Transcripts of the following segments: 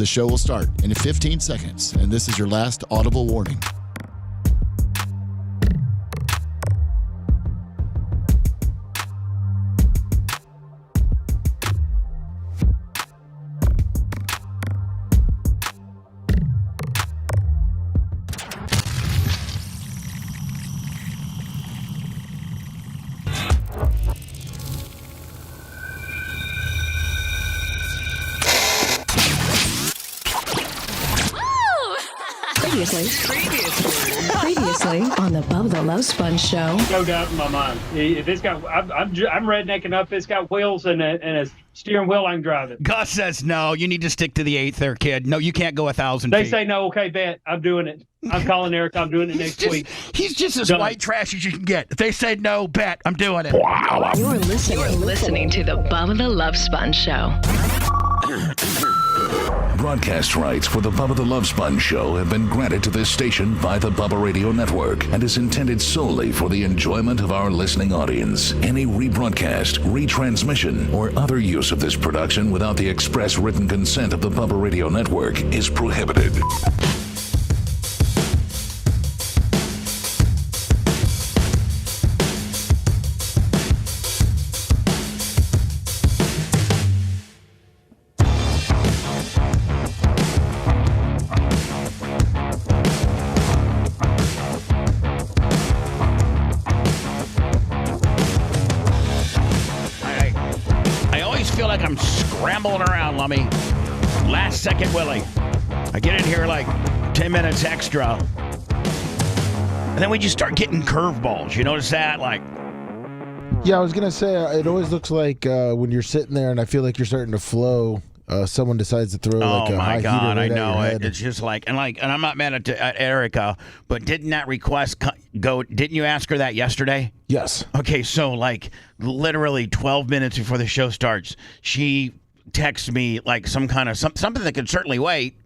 The show will start in 15 seconds, and this is your last audible warning. Previously on the Bubba the Love Sponge Show. No doubt in my mind. If it's got, I'm rednecking up. It's got wheels and a steering wheel. I can drive it. Gus says no. You need to stick to the 8th there, kid. No, you can't go 1,000 feet. They say no. Okay, bet. I'm doing it. I'm calling Eric. I'm doing it next week. He's just as white trash as you can get. If they say no, bet. I'm doing it. Wow. You're listening to the Bubba the Love Sponge Show. Broadcast rights for the Bubba the Love Sponge Show have been granted to this station by the Bubba Radio Network and is intended solely for the enjoyment of our listening audience. Any rebroadcast, retransmission, or other use of this production without the express written consent of the Bubba Radio Network is prohibited. Scrambling around, Lummy. Last second Willie. I get in here like 10 minutes extra. And then we just start getting curveballs. You notice that? Like, yeah, I was going to say, it always looks like when you're sitting there and I feel like you're starting to flow, someone decides to throw like a high heater right I at know your it. head. It's just like, and I'm not mad at Erica, but didn't that request go? Didn't you ask her that yesterday? Yes. Okay, so like literally 12 minutes before the show starts, she texts me like some kind of something that could certainly wait.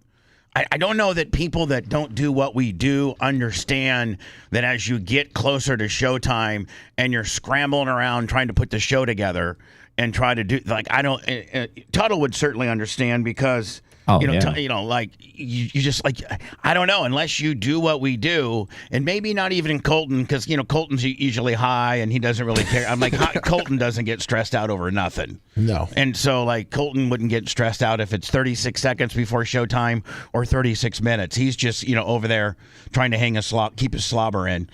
I don't know that people that don't do what we do understand that as you get closer to showtime and you're scrambling around trying to put the show together and try to do, like, I don't, Tuttle would certainly understand because, like, you just, like, I don't know, unless you do what we do, and maybe not even Colton, because, Colton's usually high and he doesn't really care. I'm like, Colton doesn't get stressed out over nothing. No. And so, like, Colton wouldn't get stressed out if it's 36 seconds before showtime or 36 minutes. He's just, over there trying to keep his slobber in.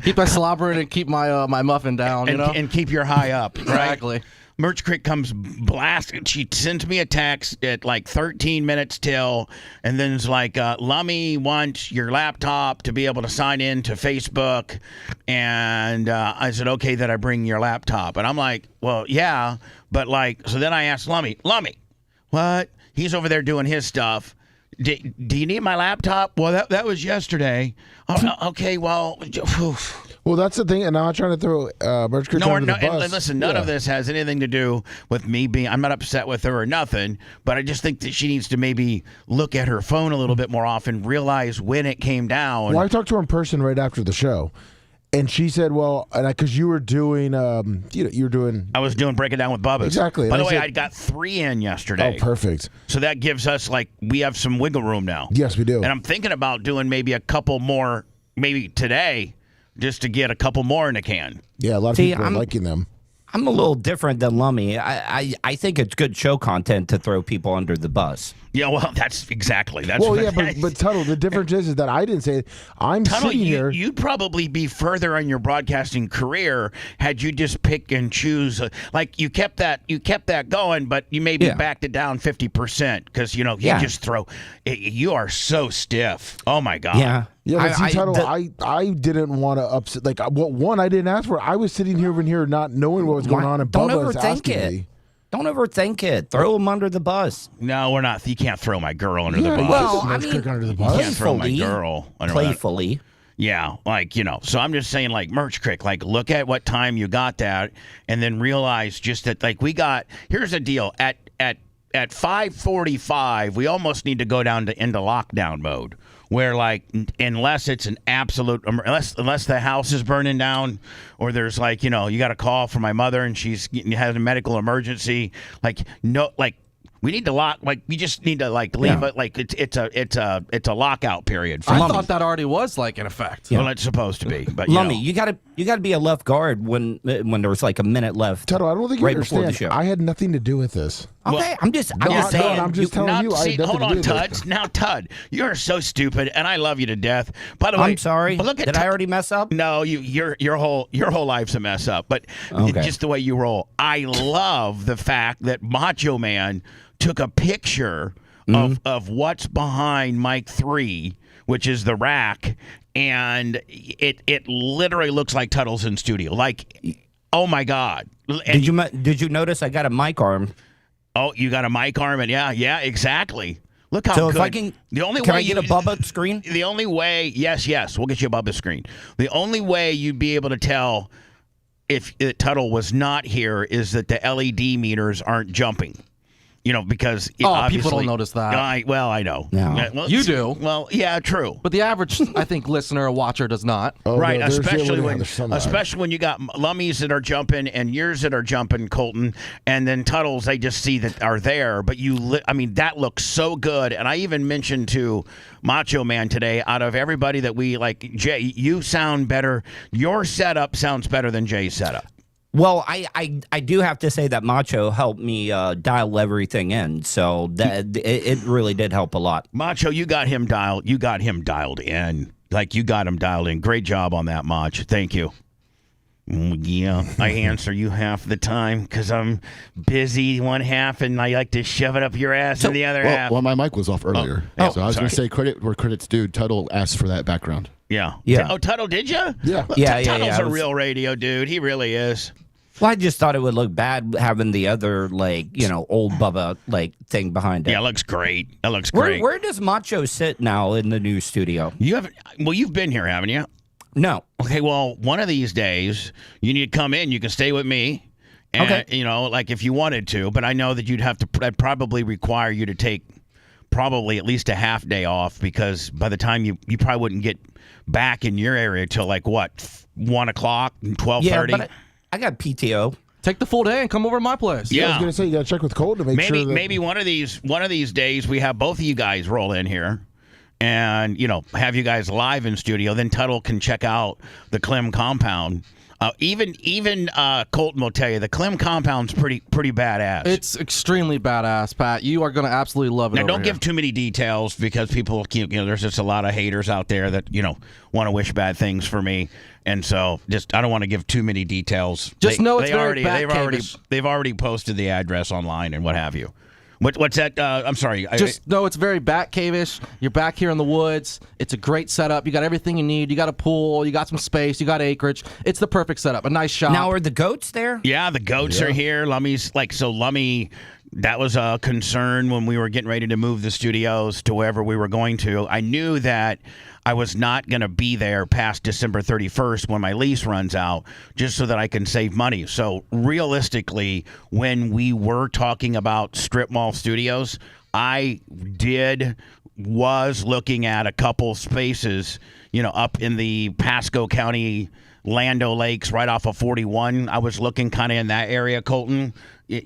Keep my slobber in and keep my my muffin down, and keep your high up. Right? Exactly. Merch Crick comes blasting. She sends me a text at like 13 minutes till, and then it's like, Lummy wants your laptop to be able to sign in to Facebook. And I said, okay, that I bring your laptop. And I'm like, well, yeah. But like, so then I asked Lummy, what? He's over there doing his stuff. Do you need my laptop? Well, that was yesterday. Oh, okay, well. Well, that's the thing, and I'm not trying to throw Merch Crick under the bus. And listen, none of this has anything to do with me I'm not upset with her or nothing, but I just think that she needs to maybe look at her phone a little bit more often, realize when it came down. Well, I talked to her in person right after the show, and she said, well, because you were doing, you were doing. I was doing Break It Down with Bubba. Exactly. By the way, I got 3 in yesterday. Oh, perfect. So that gives us, like, we have some wiggle room now. Yes, we do. And I'm thinking about doing maybe a couple more, maybe today, just to get a couple more in the can. Yeah, a lot of people are liking them. I'm a little different than Lummy. I think it's good show content to throw people under the bus. Yeah, well, that's exactly. But Tuttle, the difference is that I didn't say it. I'm Tuttle, sitting here. You'd probably be further in your broadcasting career had you just pick and choose. Like you kept that going, but you maybe backed it down 50% because you just throw. You are so stiff. Oh my God. Yeah. Yeah, but see, Tuttle, I didn't want to upset. Like, one, I didn't ask for. I was sitting here not knowing what was going on, and Bubba was asking me. Don't overthink it. Throw him under the bus. No, we're not. You can't throw my girl under the bus. Well, under the bus. You can't throw my girl under playfully. Yeah, like, So I'm just saying, like, Merch Crick, like, look at what time you got that, and then realize just that, like, here's the deal. At 5:45, we almost need to go down into lockdown mode. Where, like, unless it's an absolute, unless the house is burning down, or there's you got a call from my mother and she's has a medical emergency, We need to lock. Like we just need to leave it. Like it's a lockout period. I thought that already was like in effect. Well, it's supposed to be. But Lummy, you gotta be a left guard when there was like a minute left. Tuttle, I don't think you right before the understand. show. I had nothing to do with this. Okay, I'm just saying. I'm just telling you. I had nothing hold on, to do with it. Tuds. Now, Tud, you're so stupid, and I love you to death. By the way, I'm sorry. But look at Did I already mess up? No, your whole life's a mess up. But Okay. just the way you roll, I love the fact that Macho Man took a picture of what's behind Mic 3, which is the rack, and it literally looks like Tuttle's in studio. Like, oh my God! And Did you notice I got a mic arm? oh, you got a mic arm, and yeah, exactly. Look how So good. if I can, the only can way I get a Bubba screen? The only way, yes, we'll get you a Bubba screen. The only way you'd be able to tell if Tuttle was not here is that the LED meters aren't jumping. You know, because obviously, people don't notice that. I know. No. Yeah, well, You do. Well, yeah, true. But the average, I think, listener or watcher does not. Oh, Right, no, there's especially there's some when you got Lummies that are jumping and yours that are jumping, Colton, and then Tuttles they just see that are there. But that looks so good. And I even mentioned to Macho Man today, out of everybody that we like, Jay, you sound better. Your setup sounds better than Jay's setup. Well, I do have to say that Macho helped me dial everything in, so that it really did help a lot. Macho, you got him dialed. You got him dialed in. Like you got him dialed in. Great job on that, Mach. Thank you. Yeah, I answer you half the time because I'm busy one half and I like to shove it up your ass in the other half. Well, my mic was off earlier. So I was going to say credit where credit's due. Tuttle asked for that background. Yeah. Yeah. Oh, Tuttle, did you? Yeah. Tuttle's a real radio dude. He really is. Well, I just thought it would look bad having the other, old Bubba, thing behind it. Yeah, it looks great. That looks great. Where does Macho sit now in the new studio? You haven't? Well, you've been here, haven't you? No. Okay, well, one of these days, you need to come in. You can stay with me. And, Okay. If you wanted to. But I know that that'd probably require you to take probably at least a half day off because by the time you probably wouldn't get back in your area till 1 o'clock and 12:30. Yeah, but I got PTO. Take the full day and come over to my place. I was Yeah. going to say you got to check with Colton to make sure that Maybe one of these days we have both of you guys roll in here and have you guys live in studio. Then Tuttle can check out the Clem compound. Even Colton will tell you the Clem compound's pretty badass. It's extremely badass, Pat. You are going to absolutely love it. Now, over don't here. give too many details because people, there's just a lot of haters out there that want to wish bad things for me, and so I don't want to give too many details. Just know it's very they've already posted the address online and what have you. What's that? I'm sorry. Just know it's very Batcave-ish. You're back here in the woods. It's a great setup. You got everything you need. You got a pool. You got some space. You got acreage. It's the perfect setup. A nice shop. Now, are the goats there? Yeah, the goats are here. Lummy's Lummy. That was a concern when we were getting ready to move the studios to wherever we were going to. I knew that I was not going to be there past December 31st when my lease runs out, just so that I can save money. So realistically, when we were talking about strip mall studios, I was looking at a couple spaces, up in the Pasco County, Lando Lakes, right off of 41. I was looking kind of in that area, Colton,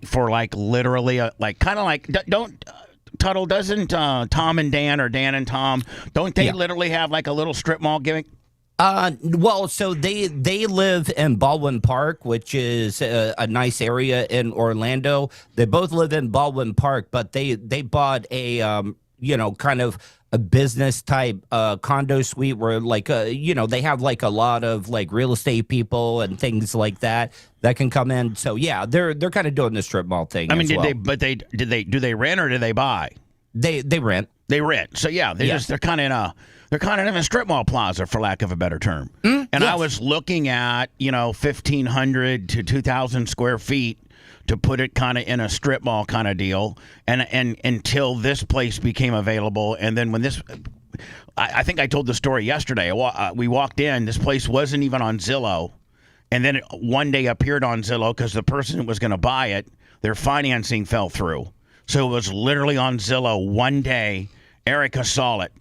for literally don't. Tuttle, doesn't Tom and Dan or Dan and Tom, don't they literally have a little strip mall gimmick? Well, so they live in Baldwin Park, which is a nice area in Orlando. They both live in Baldwin Park, but they bought a kind of a business type condo suite where they have a lot of real estate people and things like that can come in. So yeah, they're kind of doing the strip mall thing. I mean, do they rent or do they buy? They rent. They rent. So yeah, they're kind of in a strip mall plaza, for lack of a better term. And yes. I was looking at 1,500 to 2,000 square feet to put it kind of in a strip mall kind of deal, and until this place became available, and then when this, I think I told the story yesterday. We walked in, this place wasn't even on Zillow, and then it one day appeared on Zillow because the person who was going to buy it, their financing fell through, so it was literally on Zillow one day. Erica saw it.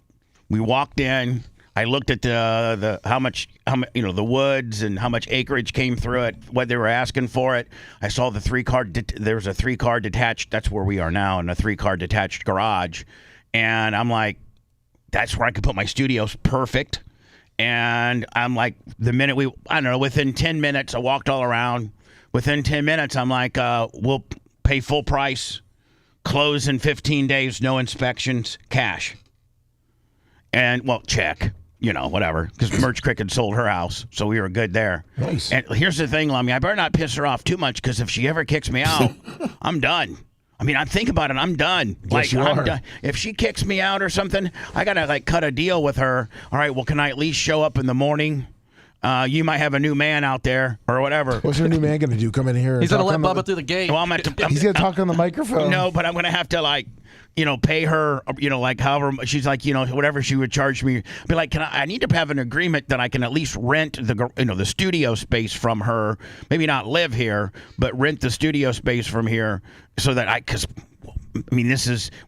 We walked in. I looked at the how much the woods and how much acreage came through it, what they were asking for it. I saw the 3-car. There was a 3-car detached. That's where we are now, in a 3-car detached garage, and I'm like, that's where I could put my studios. Perfect. And I'm like, the minute within 10 minutes, I walked all around. Within 10 minutes, I'm like, we'll pay full price, close in 15 days, no inspections, cash. And, well, check, whatever, because Merch Cricket sold her house, so we were good there. Nice. And here's the thing, Lummy, I better not piss her off too much, because if she ever kicks me out, I'm done. I mean, I think about it, I'm done. I'm done. If she kicks me out or something, I got to, cut a deal with her. All right, well, can I at least show up in the morning? You might have a new man out there or whatever. What's your new man going to do? Come in here? He's going to let Bubba through the gate. Well, he's going to talk on the microphone. No, but I'm going to have to, pay her, however, she's like, whatever she would charge me. Be like, I need to have an agreement that I can at least rent the studio space from her. Maybe not live here, but rent the studio space from here so that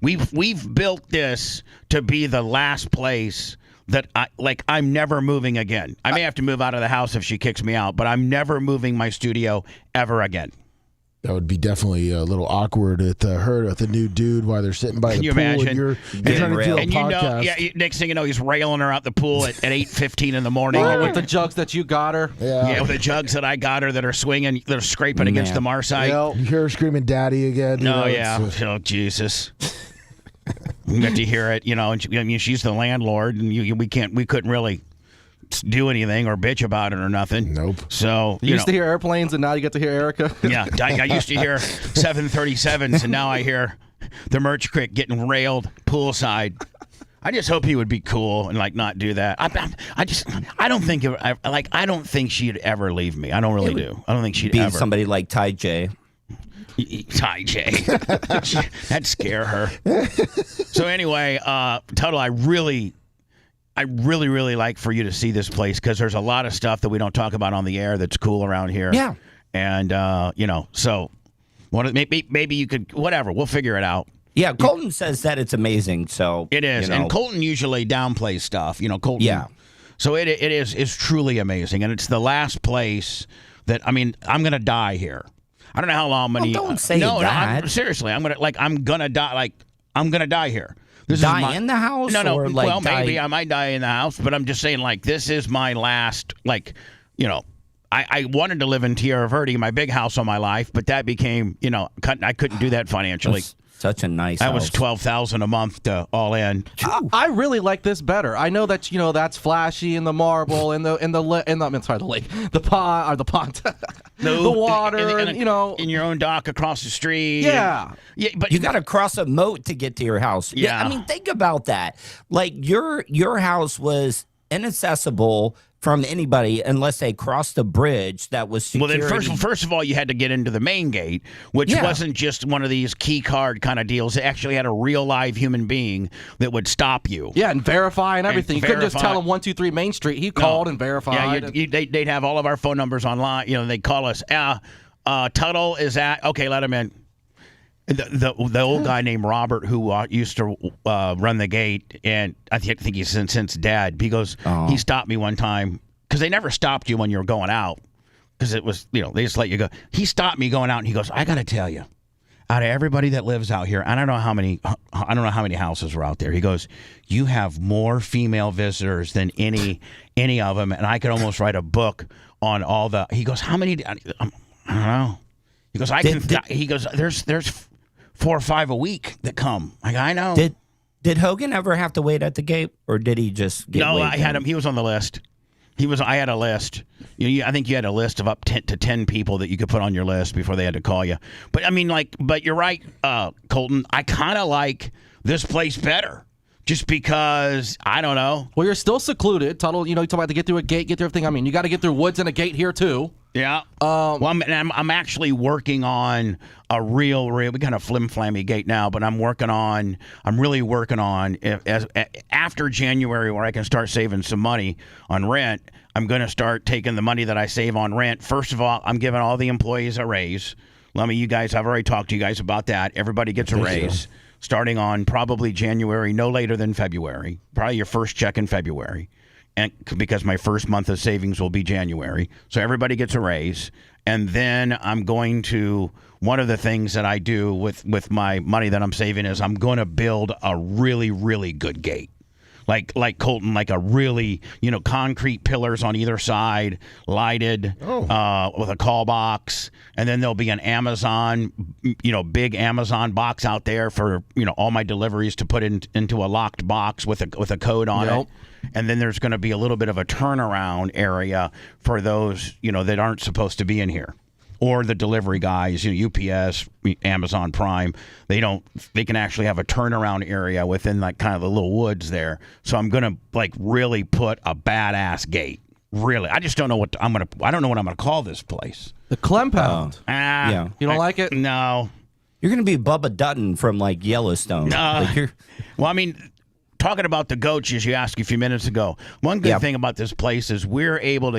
we've built this to be the last place that I'm never moving again. I may have to move out of the house if she kicks me out, but I'm never moving my studio ever again. That would be definitely a little awkward at the new dude while they're sitting by the pool. Imagine? And you're trying to do a podcast. Next thing you know, he's railing her out the pool at 8:15 in the morning. With the jugs that you got her. Yeah, with the jugs that I got her that are swinging, they're scraping against the Marsite. You hear her screaming "Daddy" again. Oh, Jesus. We got to hear it, and she's the landlord, and we couldn't really do anything or bitch about it or nothing. Nope. So you used to hear airplanes, and now you get to hear Erica. Yeah, I used to hear 737s, and now I hear the Merch Crick getting railed poolside. I just hope he would be cool and not do that. I don't think she'd ever leave me. I don't really do. I don't think she'd ever. Somebody like Ty J. Ty J. That'd scare her. So anyway, Tuttle, I really like for you to see this place, because there's a lot of stuff that we don't talk about on the air that's cool around here. Yeah. And, so maybe you could, whatever, we'll figure it out. Yeah, Colton says that it's amazing, so. It is. And Colton usually downplays stuff, Colton. Yeah. So it's truly amazing. And it's the last place that, I'm going to die here. I don't know how long many. Don't say that. No, seriously, I'm gonna die. I'm gonna die here. This die in the house? No. Or Maybe I might die in the house, but I'm just saying, this is my last. I wanted to live in Tierra Verde, my big house all my life, but that became, I couldn't do that financially. Such a nice That house. was $12,000 a month to all in. I really like this better. I know that that's flashy and the marble and the lake, the pond, the water, and in your own dock across the street. Yeah, but you got to cross a moat to get to your house. Yeah. I mean, think about that. Your house was inaccessible from anybody unless they crossed the bridge that was security. Well, then first of all, you had to get into the main gate, which wasn't just one of these key card kind of deals. It actually had a real live human being that would stop you. Yeah, and verify and everything. You couldn't just tell him 123 Main Street. He called and verified. Yeah, they'd have all of our phone numbers online. They'd call us. Tuttle is at. Okay, let him in. The old guy named Robert, who used to run the gate, and I think he's since Dad. He goes, he stopped me one time, because they never stopped you when you were going out, because it was, they just let you go. He stopped me going out, and he goes, I got to tell you, out of everybody that lives out here, I don't know how many houses were out there. He goes, you have more female visitors than any of them, and I could almost write a book on all the. He goes, how many? I don't know. He goes, he goes, there's 4 or 5 a week that come. I know. Did Hogan ever have to wait at the gate, or did he just get? No, I had him. He was on the list. I had a list. I think you had a list of up to 10 people that you could put on your list before they had to call you. But but you're right, Colton. I kind of like this place better, just because I don't know. Well, you're still secluded. Tuttle, you talk about to get through a gate, get through everything. You got to get through woods and a gate here too. Yeah. Well, I'm actually working on a real, we kind of flim-flammy gate now, but I'm really working on after January, where I can start saving some money on rent. I'm going to start taking the money that I save on rent. First of all, I'm giving all the employees a raise. I've already talked to you guys about that. Everybody gets a raise starting on probably January, no later than February, probably your first check in February. and because my first month of savings will be January. So everybody gets a raise. And then I'm going to, one of the things that I do with my money that I'm saving is I'm going to build a really, really good gate. Like Colton, like a really, concrete pillars on either side, lighted, with a call box, and then there'll be an Amazon, big Amazon box out there for all my deliveries to put into a locked box with a code on it, and then there's going to be a little bit of a turnaround area for those that aren't supposed to be in here. Or the delivery guys, UPS, Amazon Prime, they can actually have a turnaround area within like kind of the little woods there. So I'm gonna really put a badass gate. Really, I just don't know what I don't know what I'm gonna call this place. The Clempound. Yeah. You don't like it? No. You're going to be Bubba Dutton from Yellowstone. Well, I mean, talking about the goats, as you asked a few minutes ago, one good thing about this place is we were able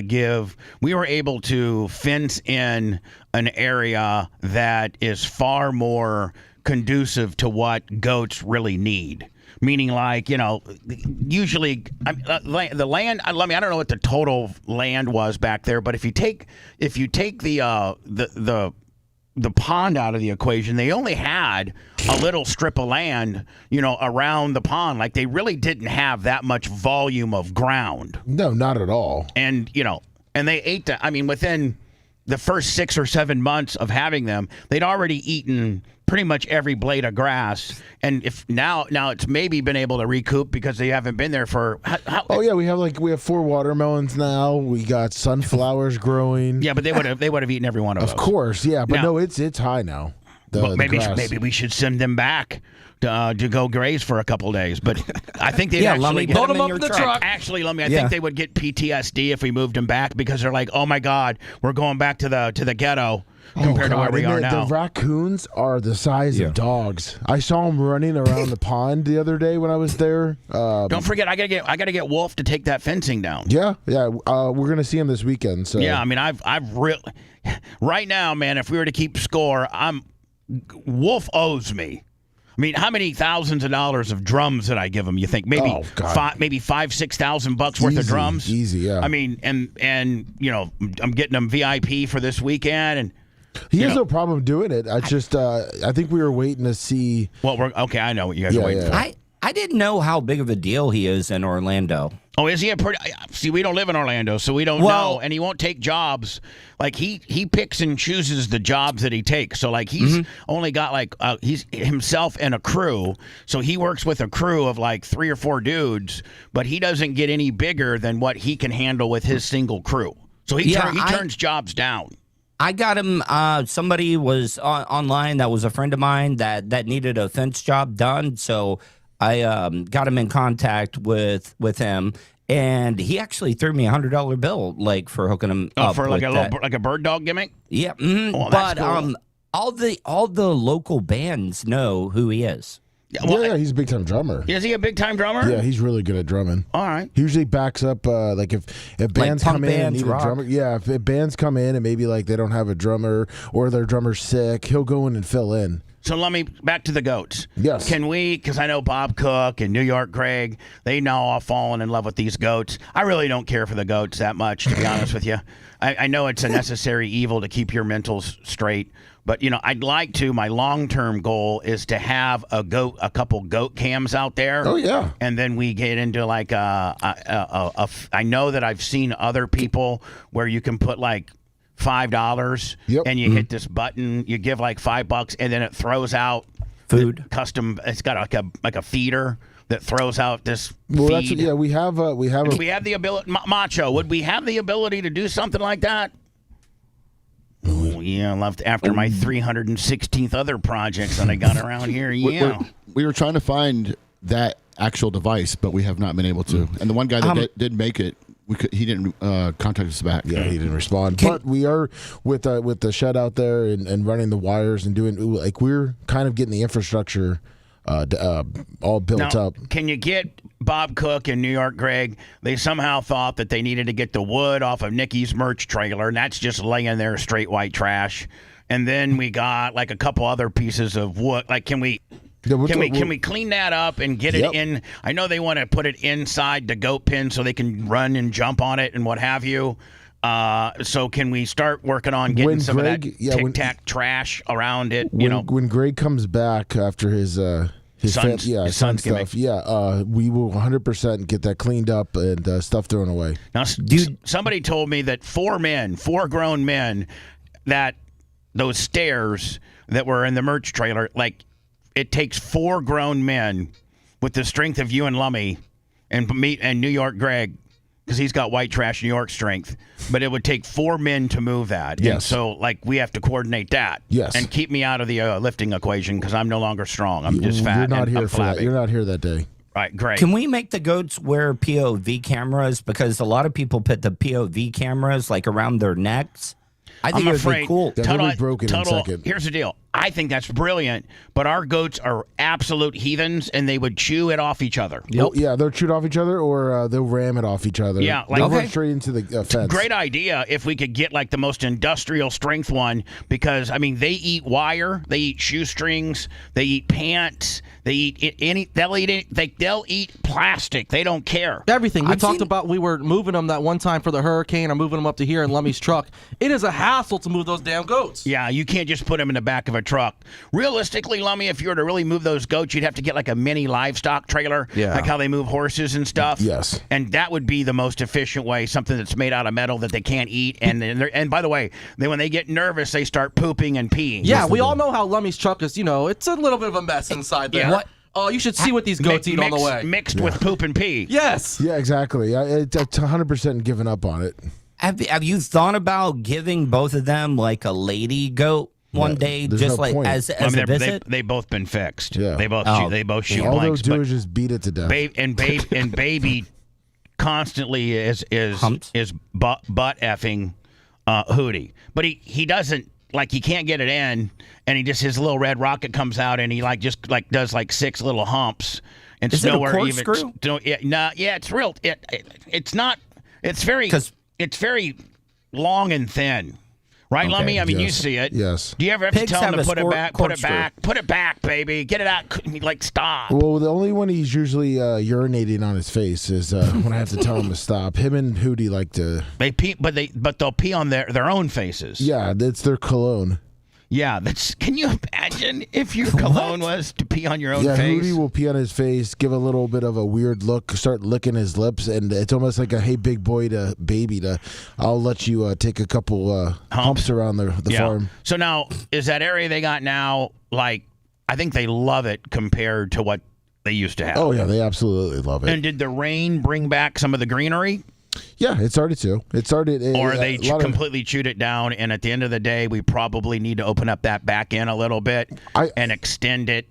to fence in an area that is far more conducive to what goats really need. Meaning, usually the land. I don't know what the total land was back there, but if you take the pond out of the equation, they only had a little strip of land, around the pond. Like, they really didn't have that much volume of ground. No, not at all. And, and they ate that. I mean, within the first 6 or 7 months of having them, they'd already eaten pretty much every blade of grass. And if now it's maybe been able to recoup because they haven't been there for we have 4 watermelons now. We got sunflowers growing. Yeah, but they would have eaten every one of those. Of course, yeah, but no, it's high now. Maybe we should send them back to go graze for a couple days. But I think they'd actually load them up in the truck. Actually, I think they would get PTSD if we moved them back, because they're like, oh my God, we're going back to the ghetto. Compared to where we are now. The raccoons are the size of dogs. I saw them running around the pond the other day when I was there. Don't forget, I gotta get Wolf to take that fencing down. Yeah. We're gonna see him this weekend. So yeah, I mean, I've really right now, man. If we were to keep score, Wolf owes me. I mean, how many thousands of dollars of drums did I give him? You think maybe $5,000-6,000 worth of drums? Easy, yeah. I mean, and I'm getting them VIP for this weekend and. He has no problem doing it. I just, I think we were waiting to see. Well, I know what you guys are waiting for. I didn't know how big of a deal he is in Orlando. Oh, is he a pretty? See, we don't live in Orlando, so we don't know. And he won't take jobs. Like he picks and chooses the jobs that he takes. So he's only got he's himself and a crew. So he works with a crew of 3 or 4 dudes, but he doesn't get any bigger than what he can handle with his single crew. So he turns jobs down. I got him. Somebody was online that was a friend of mine that needed a fence job done. So I got him in contact with him, and he actually threw me $100 bill for hooking him up for like a bird dog gimmick. Yeah, Oh, that's cool. all the local bands know who he is. Yeah, he's a big time drummer. Is he a big time drummer? Yeah, he's really good at drumming. All right. He usually backs up if bands come in and need rock. a drummer. Yeah, if bands come in and maybe they don't have a drummer or their drummer's sick, he'll go in and fill in. So back to the goats. Yes. Can we, because I know Bob Cook and New York Greg, they know I've fallen in love with these goats. I really don't care for the goats that much, to be honest with you. I know it's a necessary evil to keep your mentals straight. But, I'd like to, my long-term goal is to have a couple goat cams out there. Oh, yeah. And then we get into I know that I've seen other people where you can put $5 and you hit this button, you give $5 and then it throws out food. Custom, it's got a feeder that throws out this feed. We have we have the ability, Macho, would we have the ability to do something like that? Oh, yeah, left after my 316th other projects that I got around here. Yeah, we were trying to find that actual device, but we have not been able to. And the one guy that did make it, he didn't contact us back. Yeah, he didn't respond. But we are with the shed out there and running the wires and doing we're kind of getting the infrastructure all built up. Can you get Bob Cook and New York Greg? They somehow thought that they needed to get the wood off of Nikki's merch trailer, and that's just laying there straight white trash. And then we got a couple other pieces of wood. Can we Can we clean that up and get it in? I know they want to put it inside the goat pen so they can run and jump on it and what have you. So can we start working on getting some of that Tic Tac trash around it? When Greg comes back after his son stuff, we will 100% get that cleaned up and stuff thrown away. Now, somebody told me that four grown men, that those stairs that were in the merch trailer, like it takes 4 grown men with the strength of you and Lummy and New York Greg, because he's got white trash New York strength, but it would take 4 men to move that. Yes. And so, like, we have to coordinate that. Yes. And keep me out of the lifting equation because I'm no longer strong. I'm just fat. You're not and here I'm for that. You're not here that day. Right, great. Can we make the goats wear POV cameras? Because a lot of people put the POV cameras like around their necks. I think it would be cool. They'll be broken in a second. Here's the deal. I think that's brilliant, but our goats are absolute heathens, and they would chew it off each other. Yep. Yeah, they'll chew it off each other, or they'll ram it off each other. Yeah, they'll run straight into the fence. Great idea if we could get like the most industrial strength one, because I mean they eat wire, they eat shoestrings, they eat pants, they eat they'll eat plastic. They don't care. Everything. We talked about, we were moving them that one time for the hurricane, or moving them up to here in Lummy's truck. It is a hassle to move those damn goats. Yeah, you can't just put them in the back of a truck. Realistically, Lummy, if you were to really move those goats, you'd have to get like a mini livestock trailer, like how they move horses and stuff. Yes. And that would be the most efficient way, something that's made out of metal that they can't eat. And by the way, when they get nervous, they start pooping and peeing. Yeah, we all know how Lummy's truck is, it's a little bit of a mess inside there. Yeah. Oh, you should see what these goats eat on the way. Mixed with poop and pee. Yes. Yeah, exactly. It's 100% given up on it. Have you thought about giving both of them like a lady goat one day, just like as a visit? They've both been fixed. Yeah. They both shoot all blanks. they'll do is just beat it to death. Baby constantly is butt effing Hootie, but he doesn't. Like, he can't get it in, and his little red rocket comes out, and he does 6 little humps, and is nowhere it a even. corkscrew? It's real. It's not. It's very long and thin. Right, Lummy? I mean, you see it. Yes. Do you ever have to tell him to put it back, baby? Get it out. Stop. Well, the only one he's usually urinating on his face is when I have to tell him to stop. Him and Hootie like to. They pee, but they'll pee on their own faces. Yeah, that's their cologne. Yeah, can you imagine if your cologne was to pee on your own face? Yeah, Hootie will pee on his face, give a little bit of a weird look, start licking his lips, and it's almost like a hey big boy to baby to I'll let you take a couple humps around the farm. So now, is that area they got now, I think they love it compared to what they used to have? Oh, yeah, they absolutely love it. And did the rain bring back some of the greenery? Yeah, it started to. Or they completely chewed it down, and at the end of the day, we probably need to open up that back end a little bit and extend it,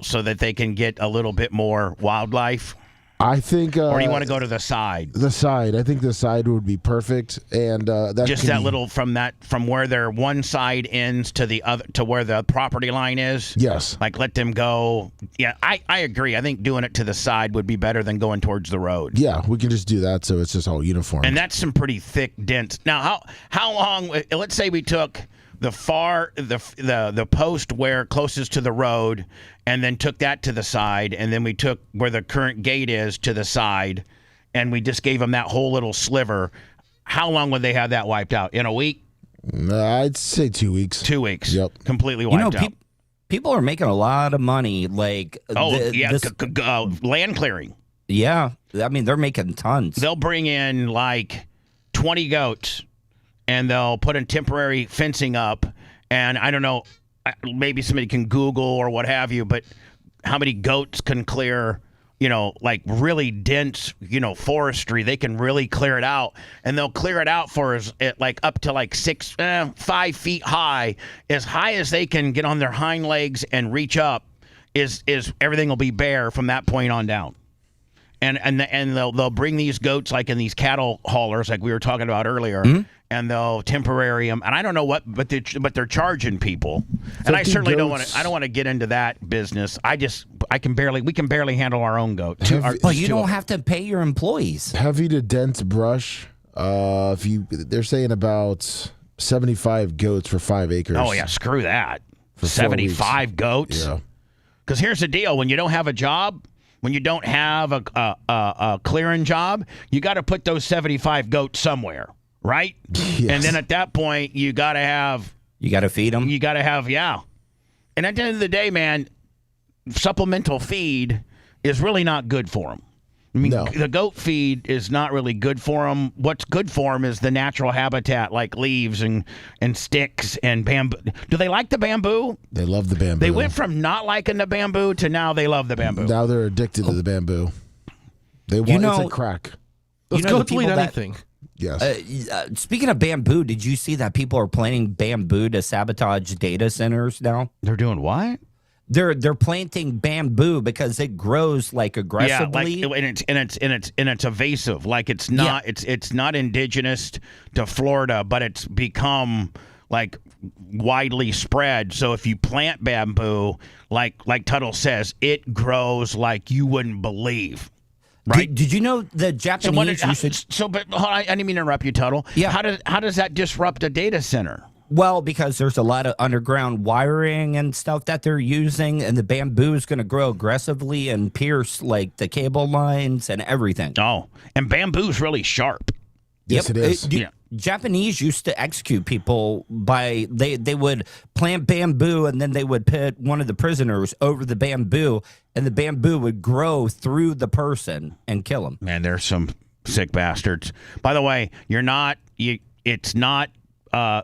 so that they can get a little bit more wildlife. I think. Or do you want to go to the side? The side. I think the side would be perfect, and little from where their one side ends to the other, to where the property line is. Yes. Let them go. Yeah, I agree. I think doing it to the side would be better than going towards the road. Yeah, we can just do that, so it's just all uniform. And that's some pretty thick, dense. Now, how long? Let's say we took the post where closest to the road, and then took that to the side, and then we took where the current gate is to the side, and we just gave them that whole little sliver. How long would they have that wiped out? In a week? I'd say 2 weeks. 2 weeks. Yep. Completely wiped out. People are making a lot of money. Land clearing. Yeah, I mean they're making tons. They'll bring in 20 goats, and they'll put in temporary fencing up, and I don't know, maybe somebody can Google or what have you, but how many goats can clear, really dense, forestry? They can really clear it out, and they'll clear it out for up to 5 feet high, as high as they can get on their hind legs and reach up. Is everything will be bare from that point on down. And they'll bring these goats in these cattle haulers like we were talking about earlier, and they'll temporary them. And I don't know what, but they're charging people. And I certainly don't want to. I don't want to get into that business. We can barely handle our own goat. You don't have to pay your employees. Heavy to dense brush. They're saying about 75 goats for 5 acres. Oh yeah, screw that. For 75 goats. Yeah. Because here's the deal: when you don't have a job, when you don't have a clearing job, you got to put those 75 goats somewhere, right? Yes. And then at that point, you got to feed them. You got to have, yeah. And at the end of the day, man, supplemental feed is really not good for them. I mean, the goat feed is not really good for them. What's good for them is the natural habitat, like leaves and sticks and bamboo. Do they like the bamboo? They love the bamboo. They went from not liking the bamboo to now they love the bamboo. Now they're addicted to the bamboo. They want it's like crack. Let's go to anything. Yes. Speaking of bamboo, did you see that people are planting bamboo to sabotage data centers now? They're doing what? They're planting bamboo because it grows like aggressively. Yeah, like, and it's evasive. Like it's not it's not indigenous to Florida, but it's become like widely spread. So if you plant bamboo, like Tuttle says, it grows like you wouldn't believe. Right? Did you know the Japanese? But I didn't mean to interrupt you, Tuttle. Yeah. How does that disrupt a data center? Well, because there's a lot of underground wiring and stuff that they're using, and the bamboo is going to grow aggressively and pierce like the cable lines and everything. Oh, and bamboo's really sharp. Yes, it is. Japanese used to execute people by they would plant bamboo and then they would put one of the prisoners over the bamboo, and the bamboo would grow through the person and kill him. Man, there's some sick bastards. By the way, it's not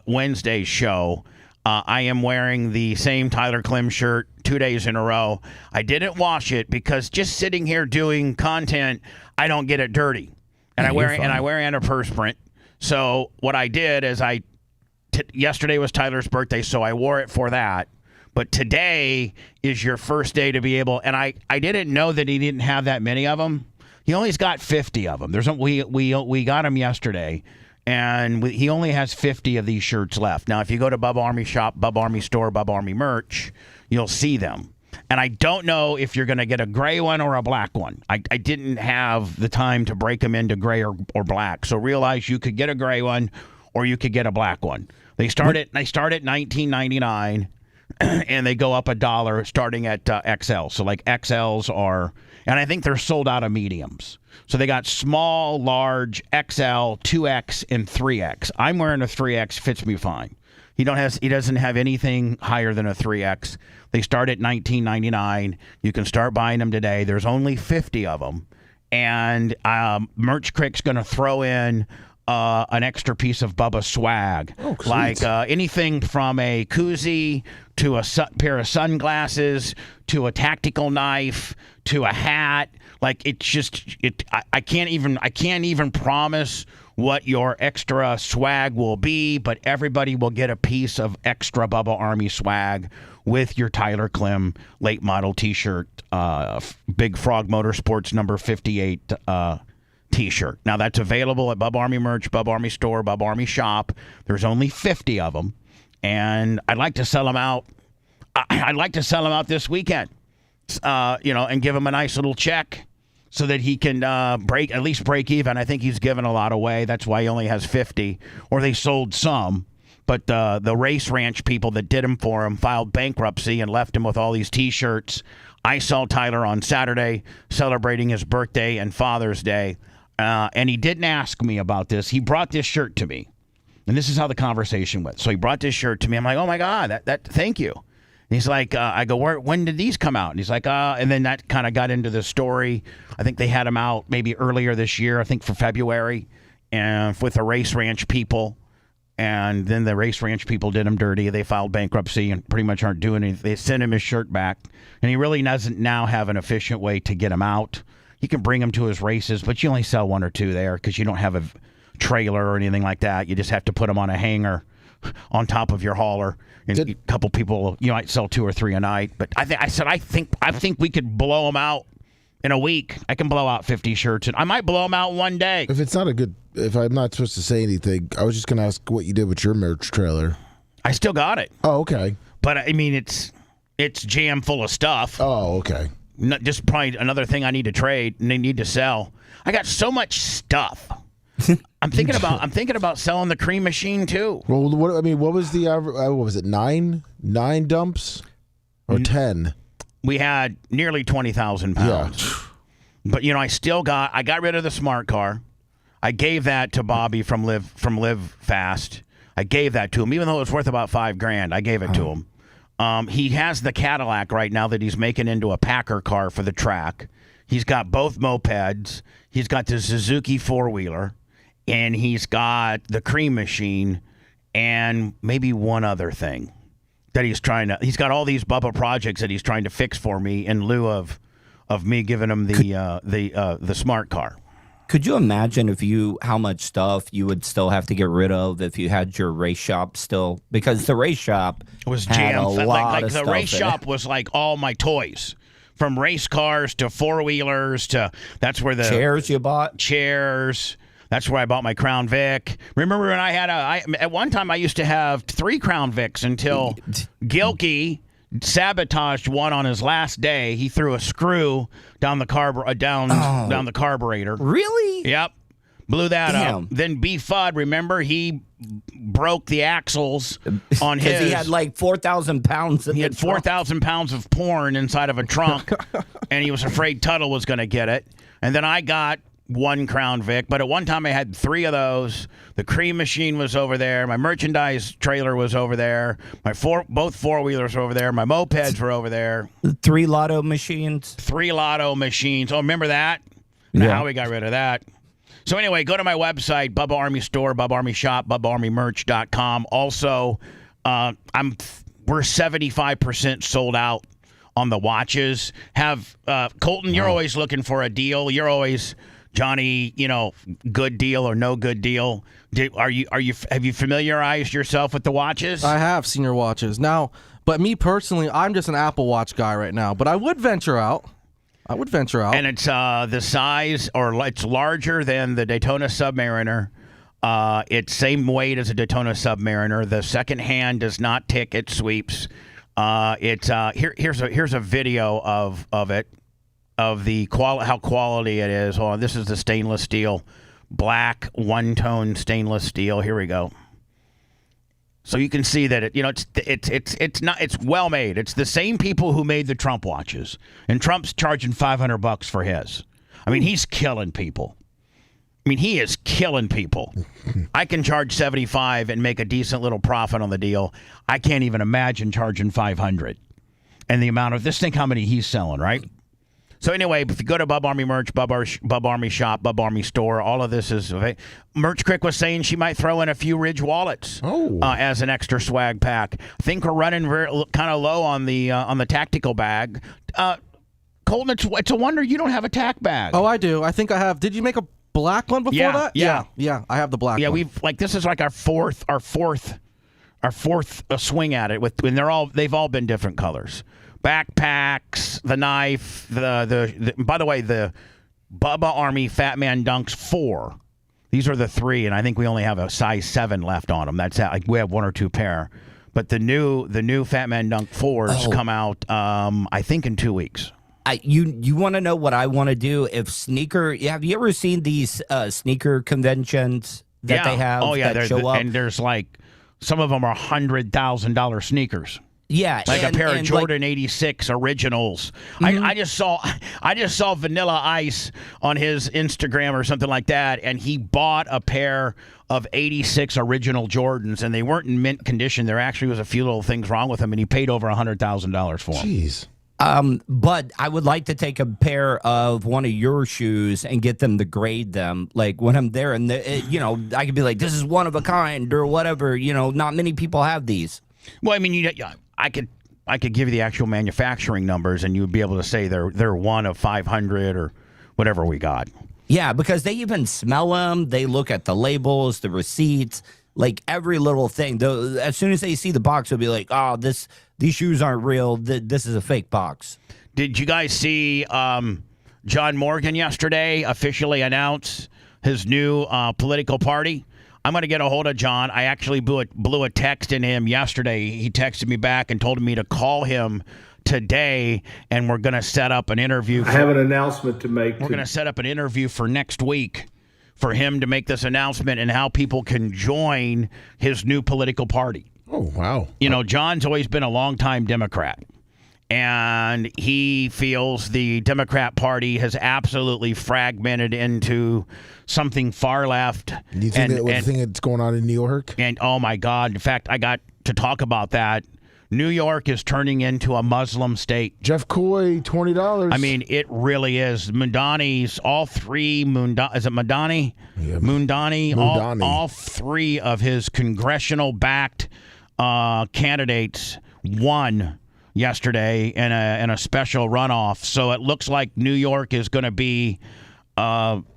Wednesday's show. I am wearing the same Tyler Klim shirt 2 days in a row. I didn't wash it because just sitting here doing content, I don't get it dirty, and I wear antiperspirant. So what I did is yesterday was Tyler's birthday, so I wore it for that. But today is your first day to be able, and I didn't know that he didn't have that many of them. He only's got 50 of them. We got them yesterday. And he only has 50 of these shirts left. Now, if you go to Bubba Army shop, Bubba Army store, Bubba Army merch, you'll see them. And I don't know if you're going to get a gray one or a black one. I didn't have the time to break them into gray or black. So realize you could get a gray one or you could get a black one. They start at $19.99 and they go up $1 starting at XL. So like XLs are, and I think they're sold out of mediums. So they got small, large, XL, 2X, and 3X. I'm wearing a 3X, fits me fine. He doesn't have anything higher than a 3X. They start at $19.99. You can start buying them today. There's only 50 of them. And Merch Crick's going to throw in an extra piece of Bubba swag. Oh, sweet. Like anything from a koozie to a pair of sunglasses to a tactical knife to a hat. Like I can't even promise what your extra swag will be, but everybody will get a piece of extra Bubba Army swag with your Tyler Klim late model T-shirt, Big Frog Motorsports number 58 T-shirt. Now that's available at Bubba Army merch, Bubba Army store, Bubba Army shop. There's only 50 of them, and I'd like to sell them out. I'd like to sell them out this weekend, and give him a nice little check so that he can at least break even. I think he's given a lot away. That's why he only has 50, or they sold some. But the race ranch people that did him for him filed bankruptcy and left him with all these T-shirts. I saw Tyler on Saturday celebrating his birthday and Father's Day, and he didn't ask me about this. He brought this shirt to me, and this is how the conversation went. So he brought this shirt to me. I'm like, oh my God, that thank you. And he's like, I go, when did these come out? And he's like, and then that kind of got into the story. I think they had them out maybe earlier this year, I think for February, and with the race ranch people. And then the race ranch people did him dirty. They filed bankruptcy and pretty much aren't doing anything. They sent him his shirt back, and he really doesn't now have an efficient way to get him out. You can bring him to his races, but you only sell one or two there because you don't have a trailer or anything like that. You just have to put them on a hanger on top of your hauler. And a couple people, you might sell 2 or 3 a night. But I think we could blow them out in a week. I can blow out 50 shirts, and I might blow them out one day. If I'm not supposed to say anything, I was just going to ask what you did with your merch trailer. I still got it. Oh, okay. But I mean, it's jam full of stuff. Oh, okay. Just probably another thing I need to trade and they need to sell. I got so much stuff. I'm thinking about selling the cream machine too. Well, what was the average? What was it? 9 dumps or 10? we had nearly 20,000 pounds. Yeah. But I got rid of the smart car. I gave that to Bobby from Live Fast. I gave that to him, even though it was worth about $5,000. I gave it to him. He has the Cadillac right now that he's making into a Packer car for the track. He's got both mopeds. He's got the Suzuki 4-wheeler, and he's got the cream machine, and maybe one other thing that he's got all these Bubba projects that he's trying to fix for me in lieu of me giving him the smart car. Could you imagine how much stuff you would still have to get rid of if you had your race shop still? Because the race shop was had jammed. a lot of the stuff race in shop it. was like all my toys, from race cars to 4-wheelers to that's where the Chairs you bought? Chairs. That's where I bought my Crown Vic. Remember when I had at one time I used to have 3 Crown Vics until Gilkey sabotaged one on his last day. He threw a screw down the down the carburetor. Really? Yep. Blew that Damn. up. Then B Fudd, remember, he broke the axles on his. Because he had like 4,000 pounds. He had 4,000 pounds of porn inside of a trunk, and he was afraid Tuttle was going to get it. And then I got 1 Crown Vic, but at one time I had 3 of those. The cream machine was over there. My merchandise trailer was over there. Both 4-wheelers were over there. My mopeds were over there. 3 lotto machines. 3 lotto machines. Oh, remember that? Now how we got rid of that. So anyway, go to my website, Bubba Army Store, Bubba Army Shop, BubbaArmyMerch.com. Also, we're 75% sold out on the watches. Colton, you're always looking for a deal. You're always, Johnny, good deal or no good deal. Have you familiarized yourself with the watches? I have seen your watches. Now, but me personally, I'm just an Apple Watch guy right now. But I would venture out. And it's the size, or it's larger than the Daytona Submariner. It's same weight as a Daytona Submariner. The second hand does not tick; it sweeps. Here's a video of it, of the how quality it is. Hold on, this is the stainless steel, black 1-tone stainless steel. Here we go. So you can see that it's well made. It's the same people who made the Trump watches, and Trump's charging $500 for his. I mean, he's killing people. He is killing people. I can charge $75 and make a decent little profit on the deal. I can't even imagine charging $500. And the amount of this, think how many he's selling, right? So anyway, if you go to Bubba Army Merch, Bubba Army Shop, Bubba Army Store, all of this is okay. Merch Crick was saying she might throw in a few Ridge wallets as an extra swag pack. I think we're running kind of low on the tactical bag. Colton, it's a wonder you don't have a tack bag. Oh, I do. I think I have. Did you make a black one before that? Yeah. I have the black one. Yeah, this is like our fourth swing at it and they've all been different colors. Backpacks, the knife, the by the way, the Bubba Army Fat Man Dunks 4. These are the 3, and I think we only have a size 7 left on them. That's we have 1 or 2 pair. But the new Fat Man Dunk 4s come out, I think, in 2 weeks. You want to know what I want to do? Have you ever seen these sneaker conventions that they have? Oh yeah, that show up? And there's like some of them are $100,000 sneakers. Yeah, like a pair of Jordan 86 originals. Mm-hmm. I just saw Vanilla Ice on his Instagram or something like that, and he bought a pair of 86 original Jordans, and they weren't in mint condition. There actually was a few little things wrong with them, and he paid over $100,000 for them. Jeez. But I would like to take a pair of one of your shoes and get them to grade them. Like when I'm there, and I could be like, "This is one of a kind" or whatever. Not many people have these. Well, I mean, I could give you the actual manufacturing numbers, and you'd be able to say they're one of 500 or whatever we got. Yeah, because they even smell them. They look at the labels, the receipts, like every little thing. As soon as they see the box, they'll be like, "Oh, these shoes aren't real. This is a fake box." Did you guys see John Morgan yesterday officially announce his new political party? I'm going to get a hold of John. I actually blew a text in him yesterday. He texted me back and told me to call him today, and we're going to set up an interview. I have an announcement to make. We're going to set up an interview for next week for him to make this announcement and how people can join his new political party. Oh, wow. John's always been a longtime Democrat. and he feels the Democrat Party has absolutely fragmented into something far left. Do you think the thing that's going on in New York? And oh my God! In fact, I got to talk about that. New York is turning into a Muslim state. Jeff Coy, $20. I mean, it really is. Mundani's all three. Is it Mundani? Yeah. Mundani. All three of his congressional-backed candidates won yesterday in a special runoff. So it looks like New York is going to be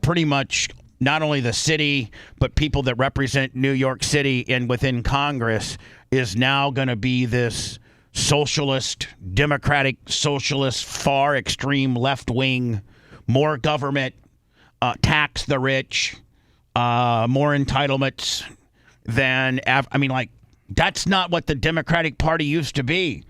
pretty much not only the city, but people that represent New York City and within Congress is now going to be this socialist, democratic socialist, far extreme left wing, more government, tax the rich, more entitlements than, that's not what the Democratic Party used to be.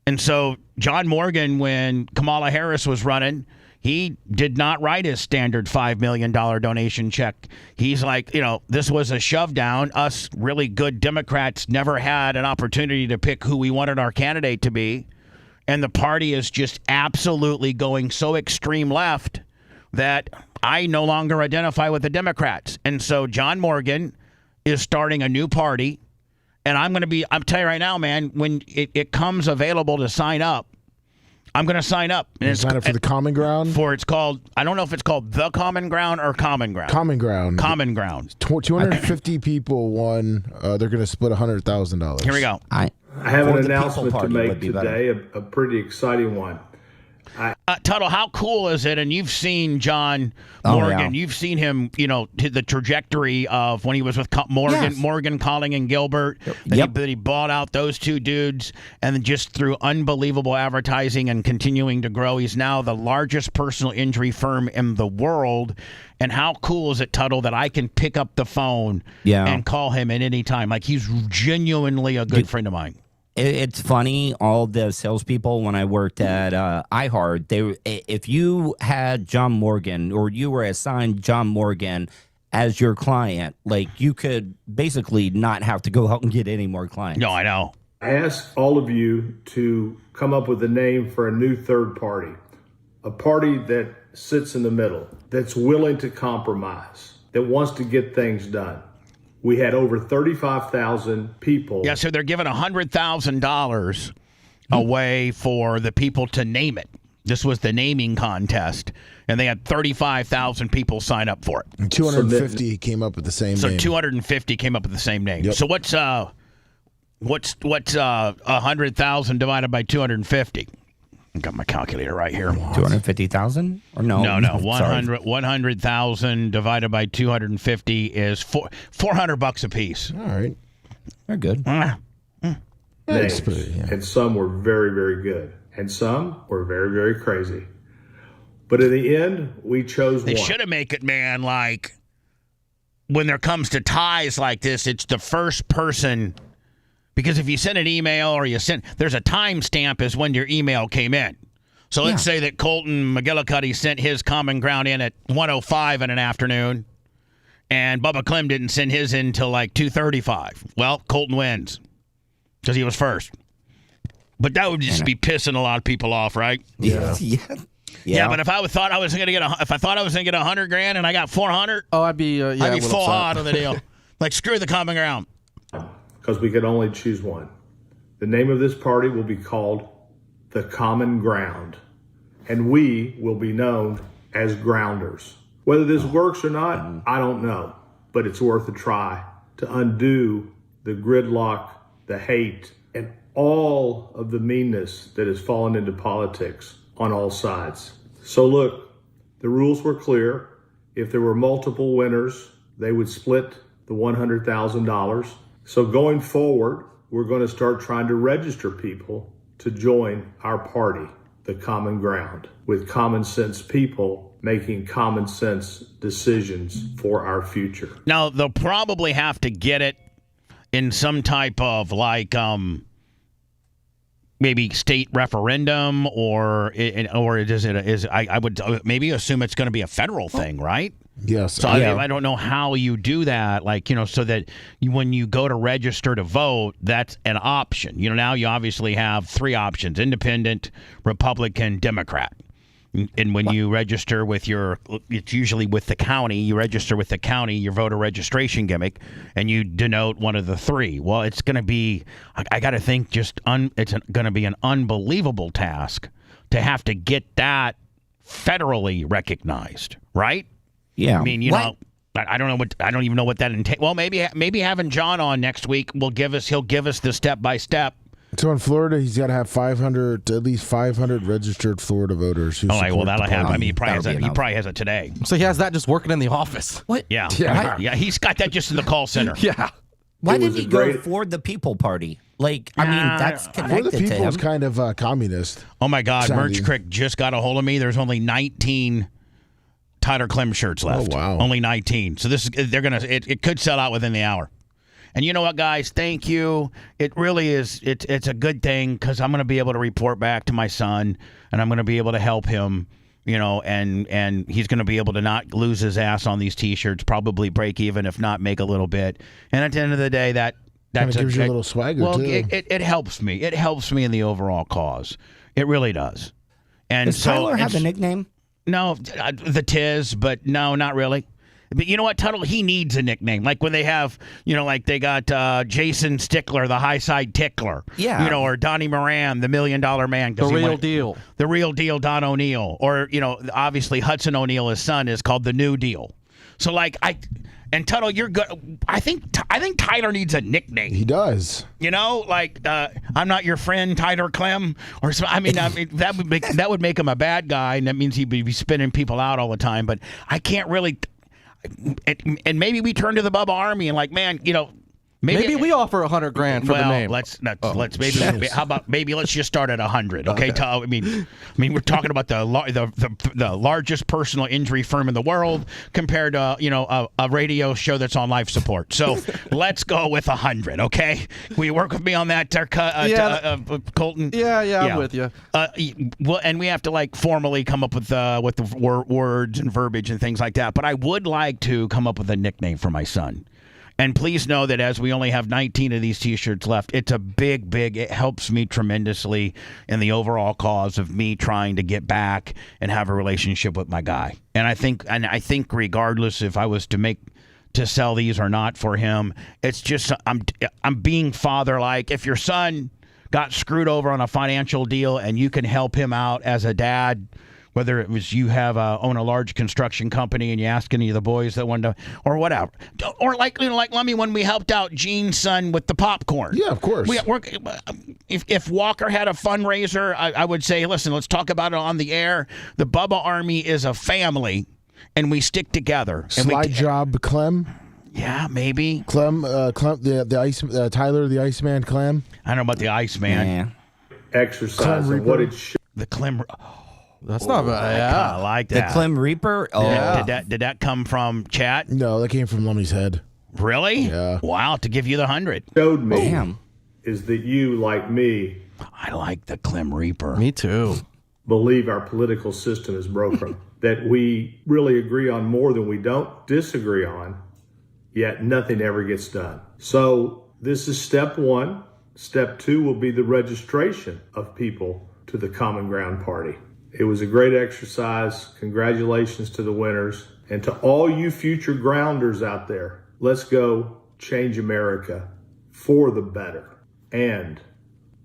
And so John Morgan, when Kamala Harris was running, he did not write his standard $5 million donation check. He's like, this was a shove down. Us really good Democrats never had an opportunity to pick who we wanted our candidate to be. And the party is just absolutely going so extreme left that I no longer identify with the Democrats. And so John Morgan is starting a new party. And I'm telling you right now, man, when it comes available to sign up, I'm going to sign up. And sign up for the Common Ground? I don't know if it's called the Common Ground or Common Ground. Common Ground. Common Ground. 250 people won. They're going to split $100,000. Here we go. I have an announcement to make today, a pretty exciting one. Tuttle, how cool is it? And you've seen John Morgan. Yeah. You've seen him, the trajectory of when he was with Morgan, Calling, and Gilbert. That he bought out those two dudes. And then just through unbelievable advertising and continuing to grow, he's now the largest personal injury firm in the world. And how cool is it, Tuttle, that I can pick up the phone and call him at any time? Like, he's genuinely a good friend of mine. It's funny, all the salespeople when I worked at iHeart, if you had John Morgan or you were assigned John Morgan as your client, like you could basically not have to go out and get any more clients. No, I know. I ask all of you to come up with a name for a new third party, a party that sits in the middle, that's willing to compromise, that wants to get things done. We had over 35,000 people. Yeah, so they're giving $100,000 away for the people to name it. This was the naming contest, and they had 35,000 people sign up for it. And 250 came up with the same name. So 250 came up with the same name. Yep. So what's 100,000 divided by 250? I got my calculator right here. 250,000? Or no? No. 100,000 divided by 250 is $400 a piece. All right. They're good. Names. And some were very, very good. And some were very, very crazy. But in the end, we chose one. They should have made it, man, like when there comes to ties like this, it's the first person. Because if you send an email or there's a timestamp as when your email came in. So let's say that Colton McGillicuddy sent his Common Ground in at 1:05 in an afternoon, and Bubba Clem didn't send his in until like 2:35. Well, Colton wins because he was first. But that would just be pissing a lot of people off, right? Yeah. Yeah, but if I thought I was going to get $100,000 and I got 400, I'd be full hot on the deal. Like, screw the Common Ground. Because we could only choose one. The name of this party will be called the Common Ground, and we will be known as Grounders. Whether this works or not, I don't know, but it's worth a try to undo the gridlock, the hate, and all of the meanness that has fallen into politics on all sides. So look, the rules were clear. If there were multiple winners, they would split the $100,000. So going forward, we're going to start trying to register people to join our party, the Common Ground, with common sense people making common sense decisions for our future. Now, they'll probably have to get it in some type of maybe state referendum, or I would maybe assume it's going to be a federal thing, right? Yes. So I don't know how you do that, like, so that when you go to register to vote, that's an option. Now you obviously have 3 options: independent, Republican, Democrat. And when you register with it's usually with the county, you register with the county, your voter registration gimmick, and you denote one of the 3. Well, it's going to be, I got to think, it's going to be an unbelievable task to have to get that federally recognized, right? Yeah. I mean, I don't even know what that entails. Well, maybe having John on next week he'll give us the step by step. So in Florida, he's got to have at least 500 registered Florida voters. Who Well, that'll happen. I mean, he probably has it today. So he has that just working in the office. What? Yeah. Yeah. He's got that just in the call center. Yeah. Why didn't he go for the People Party? That's connected the to him. People's kind of communist. Oh my God, sounding. Merch Crick just got a hold of me. There's only 19 Tyler Clem shirts left. Oh wow. Only 19. So it could sell out within the hour. And you know what, guys? Thank you. It really is. It's a good thing because I'm going to be able to report back to my son, and I'm going to be able to help him. And he's going to be able to not lose his ass on these T-shirts, probably break even, if not make a little bit. And at the end of the day, that gives you a little swagger too. It helps me. It helps me in the overall cause. It really does. And Does Tyler have a nickname? No, the Tiz, but no, not really. But you know what, Tuttle? He needs a nickname. Like when they have, like they got Jason Stickler, the high side tickler. Yeah. Or Donnie Moran, the $1 Million Man. The real deal. The real deal, Don O'Neill. Or, obviously Hudson O'Neill, his son, is called the New Deal. So and Tuttle, you're good. I think Tyler needs a nickname. He does. I'm not your friend, Tyler Clem, or so. I mean, that would make him a bad guy, and that means he'd be spinning people out all the time. But I can't really. And maybe we turn to the Bubba Army and maybe we offer $100,000 for the name. Let's maybe how about let's just start at 100. Okay, I mean we're talking about the largest personal injury firm in the world compared to a radio show that's on life support. So let's go with 100. Okay, will you work with me on that, Colton? Yeah, I'm with you. Well, and we have to formally come up with the words and verbiage and things like that. But I would like to come up with a nickname for my son. And please know that as we only have 19 of these T-shirts left, it's a big, it helps me tremendously in the overall cause of me trying to get back and have a relationship with my guy. And I think regardless if I was to sell these or not for him, it's just I'm being father-like. If your son got screwed over on a financial deal and you can help him out as a dad, whether it was you own a large construction company and you ask any of the boys that wanted to, or whatever, or like Lummy when we helped out Gene's son with the popcorn. Yeah, of course. If Walker had a fundraiser, I would say, listen, let's talk about it on the air. The Bubba Army is a family, and we stick together. Slide job Clem. Yeah, maybe Clem, the ice, Tyler the Iceman Clem. I don't know about the Iceman. Yeah. Exercise and what it should. The Clem. That's not bad. Yeah. I like that. The Clem Reaper? Oh. Yeah. Did that come from chat? No, that came from Lummy's head. Really? Yeah. Wow, to give you the 100. Showed me Damn. is that you, like me, I like the Clem Reaper. Me too. believe our political system is broken, that we really agree on more than we don't disagree on, yet nothing ever gets done. So this is step one. Step two will be the registration of people to the Common Ground Party. It was a great exercise. Congratulations to the winners. And to all you future grounders out there, let's go change America for the better and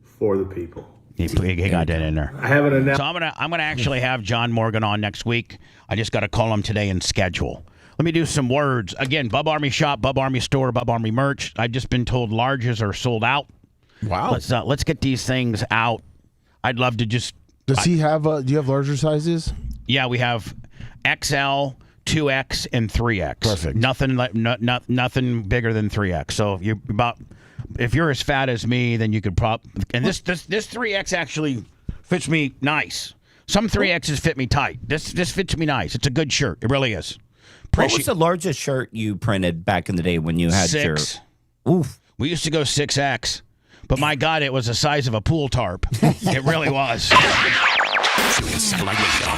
for the people. He got that in there. I haven't announced. So I'm gonna actually have John Morgan on next week. I just got to call him today and schedule. Let me do some words. Again, Bubba Army shop, Bubba Army store, Bubba Army merch. I've just been told larges are sold out. Wow. Let's get these things out. I'd love to just. Does he have? Do you have larger sizes? Yeah, we have XL, 2X, and 3X. Perfect. Nothing bigger than 3X. So if you're as fat as me, then you could and this 3X actually fits me nice. Some 3Xs fit me tight. This fits me nice. It's a good shirt. It really is. What was the largest shirt you printed back in the day when you had 6. your? Oof. We used to go 6X. But my God, it was the size of a pool tarp. It really was.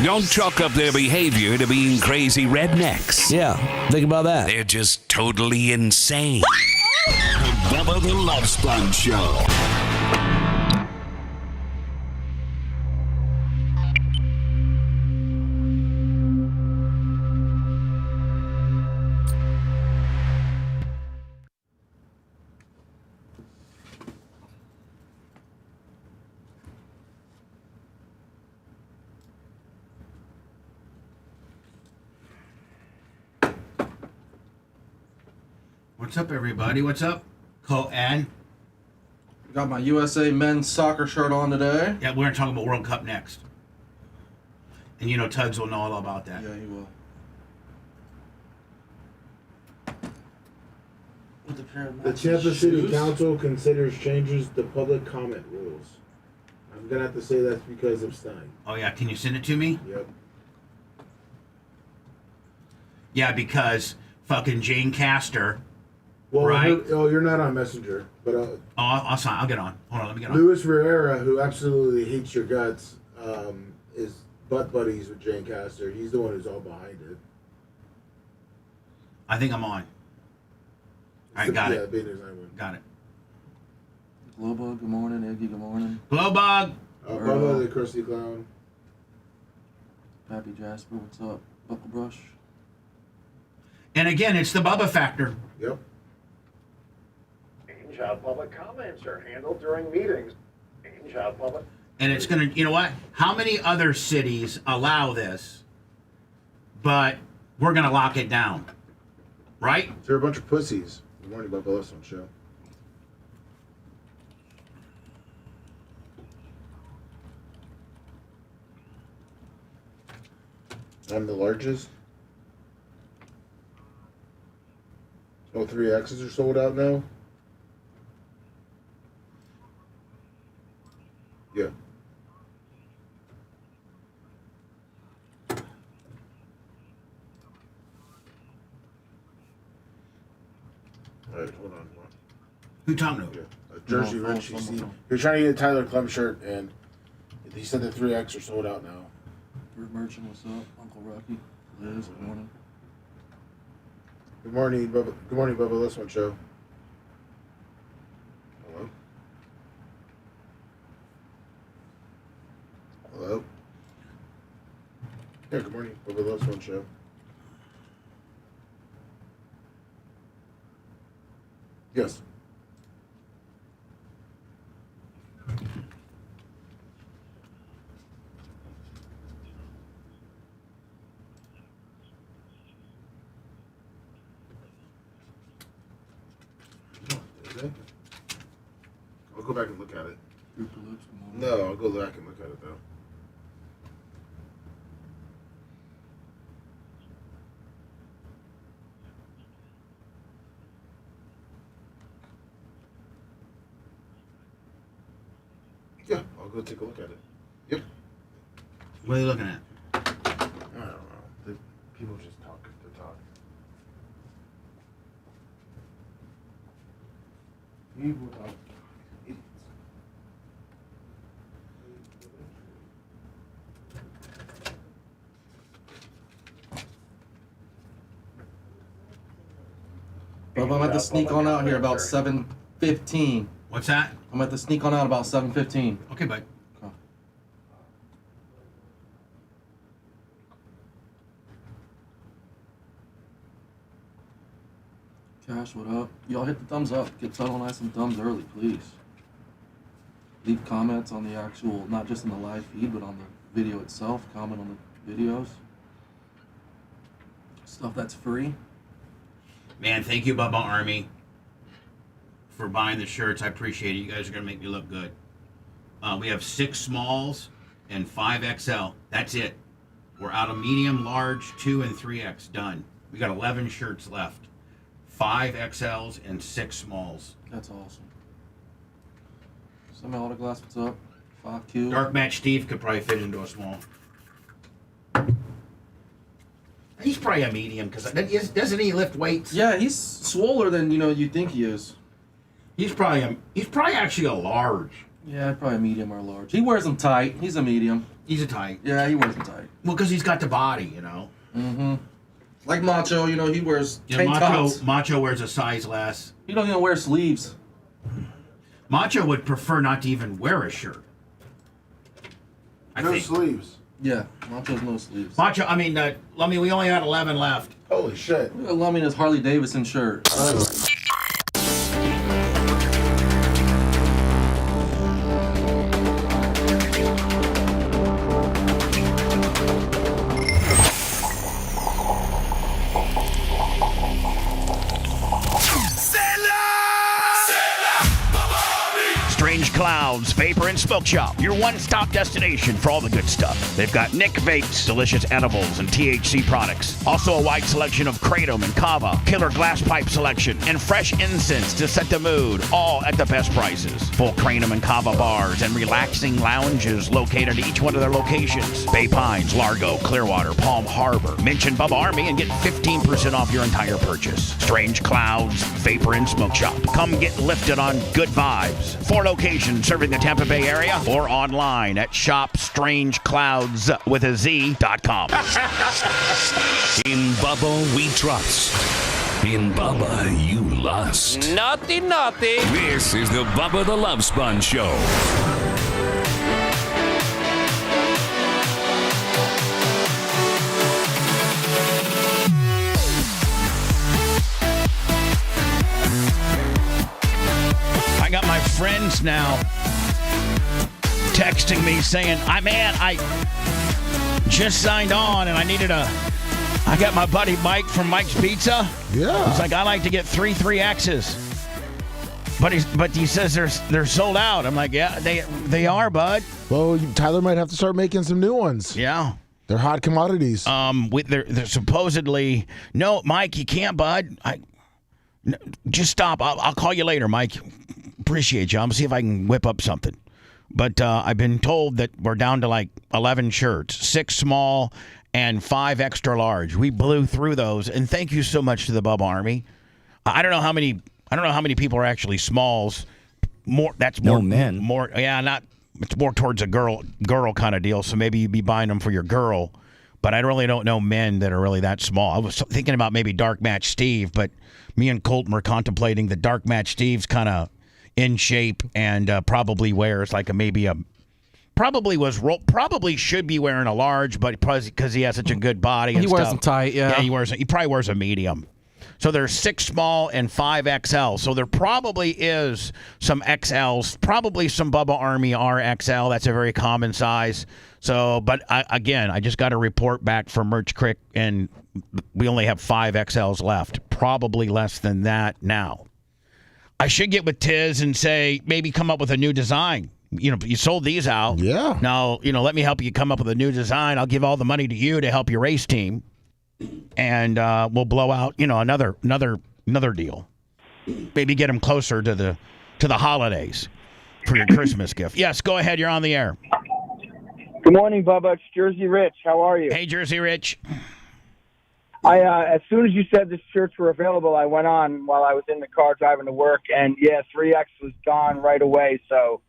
Don't chalk up their behavior to being crazy rednecks. Yeah, think about that. They're just totally insane. The Bubba the Love Sponge Show. What's up, everybody? What's up, Co-Ed? Got my USA men's soccer shirt on today. Yeah, we're going to talk about World Cup next. And you know Tugs will know all about that. Yeah, he will. The Tampa City Council considers changes to public comment rules. I'm gonna have to say that's because of Stein. Oh, yeah. Can you send it to me? Yep. Yeah, because fucking Jane Castor. Well, right. You're not on Messenger, but I'll get on. Hold on, let me get on. Luis Rivera, who absolutely hates your guts, is butt buddies with Jane Castor. He's the one who's all behind it. I think I'm on. All right, got it. Yeah, got it. Glowbug, good morning. Iggy, good morning. Glowbug. Bubba, the Krusty Clown. Pappy Jasper, what's up? Buckle Brush. And again, it's the Bubba factor. Yep. How public comments are handled during meetings. How public. And it's going to, you know what? How many other cities allow this, but we're going to lock it down? Right? They're a bunch of pussies. Good morning, Bubba. Listen, show. I'm the largest. Oh, 3Xs are sold out now? Yeah. All right, hold on. Who talking to? Yeah. Jersey Rich. You're trying to get a Tyler Clem shirt, and he said the 3X are sold out now. Bert Merchant, what's up? Uncle Rocky. Liz, good morning. Good morning, Bubba. Good morning, Bubba. This one show. Hello. Hello. Yeah. Good morning, Bubba. This one show. Yes. I'll go back and look at it. No, I'll go back and look at it though. Yeah, I'll go take a look at it. Yep. What are you looking at? I don't know. People just talk to talk. People talk. Idiots. Bubba, I'm at the sneak on out here about 7:15. What's that? I'm at the sneak on out about 7:15. Okay, bud. Okay. Cash, what up? Y'all hit the thumbs up. Get settled on some thumbs early, please. Leave comments on the actual, not just in the live feed, but on the video itself. Comment on the videos. Stuff that's free. Man, thank you, Bubba Army, for buying the shirts. I appreciate it. You guys are going to make me look good. We have 6 smalls and 5 XL. That's it. We're out of medium, large, 2 and 3X. Done. We got 11 shirts left. 5 XLs and 6 smalls. That's awesome. Some autoglass, what's up? 5Q. Dark Match Steve could probably fit into a small. He's probably a medium because doesn't he lift weights? Yeah, he's swoller than you think he is. He's probably actually a large. Yeah, probably medium or large. He wears them tight. He's a medium. He's a tight. Yeah, he wears them tight. Well, because he's got the body, you know. Mm-hmm. Like Macho, you know, he wears tank Macho, tops. Macho wears a size less. He don't even wear sleeves. Macho would prefer not to even wear a shirt. I think. sleeves. Yeah, Macho's no sleeves. Macho, I mean, we only had 11 left. Holy shit. Look at Lummy in his Harley Davidson shirt. Strange Clouds Vapor and Smoke Shop, your one-stop destination for all the good stuff. They've got Nick Vapes, delicious edibles and THC products. Also a wide selection of kratom and kava, killer glass pipe selection, and fresh incense to set the mood, all at the best prices. Full kratom and kava bars and relaxing lounges located at each one of their locations. Bay Pines, Largo, Clearwater, Palm Harbor. Mention Bubba Army and get 15% off your entire purchase. Strange Clouds Vapor and Smoke Shop. Come get lifted on good vibes. 4 locations serving the Tampa Bay area or online at shopstrangeclouds.com. In Bubba we trust. In Bubba you lust. Naughty, naughty. This is the Bubba the Love Sponge Show. I got my friends now texting me saying, I just signed on and I got my buddy Mike from Mike's Pizza. Yeah. He's like, I like to get 3 3Xs. But he says they're sold out. I'm like, yeah, they are, bud. Well, Tyler might have to start making some new ones. Yeah. They're hot commodities. They're supposedly, no, Mike, you can't, bud. Just stop. I'll call you later, Mike. Appreciate you. I'm gonna see if I can whip up something. But I've been told that we're down to like 11 shirts, 6 small and 5 extra large. We blew through those, and thank you so much to the Bubba Army. I don't know how many people are actually smalls. That's more men. More, yeah, not. It's more towards a girl kind of deal. So maybe you'd be buying them for your girl. But I really don't know men that are really that small. I was thinking about maybe Dark Match Steve, but me and Colton were contemplating the Dark Match Steve's kind of in shape and probably wears like probably should be wearing a large, but because he has such a good body and he wears them tight, yeah. Yeah, he probably wears a medium. So there's 6 small and 5 XL. So there probably is some XLs, probably some Bubba Army RXL. That's a very common size. So, but I just got a report back from Merch Crick, and we only have 5 XLs left. Probably less than that now. I should get with Tiz and say maybe come up with a new design. You know, you sold these out. Yeah. Now, let me help you come up with a new design. I'll give all the money to you to help your race team. And we'll blow out, another deal. Maybe get them closer to the holidays for your Christmas gift. Yes, go ahead. You're on the air. Good morning, Bubba. It's Jersey Rich. How are you? Hey, Jersey Rich. As soon as you said the shirts were available, I went on while I was in the car driving to work, and 3X was gone right away. So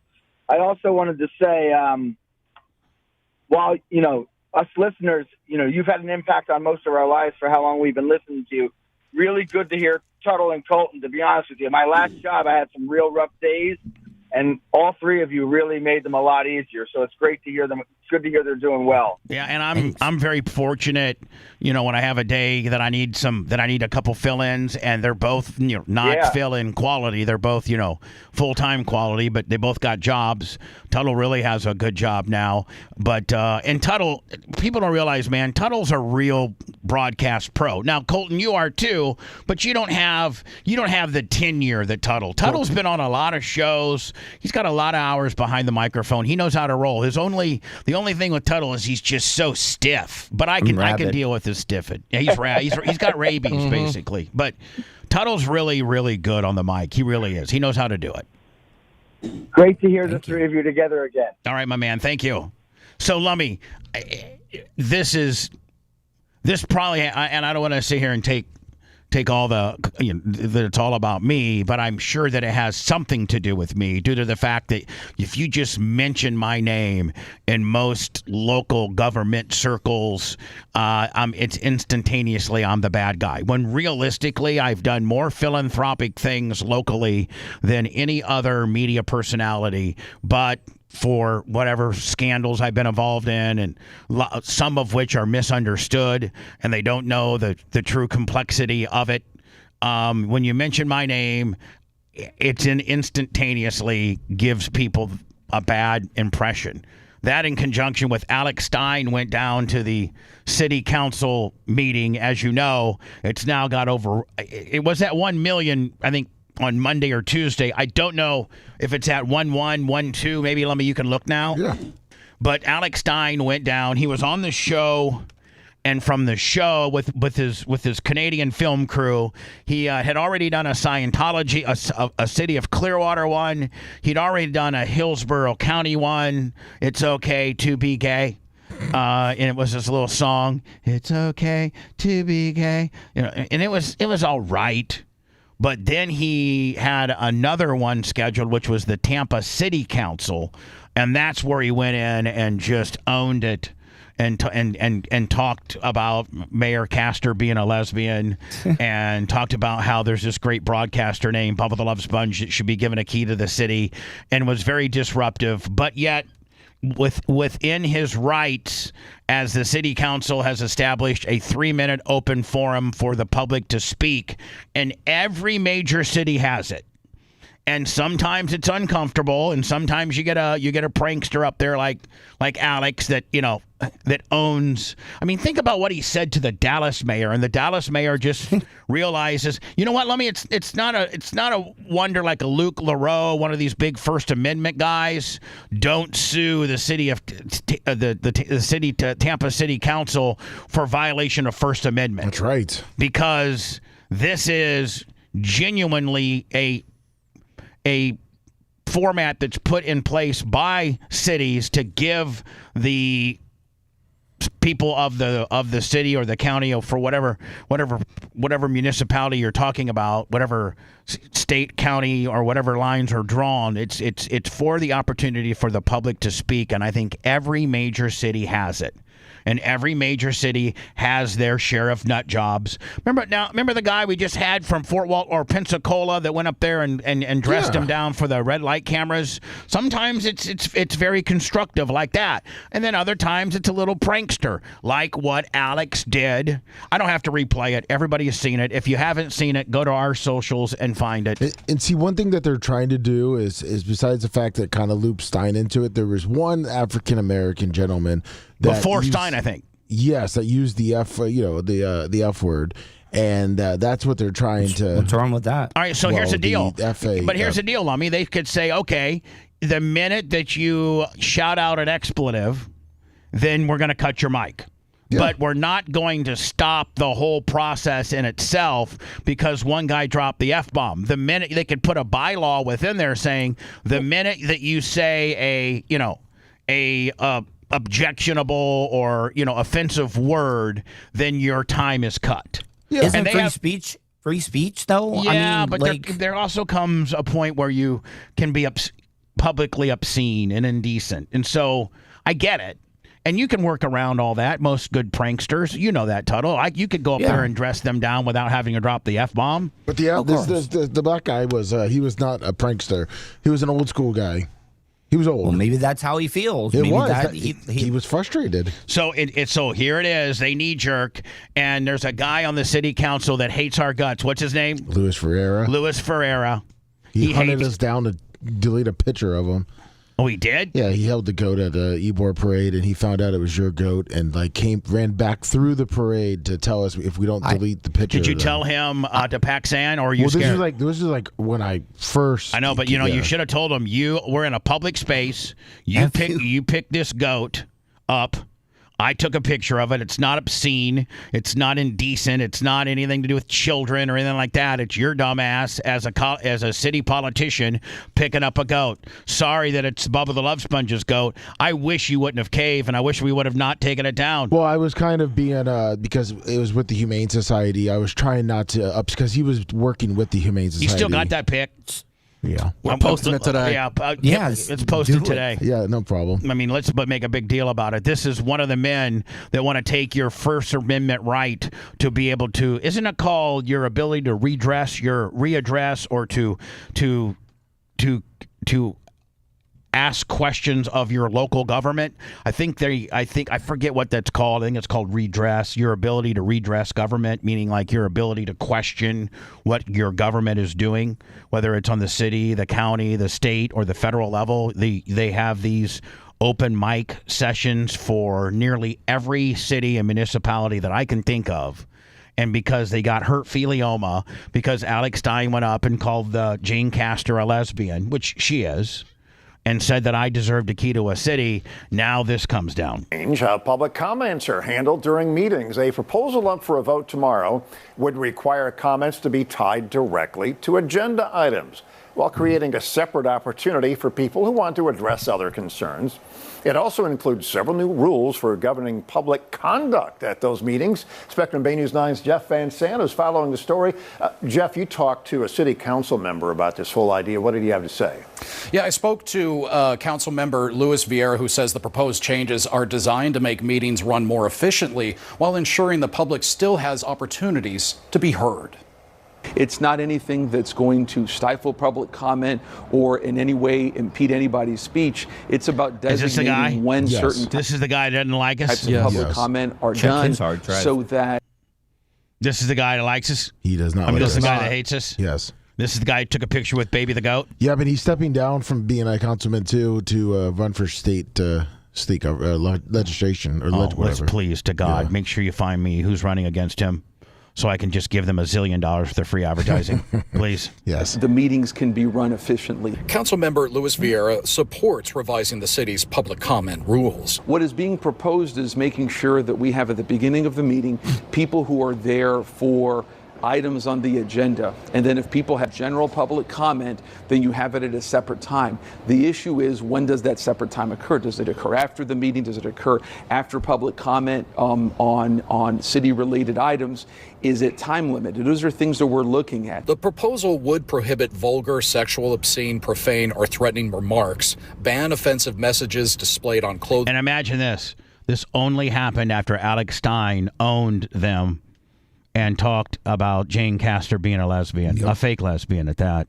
I also wanted to say, while us listeners, you've had an impact on most of our lives for how long we've been listening to you. Really good to hear Tuttle and Colton, to be honest with you. My last job, I had some real rough days, and all 3 of you really made them a lot easier. So it's great to hear them. It's good to hear they're doing well. Yeah, and I'm very fortunate, when I have a day that I need a couple fill-ins, and they're both, not fill-in quality. They're both, full-time quality, but they both got jobs. Tuttle really has a good job now. But and Tuttle, people don't realize, man, Tuttle's a real broadcast pro. Now, Colton, you are too, but you don't have the tenure that Tuttle's been on a lot of shows. He's got a lot of hours behind the microphone. He knows how to roll. The only thing with Tuttle is he's just so stiff. But I can deal with his stiffing. Yeah, he's got rabies basically. But Tuttle's really, really good on the mic. He really is. He knows how to do it. Great to hear the 3 of you together again. All right, my man. Thank you. So, Lummy, this probably, and I don't want to sit here and take take all that it's all about me, but I'm sure that it has something to do with me due to the fact that if you just mention my name in most local government circles, it's instantaneously I'm the bad guy. When realistically, I've done more philanthropic things locally than any other media personality, but for whatever scandals I've been involved in, and some of which are misunderstood, and they don't know the true complexity of it. When you mention my name, it's instantaneously gives people a bad impression. That in conjunction with Alex Stein went down to the city council meeting. As you know, it's now got over, it was at 1 million, I think, on Monday or Tuesday. I don't know if it's at 1.1, 1.2. Maybe you can look now. Yeah. But Alex Stein went down. He was on the show, and from the show with his Canadian film crew, he had already done a Scientology, a City of Clearwater one. He'd already done a Hillsborough County one. It's okay to be gay. And it was this little song. It's okay to be gay. And it was all right. But then he had another one scheduled, which was the Tampa City Council, and that's where he went in and just owned it, and talked about Mayor Castor being a lesbian, and talked about how there's this great broadcaster named Bubba the Love Sponge that should be given a key to the city, and was very disruptive, but yet within his rights, as the city council has established a 3-minute open forum for the public to speak, and every major city has it. And sometimes it's uncomfortable, and sometimes you get a prankster up there like Alex that that owns. I mean, think about what he said to the Dallas mayor, and the Dallas mayor just realizes, you know what? It's not a wonder like a Luke LaRoe, one of these big First Amendment guys. Don't sue the city of the Tampa City Council for violation of First Amendment. That's right, because this is genuinely a format that's put in place by cities to give the people of the city or the county, or for whatever municipality you're talking about, whatever state, county, or whatever lines are drawn, it's for the opportunity for the public to speak. And I think every major city has it. And every major city has their share of nut jobs. Remember the guy we just had from Fort Walt or Pensacola that went up there and dressed him down for the red light cameras? Sometimes it's very constructive like that. And then other times it's a little prankster, like what Alex did. I don't have to replay it. Everybody has seen it. If you haven't seen it, go to our socials and find it. And see, one thing that they're trying to do is besides the fact that kind of loops Stein into it, there was one African-American gentleman before Stein, I think. Yes, that used the F, the F word, and that's what they're trying to. What's wrong with that? All right, so here's the deal. But here's the deal, Lummy. They could say, okay, the minute that you shout out an expletive, then we're going to cut your mic. Yeah. But we're not going to stop the whole process in itself because one guy dropped the F-bomb. The minute they could put a bylaw within there saying the minute that you say a objectionable or offensive word, then your time is cut. Yeah. Isn't free speech though? Yeah, I mean, but there also comes a point where you can be publicly obscene and indecent, and so I get it. And you can work around all that. Most good pranksters, you know that, Tuttle. You could go up there and dress them down without having to drop the F-bomb. But the black guy he was not a prankster. He was an old school guy. He was old. Well, maybe that's how he feels. He was frustrated. So so here it is. They knee jerk, and there's a guy on the city council that hates our guts. What's his name? Louis Ferreira. He hunted us down to delete a picture of him. Oh, he did? Yeah, he held the goat at the Ybor parade, and he found out it was your goat, and ran back through the parade to tell us if we don't delete the picture. Did you tell him to Paxan, or are you scared? This is like when I first. I know, but you should have told him we're in a public space. You pick this goat up I took a picture of it. It's not obscene. It's not indecent. It's not anything to do with children or anything like that. It's your dumb ass as a city politician picking up a goat. Sorry that it's Bubba the Love Sponge's goat. I wish you wouldn't have caved, and I wish we would have not taken it down. Well, I was kind of being because it was with the Humane Society. I was trying not to because he was working with the Humane Society. You still got that pic? Yeah. We're posting it today. Yeah, it's posted today. Yeah, no problem. I mean, let's make a big deal about it. This is one of the men that want to take your First Amendment right to be able to, isn't it called your ability to readdress or to ask questions of your local government? I forget what that's called. I think it's called redress. Your ability to redress government, meaning like your ability to question what your government is doing, whether it's on the city, the county, the state, or the federal level. They have these open mic sessions for nearly every city and municipality that I can think of. And because they got hurt philioma, because Alex Stein went up and called Jane Castor a lesbian, which she is, and said that I deserved a key to a city, now this comes down. How public comments are handled during meetings. A proposal up for a vote tomorrow would require comments to be tied directly to agenda items, while creating a separate opportunity for people who want to address other concerns. It also includes several new rules for governing public conduct at those meetings. Spectrum Bay News 9's Jeff Van Sant is following the story. Jeff, you talked to a city council member about this whole idea. What did he have to say? Yeah, I spoke to council member Luis Vieira, who says the proposed changes are designed to make meetings run more efficiently while ensuring the public still has opportunities to be heard. It's not anything that's going to stifle public comment or in any way impede anybody's speech. It's about designating when certain this is the guy that doesn't like us. types of public comment are done so that... This is the guy that likes us? He does not like this us. is the guy that hates us? Yes. This is the guy who took a picture with Baby the Goat? Yeah, but he's stepping down from being a councilman to run for state legislation or whatever. Let's please, to God, make sure you find me who's running against him, so I can just give them $1 zillion for their free advertising. Please. Yes. The meetings can be run efficiently. Councilmember Luis Vieira supports revising the city's public comment rules. What is being proposed is making sure that we have at the beginning of the meeting people who are there for items on the agenda, and then if people have general public comment, then you have it at a separate time. The issue is, when does that separate time occur? Does it occur after the meeting? Does it occur after public comment on city-related items? Is it time limited? Those are things that we're looking at. The proposal would prohibit vulgar, sexual, obscene, profane, or threatening remarks, ban offensive messages displayed on clothing. And imagine this. This only happened after Alex Stein owned them and talked about Jane Castor being a lesbian, a fake lesbian at that.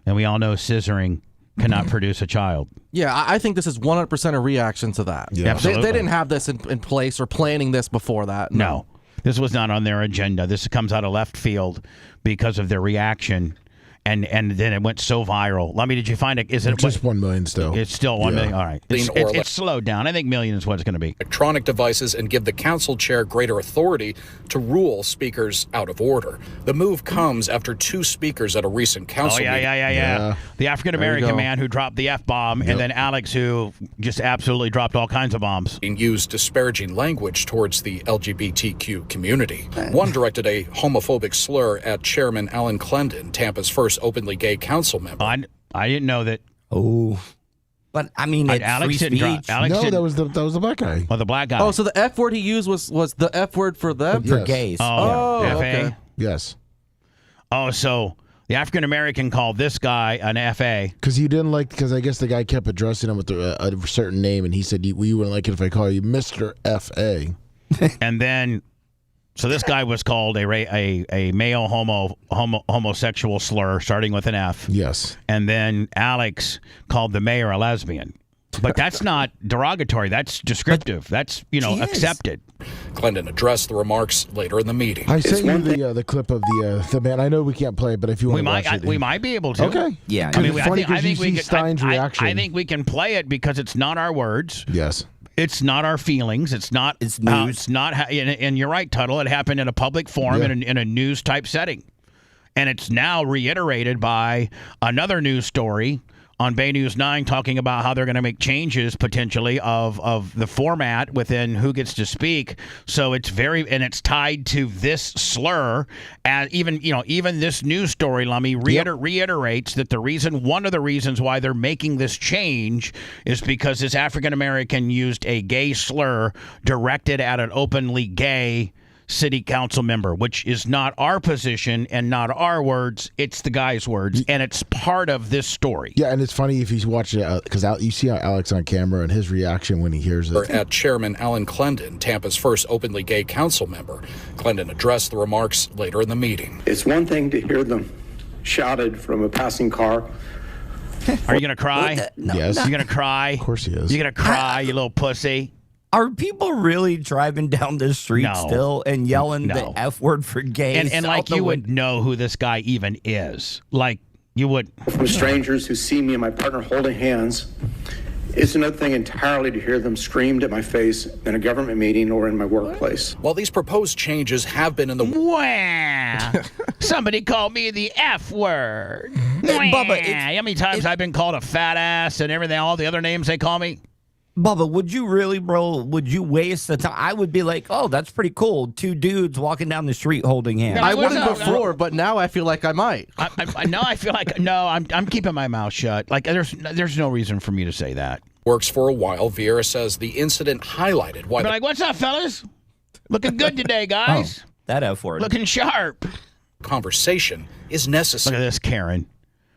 And we all know scissoring cannot produce a child. Yeah, I think this is 100% a reaction to that. Yeah. Absolutely. They didn't have this in place or planning this before that. No. This was not on their agenda. This comes out of left field because of their reaction. And then it went so viral. Lummy, did you find it? Is it just 1 million still? It's still 1 million. All right. It's slowed down. I think million is what it's going to be. Electronic devices and give the council chair greater authority to rule speakers out of order. The move comes after 2 speakers at a recent council meeting. Yeah. The African-American man who dropped the F-bomb, and then Alex, who just absolutely dropped all kinds of bombs. Used disparaging language towards the LGBTQ community. One directed a homophobic slur at Chairman Alan Clendon, Tampa's first openly gay council member. I didn't know that. Oh, but I mean, Alex didn't drop. That was the black guy. Oh, the black guy. Oh, so the F word he used was the F word for them? For gays. Oh, yeah. FA. Okay. Yes. Oh, so the African American called this guy an FA because he didn't like. Because I guess the guy kept addressing him with a certain name, and he said, "You wouldn't like it if I call you Mr. FA." And then. So this guy was called a male homosexual slur starting with an F. Yes. And then Alex called the mayor a lesbian. But that's not derogatory. That's descriptive. That's, accepted. Clendon addressed the remarks later in the meeting. I sent you the clip of the man. I know we can't play it, but if you want to watch it. We might be able to. Okay. Yeah. I mean, I think we can, Stein's reaction. I think we can play it because it's not our words. Yes. It's not our feelings. It's not. It's news. It's not. And you're right, Tuttle. It happened in a public forum in a news type setting, and it's now reiterated by another news story on Bay News 9 talking about how they're going to make changes potentially of the format within who gets to speak. So it's it's tied to this slur. And even this news story, Lummy, reiterates that one of the reasons why they're making this change is because this African American used a gay slur directed at an openly gay city council member, which is not our position and not our words. It's the guy's words, and it's part of this story. Yeah, and it's funny if he's watching it, because you see Alex on camera and his reaction when he hears it. At Chairman Alan Clendon, Tampa's first openly gay council member. Clendon addressed the remarks later in the meeting. It's one thing to hear them shouted from a passing car. Are you going to cry? No. Yes. You're going to cry? Of course he is. You're going to cry, you little pussy? Are people really driving down the street still and yelling the F word for gays? And like you would know who this guy even is. Like you would. From strangers who see me and my partner holding hands. It's another thing entirely to hear them screamed at my face in a government meeting or in my workplace. While these proposed changes have been in the... Wah! Somebody called me the F word. Bubba, how many times I've been called a fat ass and everything, all the other names they call me? Bubba, would you really, bro? Would you waste the time? I would be like, oh, that's pretty cool. Two dudes walking down the street holding hands. I wouldn't before, but now I feel like I might. I'm keeping my mouth shut. Like there's no reason for me to say that. Works for a while. Vieira says the incident highlighted why. Like, what's up, fellas? Looking good today, guys. Oh, that F word. Looking sharp. Conversation is necessary. Look at this, Karen.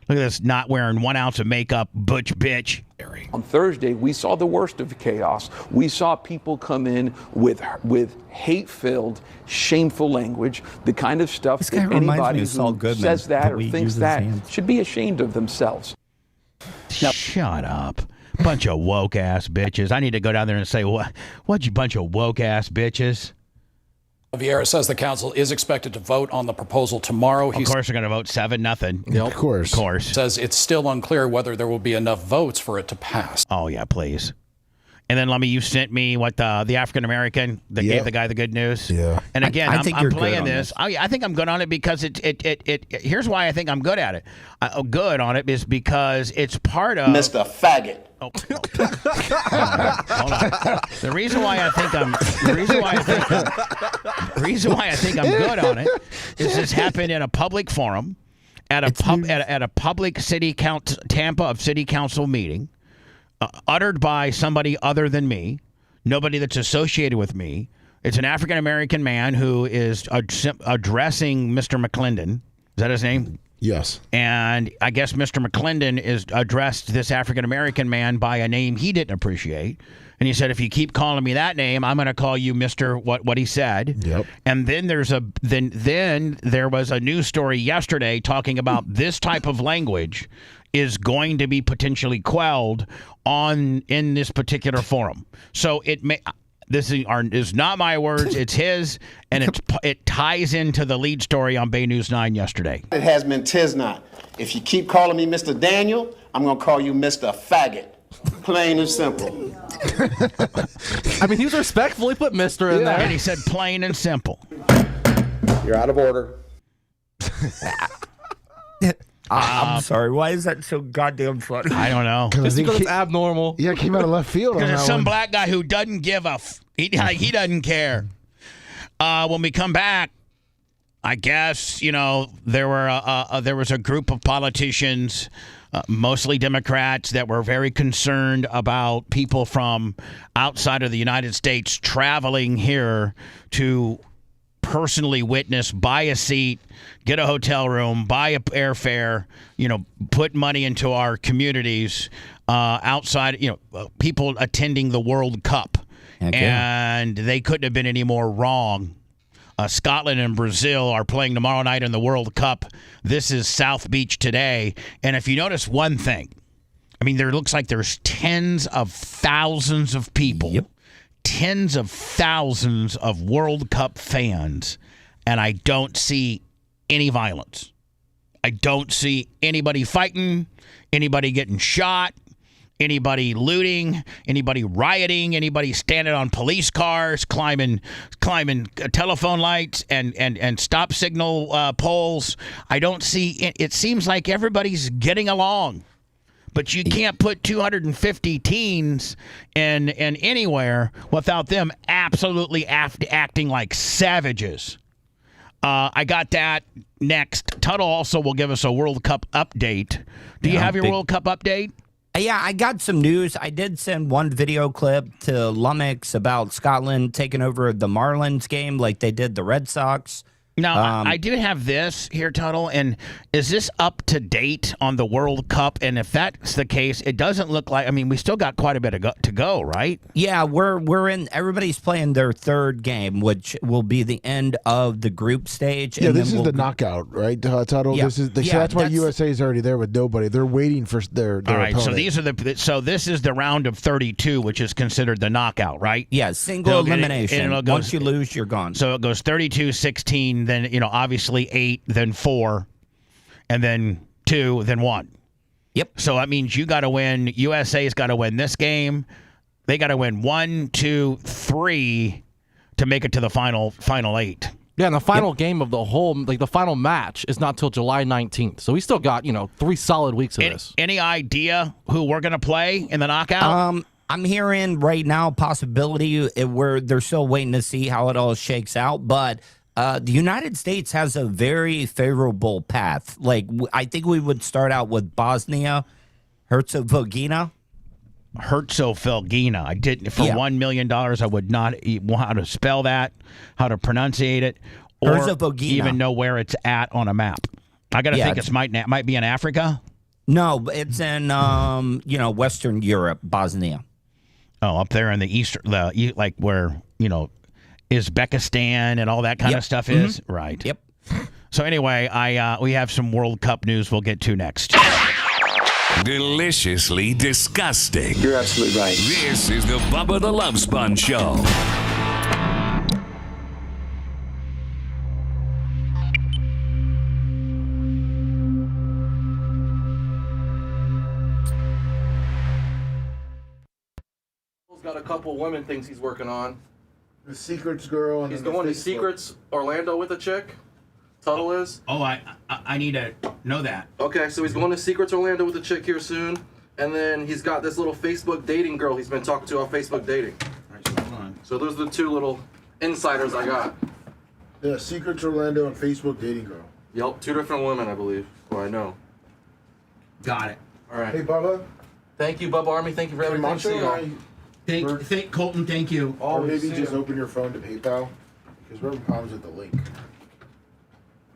Look at this, not wearing 1 ounce of makeup, butch bitch. On Thursday, we saw the worst of chaos. We saw people come in with hate-filled, shameful language, the kind of stuff that anybody who says that or thinks that should be ashamed of themselves. Shut up. Bunch of woke-ass bitches. I need to go down there and say, what you bunch of woke-ass bitches? Vieira says the council is expected to vote on the proposal tomorrow. Of course, they're going to vote 7-0. Yep. Of course. Says it's still unclear whether there will be enough votes for it to pass. Oh, yeah, please. And then, Lummy, you sent me what the African American that gave the guy the good news. Yeah. And again, I think I'm you're playing good on this. I think I'm good on it because it. Here's why I think I'm good at it. Good on it is because it's part of Mr. Faggot. Oh. Hold on. The reason why I think I'm good on it is this happened in a public forum at a public Tampa city council meeting, uttered by somebody other than me, nobody that's associated with me. It's an African American man who is addressing Mr. McClendon. Is that his name? Yes. And I guess Mr. McClendon is addressed this African-American man by a name he didn't appreciate. And he said, if you keep calling me that name, I'm going to call you Mr. what he said. Yep. And then then there was a news story yesterday talking about this type of language is going to be potentially quelled in this particular forum. So it may... This is not my words, it's his, and it ties into the lead story on Bay News 9 yesterday. It has been tis not. If you keep calling me Mr. Daniel, I'm going to call you Mr. Faggot. Plain and simple. I mean, he was respectful. He put Mr. in there. And he said plain and simple. You're out of order. I'm sorry. Why is that so goddamn funny? I don't know. Just because it's abnormal. Yeah, it came out of left field. Because it's some black guy who doesn't give a he doesn't care. When we come back, I guess there was a group of politicians, mostly Democrats, that were very concerned about people from outside of the United States traveling here to personally witness, buy a seat, get a hotel room, buy a airfare, put money into our communities outside, people attending the World Cup. Okay. And they couldn't have been any more wrong. Scotland and Brazil are playing tomorrow night in the World Cup. This is South Beach today. And if you notice one thing, I mean, there looks like there's tens of thousands of people. Yep. Tens of thousands of World Cup fans, and I don't see any violence. I don't see anybody fighting, anybody getting shot, anybody looting, anybody rioting, anybody standing on police cars, climbing telephone lights and stop signal poles. I don't see it. It seems like everybody's getting along. but you can't put 250 teens in anywhere without them absolutely acting like savages. I got that next. Tuttle also will give us a World Cup update. Do you have your World Cup update? Yeah, I got some news. I did send one video clip to Lummox about Scotland taking over the Marlins game like they did the Red Sox. Now, I do have this here, Tuttle, and is this up to date on the World Cup? And if that's the case, it doesn't look like, I mean, we still got quite a bit to go, right? Yeah, we're in, everybody's playing their third game, which will be the end of the group stage. Yeah, this is the knockout, right, Tuttle? Yeah. So that's why USA is already there with nobody. They're waiting for their All right, opponent. so this is the round of 32, which is considered the knockout, right? Yeah, single elimination. Once you lose, you're gone. So it goes 32, 16, then, obviously 8, then 4, and then 2, then 1. Yep. So that means you got to win. USA's got to win this game. They got to win 1, 2, 3 to make it to the final 8. Yeah, and the final game of the whole, like the final match, is not till July 19th. So we still got 3 solid weeks of this. Any idea who we're going to play in the knockout? I'm hearing right now possibility where they're still waiting to see how it all shakes out, but the United States has a very favorable path. Like, I think we would start out with Bosnia, Herzegovina. I didn't, for $1 million, I would not know how to spell that, how to pronunciate it, or even know where it's at on a map. I got to think it might be in Africa. No, it's in Western Europe, Bosnia. Oh, up there in the east, like where Uzbekistan and all that kind of stuff is? Right. Yep. So anyway, we have some World Cup news we'll get to next. Deliciously disgusting. You're absolutely right. This is the Bubba the Love Sponge Show. Got a couple women things he's working on. The Secrets girl. And he's going to Secrets Orlando with a chick. Tuttle is. Oh, I need to know that. Okay, so he's going to Secrets Orlando with a chick here soon, and then he's got this little Facebook dating girl he's been talking to on Facebook dating. All right, so hold on. So those are the 2 little insiders I got. Yeah, Secrets Orlando and Facebook dating girl. Yep, 2 different women, I believe. Well, I know. Got it. All right. Hey, Bubba. Thank you, Bubba Army. Thank you for everything. See y'all. Thank Colton, thank you. Or maybe just open your phone to PayPal, because we're having problems with the link.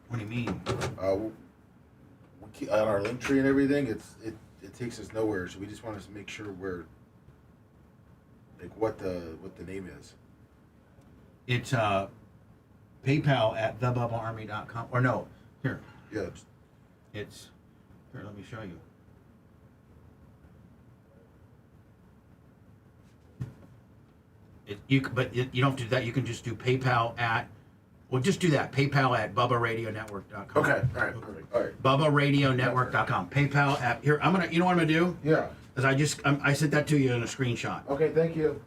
What do you mean? On our link tree and everything, it takes us nowhere. So we just want to make sure we're like what the name is. It's PayPal at thebubbaarmy.com. Or no, here. Yeah. It's here. Let me show you. You don't have to do that. You can just do PayPal at. Well, just do that. PayPal at BubbaRadioNetwork.com. Okay. All right. Perfect. All right. BubbaRadioNetwork.com. PayPal at here. You know what I'm gonna do? Yeah. Because I sent that to you in a screenshot. Okay. Thank you.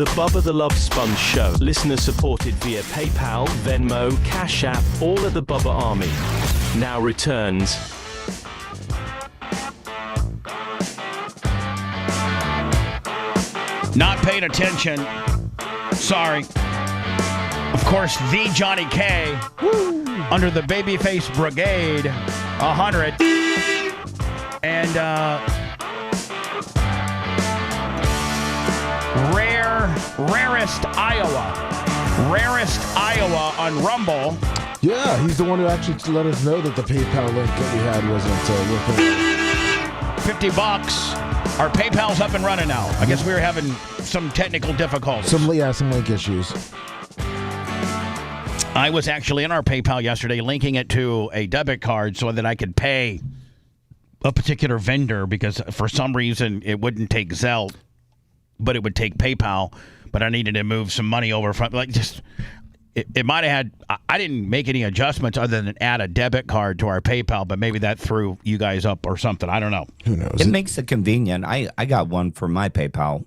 The Bubba the Love Sponge Show. Listener supported via PayPal, Venmo, Cash App, all of the Bubba Army. Now returns. Not paying attention. Sorry. Of course, the Johnny K. Woo. Under the Babyface Brigade. 100. And Rarest Iowa on Rumble. Yeah, he's the one who actually let us know that the PayPal link that we had wasn't working. $50. Our PayPal's up and running now. I guess we were having some technical difficulties. Some link issues. I was actually in our PayPal yesterday linking it to a debit card so that I could pay a particular vendor because for some reason it wouldn't take Zelle, but it would take PayPal. But I needed to move some money over from it might have had. I didn't make any adjustments other than add a debit card to our PayPal, but maybe that threw you guys up or something. I don't know. Who knows? It makes it convenient. I got one for my PayPal.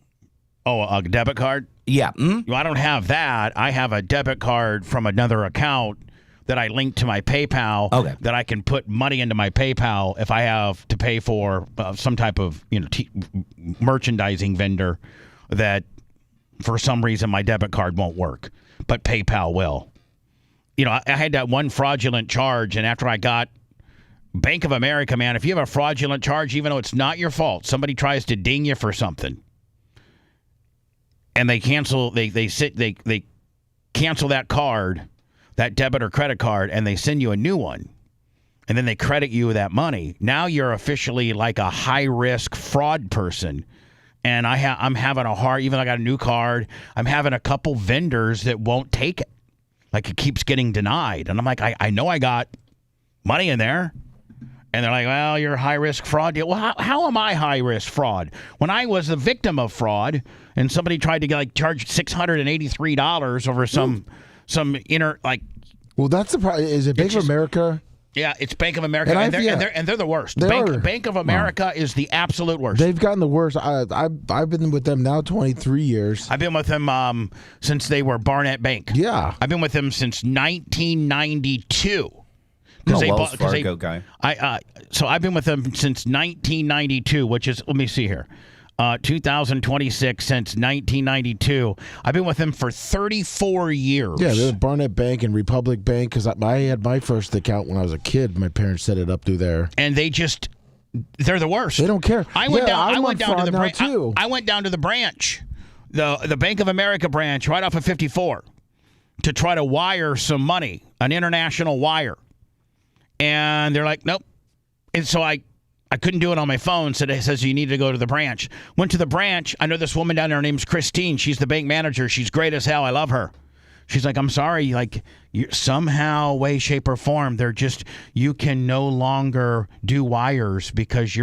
Oh, a debit card? Yeah. Well, I don't have that. I have a debit card from another account that I link to my PayPal that I can put money into my PayPal if I have to pay for some type of merchandising vendor that for some reason my debit card won't work, but PayPal will. I had that one fraudulent charge, and after I got Bank of America, man, if you have a fraudulent charge, even though it's not your fault, somebody tries to ding you for something, and they cancel cancel that card, that debit or credit card, and they send you a new one, and then they credit you that money. Now you're officially like a high-risk fraud person. And I'm having a hard, even though I got a new card, I'm having a couple vendors that won't take it. Like it keeps getting denied. And I'm like, I know I got money in there. And they're like, well, you're a high-risk fraud. Well, how am I high-risk fraud? When I was the victim of fraud and somebody tried to charge $683 over some Well, that's the problem. Is it Bank of America? Yeah, it's Bank of America, and they're the worst. Bank of America is the absolute worst. They've gotten the worst. I've been with them now 23 years. I've been with them since they were Barnett Bank. Yeah. I've been with them since 1992. Wells Fargo guy. So I've been with them since 1992, which is, let me see here. 2026 since 1992. I've been with them for 34 years. Yeah, they're Barnett Bank and Republic Bank because I had my first account when I was a kid. My parents set it up through there. And they're the worst. They don't care. I went down to the branch. I went down to the branch, the Bank of America branch right off of 54 to try to wire some money, an international wire. And they're like, nope. And so I couldn't do it on my phone, so it says you need to go to the branch. Went to the branch. I know this woman down there. Her name's Christine. She's the bank manager. She's great as hell. I love her. She's like, I'm sorry. Somehow, way, shape, or form, you can no longer do wires because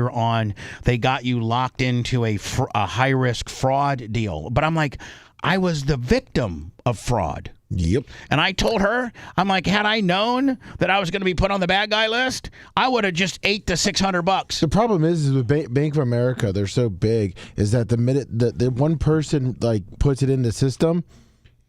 they got you locked into a high-risk fraud deal. But I'm like, I was the victim of fraud. Yep. And I told her, I'm like, had I known that I was going to be put on the bad guy list, I would have just ate the $600. The problem is with Bank of America, they're so big, is that the minute the one person puts it in the system,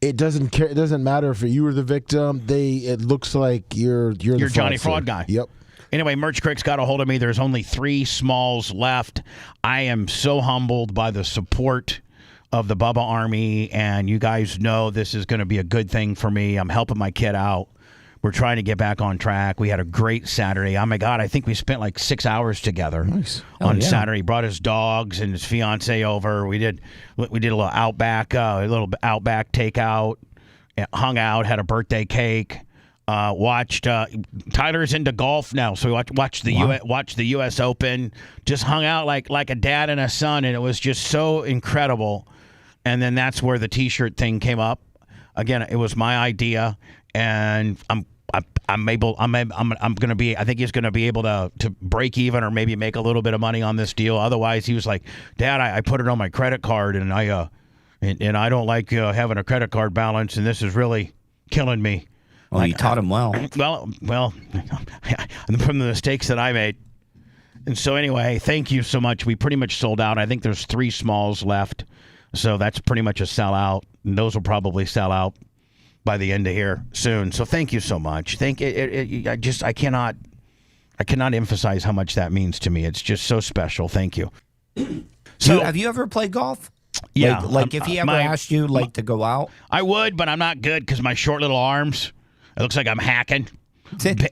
it doesn't care. It doesn't matter if you were the victim. It looks like you're the Johnny Fraud guy. Yep. Anyway, Merch Crick's got a hold of me. There's only 3 smalls left. I am so humbled by the support of the Bubba Army, and you guys know this is going to be a good thing for me. I'm helping my kid out. We're trying to get back on track. We had a great Saturday. Oh my God, I think we spent 6 hours together on Saturday. He brought his dogs and his fiance over. We did a little Outback takeout, hung out, had a birthday cake. Watched Tyler's into golf now, so we watched the U.S. Open. Just hung out like a dad and a son, and it was just so incredible. And then that's where the T-shirt thing came up. Again, it was my idea, and I'm gonna be. I think he's gonna be able to break even or maybe make a little bit of money on this deal. Otherwise, he was like, "Dad, I put it on my credit card, and I don't like having a credit card balance, and this is really killing me." Well, you taught him well. Well, from the mistakes that I made. And so anyway, thank you so much. We pretty much sold out. I think there's 3 smalls left. So that's pretty much a sellout. And those will probably sell out by the end of here soon. So thank you so much. I cannot emphasize how much that means to me. It's just so special. Thank you. So have you ever played golf? Yeah. Like if he ever asked you to go out? I would, but I'm not good because my short little arms. It looks like I'm hacking.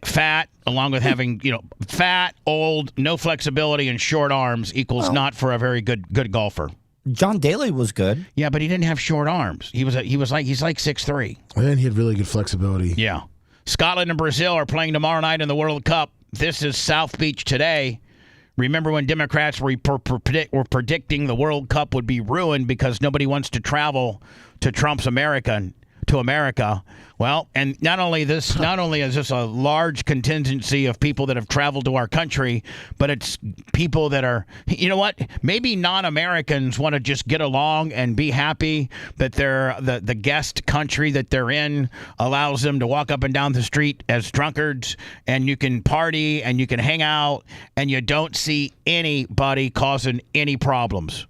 Fat, along with having, fat, old, no flexibility, and short arms equals not for a very good golfer. John Daly was good. Yeah, but he didn't have short arms. He's like 6'3". And he had really good flexibility. Yeah. Scotland and Brazil are playing tomorrow night in the World Cup. This is South Beach today. Remember when Democrats were predicting the World Cup would be ruined because nobody wants to travel to Trump's America. Well, and not only is this a large contingency of people that have traveled to our country, but it's people that are, maybe non-Americans want to just get along and be happy that they're the guest country that they're in allows them to walk up and down the street as drunkards, and you can party and you can hang out and you don't see anybody causing any problems.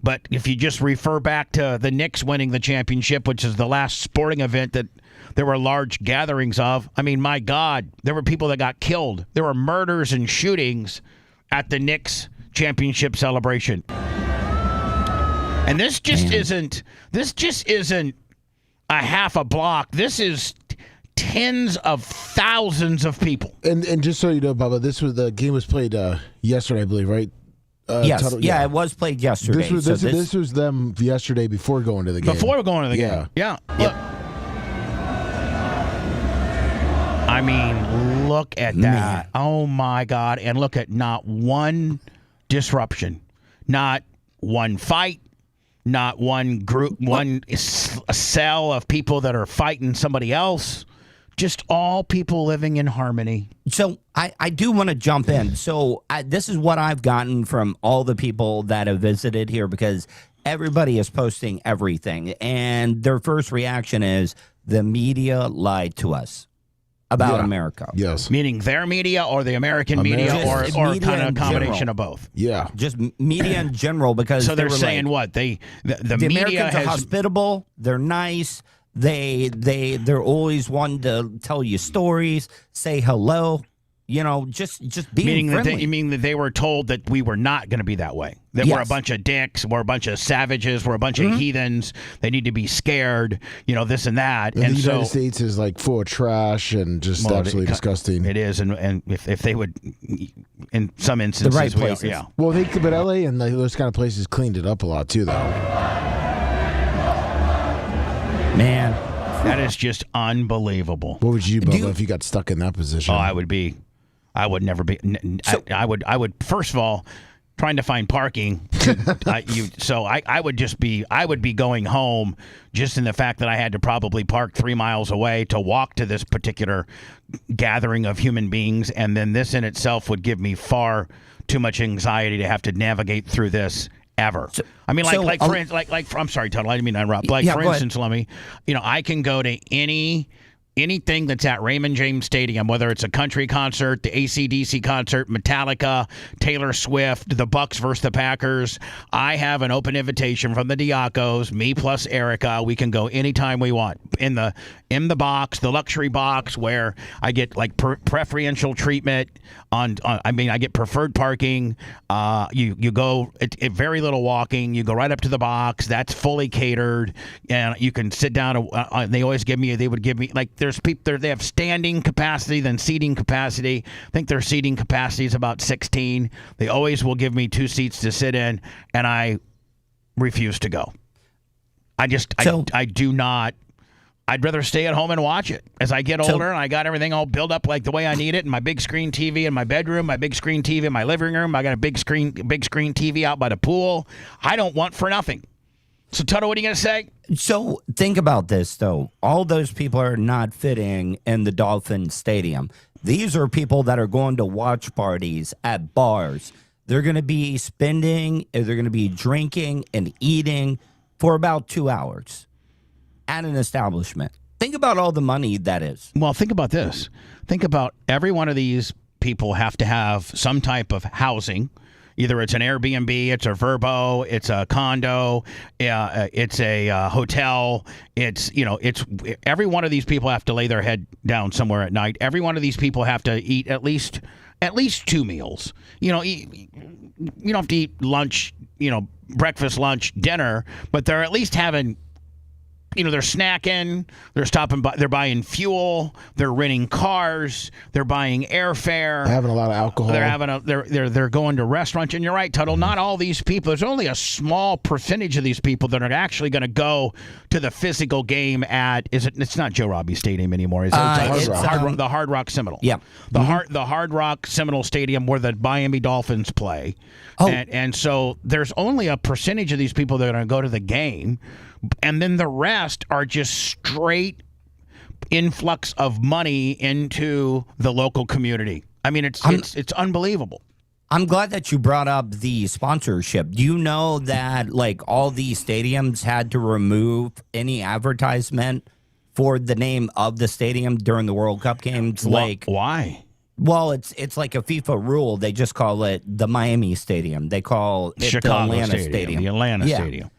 But if you just refer back to the Knicks winning the championship, which is the last sporting event that there were large gatherings of, I mean, my God, there were people that got killed. There were murders and shootings at the Knicks championship celebration. And this just isn't a half a block. This is tens of thousands of people. And just so you know, Bubba, the game was played yesterday, I believe, right? Yes, it was played yesterday. This was them yesterday before going to the game. Before going to the game. Yeah. Look. I mean, look at that. Man. Oh, my God. And look at not one disruption, not one fight, not one group, one cell of people that are fighting somebody else. Just all people living in harmony. So I do want to jump in. So this is what I've gotten from all the people that have visited here, because everybody is posting everything. And their first reaction is the media lied to us about America. Yes. Meaning their media or the American media or kind of a combination of both. Yeah. Just media in general, because so they're saying what? The media Americans are hospitable. They're nice. They're always wanting to tell you stories, say hello, just being friendly. You mean that they were told that we were not going to be that way? That we're a bunch of dicks, we're a bunch of savages, we're a bunch of heathens. They need to be scared, this and that. And the United States is like full of trash and just absolutely disgusting. It is, and if they would, in some instances, the right places. Well, but LA and those kind of places cleaned it up a lot too, though. Man, that is just unbelievable. What would you, Bubba, if you got stuck in that position? Oh, I would never be. I would first of all, trying to find parking. I would be going home just in the fact that I had to probably park 3 miles away to walk to this particular gathering of human beings, and then this in itself would give me far too much anxiety to have to navigate through this. Ever. I mean, I'm sorry, Tuttle, I didn't mean to interrupt. For instance, Lummy, I can go to anything that's at Raymond James Stadium, whether it's a country concert, the AC/DC concert, Metallica, Taylor Swift, the Bucks versus the Packers. I have an open invitation from the Diacos, me plus Erica. We can go anytime we want in the box, the luxury box, where I get like preferential treatment I get preferred parking. You go at very little walking. You go right up to the box. That's fully catered, and you can sit down. They would give me like there's people there. They have standing capacity, then seating capacity. I think their seating capacity is about 16. They always will give me 2 seats to sit in, and I refuse to go. I do not. I'd rather stay at home and watch it. As I get older and I got everything all built up like the way I need it, and my big screen TV in my bedroom, my big screen TV in my living room, I got a big screen TV out by the pool. I don't want for nothing. So, Toto, what are you going to say? So, think about this, though. All those people are not fitting in the Dolphin Stadium. These are people that are going to watch parties at bars. They're going to be they're going to be drinking and eating for about 2 hours at an establishment. Think about all the money that is. Well, think about this. Think about every one of these people have to have some type of housing. Either it's an Airbnb, it's a Verbo, it's a condo, it's a hotel. It's every one of these people have to lay their head down somewhere at night. Every one of these people have to eat at least 2 meals. You don't have to eat lunch, breakfast, lunch, dinner, but they're at least having. They're snacking, they're stopping by, they're buying fuel, they're renting cars, they're buying airfare. They're having a lot of alcohol. They're going to restaurants. And you're right, Tuttle, not all these people. There's only a small percentage of these people that are actually going to go to the physical game at it's not Joe Robbie Stadium anymore, is it? The Hard Rock Seminole. Yeah. The Hard Rock Seminole Stadium where the Miami Dolphins play. Oh. And so there's only a percentage of these people that are going to go to the game. And then the rest are just straight influx of money into the local community. I mean, it's unbelievable. I'm glad that you brought up the sponsorship. Do you know that all these stadiums had to remove any advertisement for the name of the stadium during the World Cup games? Why? Well, it's like a FIFA rule. They just call it the Miami Stadium. They call it Chicago the Atlanta Stadium. The Atlanta Stadium.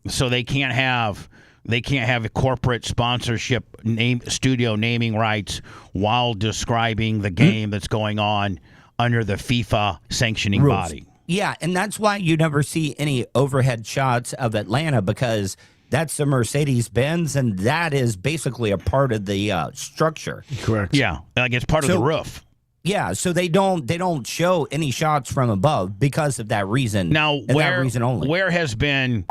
So they can't have a corporate sponsorship studio naming rights while describing the game that's going on under the FIFA sanctioning rules. body. Yeah, and that's why you never see any overhead shots of Atlanta, because that's the Mercedes-Benz, and that is basically a part of the structure. Correct. Yeah, it's part of the roof. Yeah, so they don't show any shots from above because of that reason. Now, that reason only. Where has been,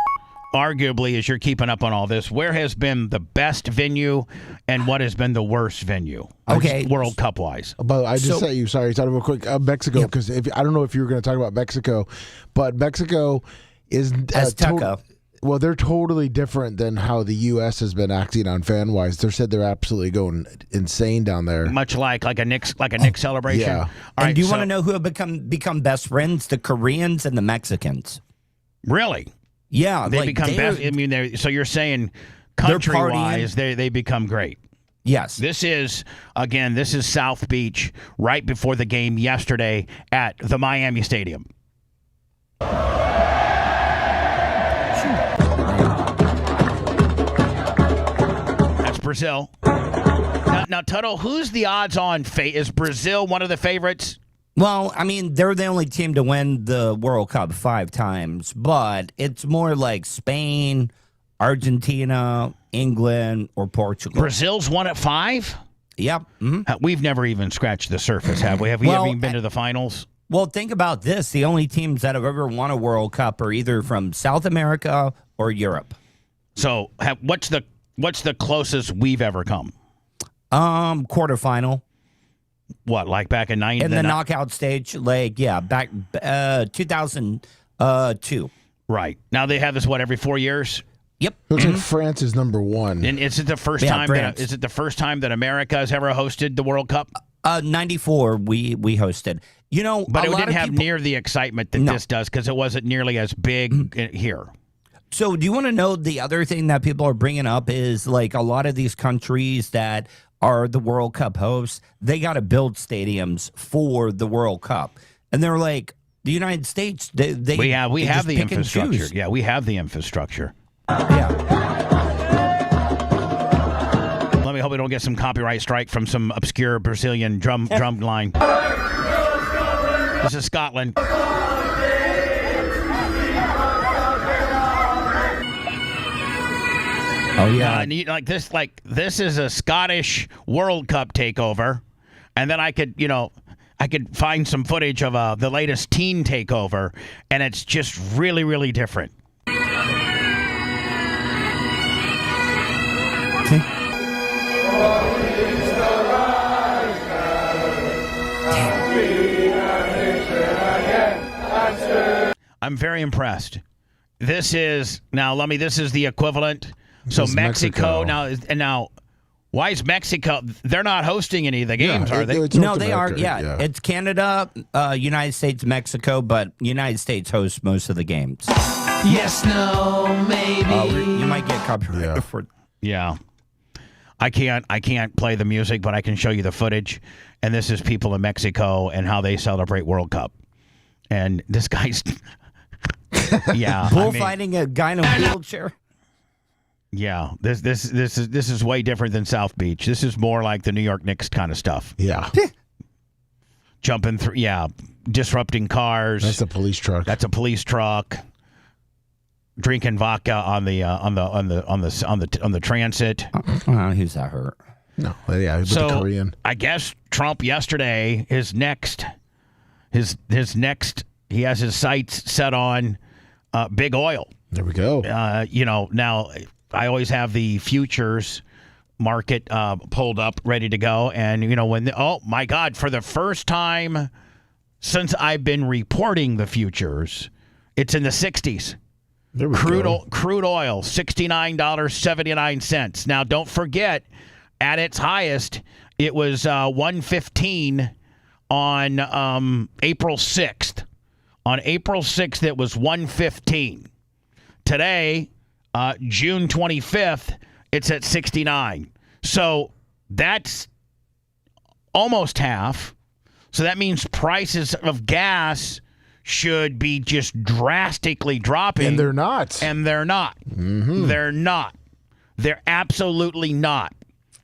arguably, as you're keeping up on all this, where has been the best venue and what has been the worst venue? Okay, World Cup wise. But I just said sorry, talk real quick. Mexico, because I don't know if you were going to talk about Mexico, but Mexico is Azteca. Well, they're totally different than how the U.S. has been acting on fan-wise. They said they're absolutely going insane down there. Much like a Knicks celebration. Yeah. And do you want to know who have become best friends? The Koreans and the Mexicans. Really? Yeah, they become best. I mean, so you're saying country-wise, they become great. Yes. This is South Beach right before the game yesterday at the Miami Stadium. Brazil. Now, Tuttle, who's the odds-on fate? Is Brazil one of the favorites? Well, I mean, they're the only team to win the World Cup 5 times, but it's more like Spain, Argentina, England, or Portugal. Brazil's won at 5? Yep. Mm-hmm. We've never even scratched the surface, have we? Have we ever even been to the finals? Well, think about this. The only teams that have ever won a World Cup are either from South America or Europe. So, what's the closest we've ever come? Quarterfinal. What, like back in 90? In the knockout stage, back 2002. Right. Now they have this, every 4 years? Yep. Looks like France is number 1. And is it the first time that America has ever hosted the World Cup? 94 we hosted. But it didn't have near the excitement that this does because it wasn't nearly as big here. So do you want to know the other thing that people are bringing up is a lot of these countries that are the World Cup hosts, they got to build stadiums for the World Cup. And they're like, the United States, we have the infrastructure. Yeah, we have the infrastructure. Yeah. Let me hope we don't get some copyright strike from some obscure Brazilian drum line. This is Scotland. Oh yeah, this is a Scottish World Cup takeover, and then I could find some footage of the latest teen takeover, and it's just really, really different. I'm very impressed. This is the equivalent. So Mexico now, why is Mexico? They're not hosting any of the games, are they? No, they are. Yeah, it's Canada, United States, Mexico, but United States hosts most of the games. Yes, no, maybe. You might get copyright for. Yeah, I can't play the music, but I can show you the footage. And this is people in Mexico and how they celebrate World Cup. And this guy's, yeah, bullfighting a guy in a wheelchair. Yeah, this is way different than South Beach. This is more like the New York Knicks kind of stuff. Yeah. Jumping through, disrupting cars. That's a police truck. That's a police truck. Drinking vodka on the transit. Who's that hurt? No, yeah, so the Korean. I guess Trump yesterday, he has his sights set on big oil. There we go. Now I always have the futures market pulled up, ready to go, and oh my God, for the first time since I've been reporting the futures, it's in the 60s. Crude oil, $69.79. Now, don't forget, at its highest, it was 115 on April 6th. On April 6th, it was 115. Today, June 25th, it's at 69. So that's almost half. So that means prices of gas should be just drastically dropping. And they're not. And they're not. Mm-hmm. They're not. They're absolutely not.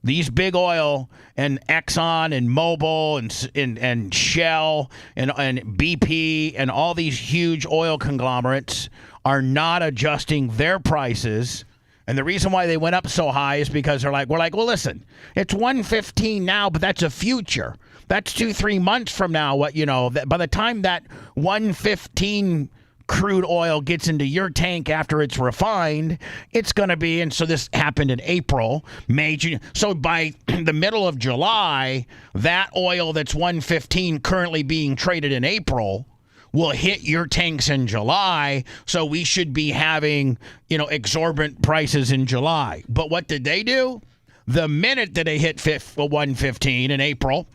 These big oil and Exxon and Mobil and Shell and BP and all these huge oil conglomerates are not adjusting their prices. And the reason why they went up so high is because we're like, well, listen, it's 115 now, but that's a future. That's 2-3 months from now. By the time that 115 crude oil gets into your tank after it's refined, it's going to be, and so this happened in April, May, June. So by the middle of July, that oil that's 115 currently being traded in April will hit your tanks in July. So we should be having, exorbitant prices in July. But what did they do? The minute that they hit 115 in April,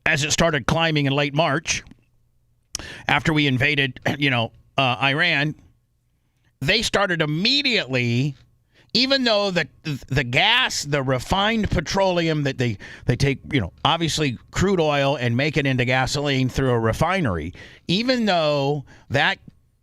as it started climbing in late March, after we invaded, Iran, they started immediately, even though the gas, the refined petroleum that they take, obviously crude oil and make it into gasoline through a refinery, even though that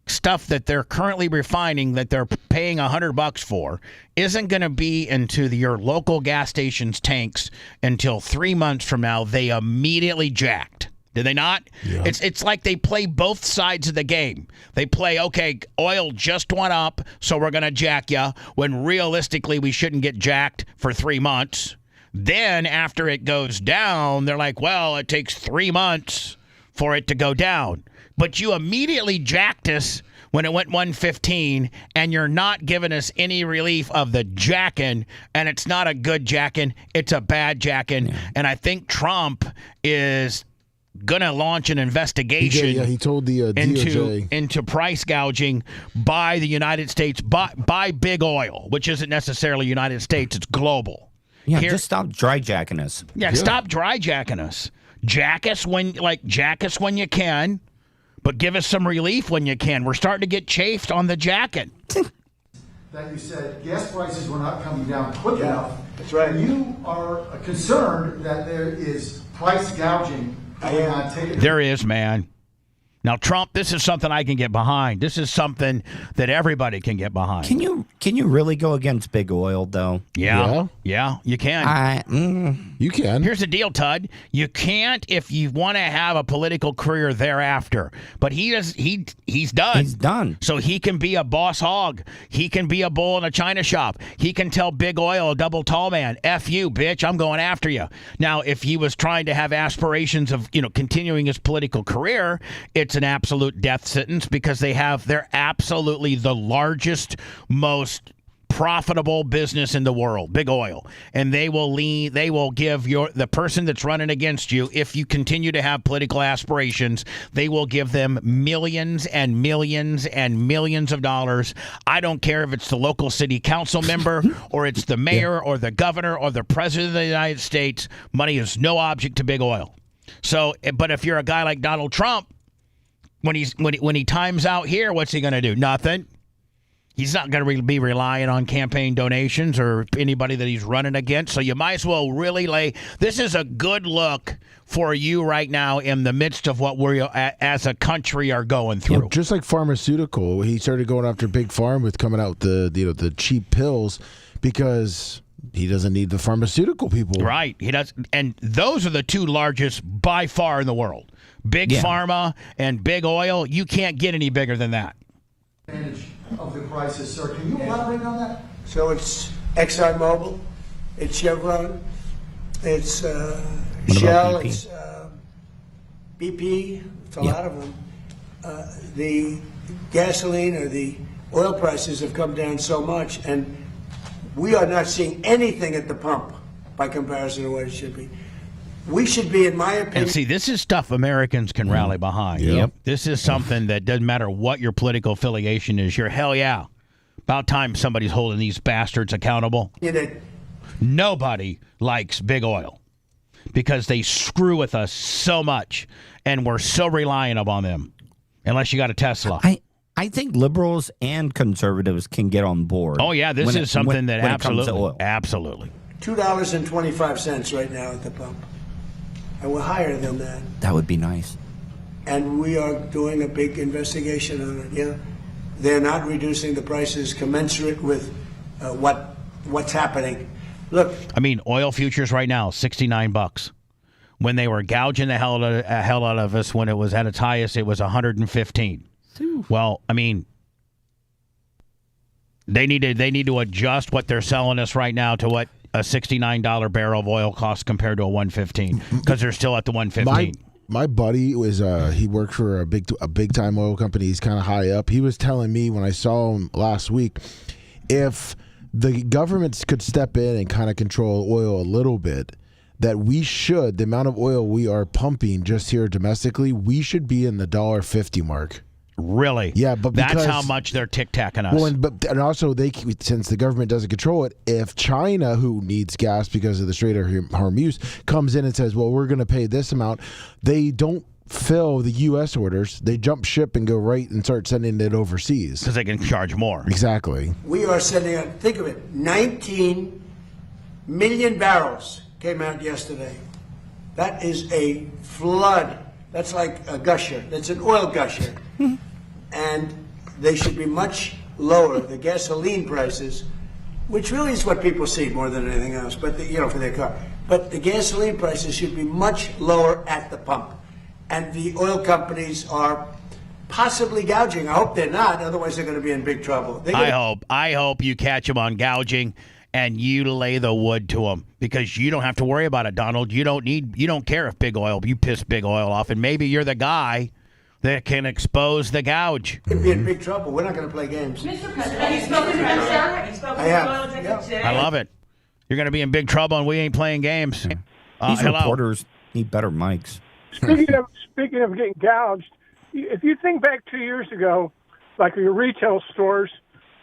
stuff that they're currently refining that they're paying $100 for isn't going to be into your local gas station's tanks until 3 months from now, they immediately jacked. Did they not? Yeah. It's like they play both sides of the game. They play, okay, oil just went up, so we're going to jack you, when realistically we shouldn't get jacked for 3 months. Then after it goes down, they're like, well, it takes 3 months for it to go down. But you immediately jacked us when it went 115, and you're not giving us any relief of the jacking, and it's not a good jacking, it's a bad jacking. Yeah. And I think Trump is going to launch an investigation. He told the DOJ into price gouging by the United States, by big oil, which isn't necessarily United States, it's global. Yeah, just stop dry jacking us. Yeah, stop dry jacking us. Jack us when you can, but give us some relief when you can. We're starting to get chafed on the jacking. That you said gas prices were not coming down quick enough. That's right. You are concerned that there is price gouging going on. There is, man. Now, Trump, this is something I can get behind. This is something that everybody can get behind. Can you really go against big oil, though? Yeah, you can. You can. Here's the deal, Tud. You can't if you want to have a political career thereafter. But he's done. He's done. So he can be a boss hog. He can be a bull in a china shop. He can tell big oil, a double tall man, F you, bitch, I'm going after you. Now, if he was trying to have aspirations of, continuing his political career, it's an absolute death sentence, because they're absolutely the largest, most profitable business in the world, big oil, and they will give the person that's running against you, if you continue to have political aspirations, they will give them millions and millions and millions of dollars. I don't care if it's the local city council member or it's the mayor or the governor or the president of the United States. Money is no object to big oil. So, but if you're a guy like Donald Trump, when he times out here, what's he going to do? Nothing. He's not going to be relying on campaign donations or anybody that he's running against. So you might as well really lay. This is a good look for you right now in the midst of what we as a country are going through. Yeah, just like pharmaceutical, he started going after Big Pharma with coming out the cheap pills because he doesn't need the pharmaceutical people. Right. He does. And those are the two largest by far in the world. Big Pharma and Big Oil. You can't get any bigger than that. Advantage of the crisis, sir. Can you elaborate on that? So it's ExxonMobil, it's Chevron, it's Shell, it's BP, it's a lot of them. The gasoline or the oil prices have come down so much, and we are not seeing anything at the pump by comparison to what it should be. We should be, in my opinion. And see, this is stuff Americans can rally behind. Yep. This is something that doesn't matter what your political affiliation is. You're hell yeah. About time somebody's holding these bastards accountable. Nobody likes big oil because they screw with us so much, and we're so reliant upon them. Unless you got a Tesla. I think liberals and conservatives can get on board. Oh yeah, this is something that when it comes to oil. Absolutely. $2.25 right now at the pump. And we're higher than that. That would be nice. And we are doing a big investigation on it. Yeah, they're not reducing the prices commensurate with what's happening. Look, I mean, oil futures right now $69. When they were gouging the hell out of us when it was at its highest, it was 115. Well, I mean, they need to adjust what they're selling us right now to what a $69 barrel of oil costs compared to a 115 because they're still at the 115. My buddy was he worked for a big time oil company. He's kind of high up. He was telling me when I saw him last week, if the governments could step in and kind of control oil a little bit, that the amount of oil we are pumping just here domestically, we should be in the $1.50 mark. Really? Yeah, but that's how much they're tic-tacking us. Well, and also since the government doesn't control it, if China, who needs gas because of the Strait of Hormuz, comes in and says, "Well, we're going to pay this amount," they don't fill the U.S. orders. They jump ship and go right and start sending it overseas because they can charge more. Exactly. we are sending out. Think of it: 19 million barrels came out yesterday. That is a flood. That's like a gusher. That's an oil gusher. And they should be much lower, the gasoline prices, which really is what people see more than anything else, but for their car. But the gasoline prices should be much lower at the pump. And the oil companies are possibly gouging. I hope they're not, otherwise they're going to be in big trouble. I hope you catch them on gouging and you lay the wood to them because you don't have to worry about it, Donald. You don't care if you piss big oil off, and maybe you're the guy that can expose the gouge. Could be in big trouble. We're not going to play games. Mr. President, have you spoken to them, sir? Have you spoken I to have. the oil executive today? I love it. You're going to be in big trouble, and we ain't playing games. These Hello. reporters need better mics. Speaking of getting gouged, if you think back 2 years ago, like your retail stores,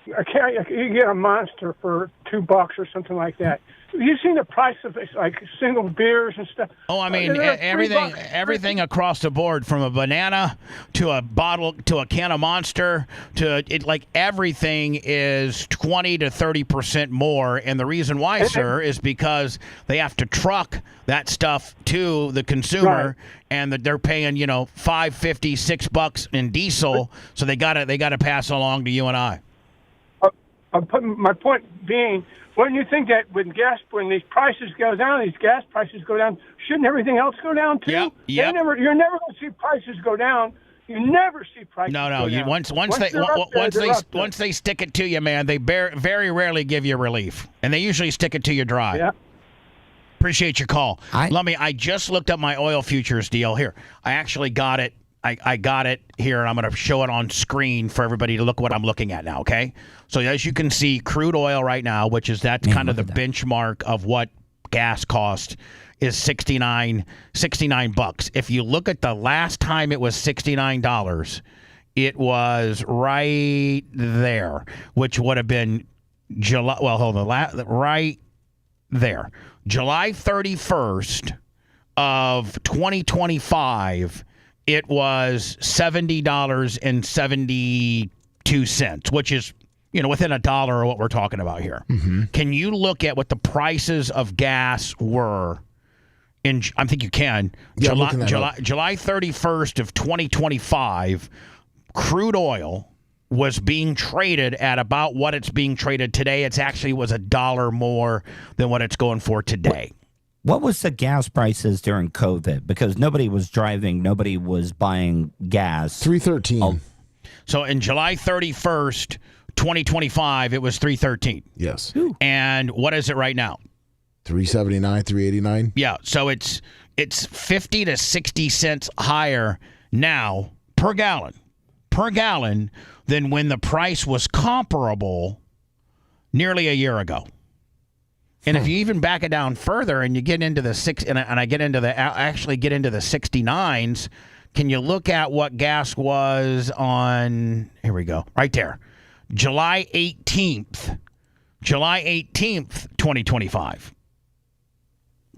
you can get a Monster for $2 or something like that. Have you seen the price of like single beers and stuff? Oh, I mean, everything across the board, from a banana to a bottle to a can of Monster to it, like everything is 20 to 30% more. And the reason why, sir, is because they have to truck that stuff to the consumer, Right. and that they're paying $5.50, $6 in diesel, so they gotta pass along to you and I. My point being, wouldn't you think that when these prices go down, these gas prices go down, shouldn't everything else go down too? Yep. You're never going to see prices go down. You never see prices. No. Go down. Once they stick it to you, man, they very rarely give you relief, and they usually stick it to you dry. Yeah. Appreciate your call. I just looked up my oil futures deal here. I actually got it. I got it here, and I'm going to show it on screen for everybody to look what I'm looking at now, okay? So as you can see, crude oil right now, which is that's kind of the benchmark of what gas cost, is $69. If you look at the last time it was $69, it was right there, which would have been July. Well, hold on, right there, July 31st of 2025. It was $70.72, which is within $1 of what we're talking about here. Mm-hmm. Can you look at what the prices of gas were I think you can. Yeah, July 31st of 2025, crude oil was being traded at about what it's being traded today. It actually was $1 more than what it's going for today. What was the gas prices during COVID? Because nobody was driving, nobody was buying gas. $3.13. Oh. So in July 31st, 2025, it was $3.13. Yes. And what is it right now? $3.79, $3.89. Yeah, so it's 50 to 60 cents higher now per gallon than when the price was comparable nearly a year ago. And if you even back it down further and you get into the I get into the 69s, can you look at what gas was on, here we go, right there, July 18th, 2025.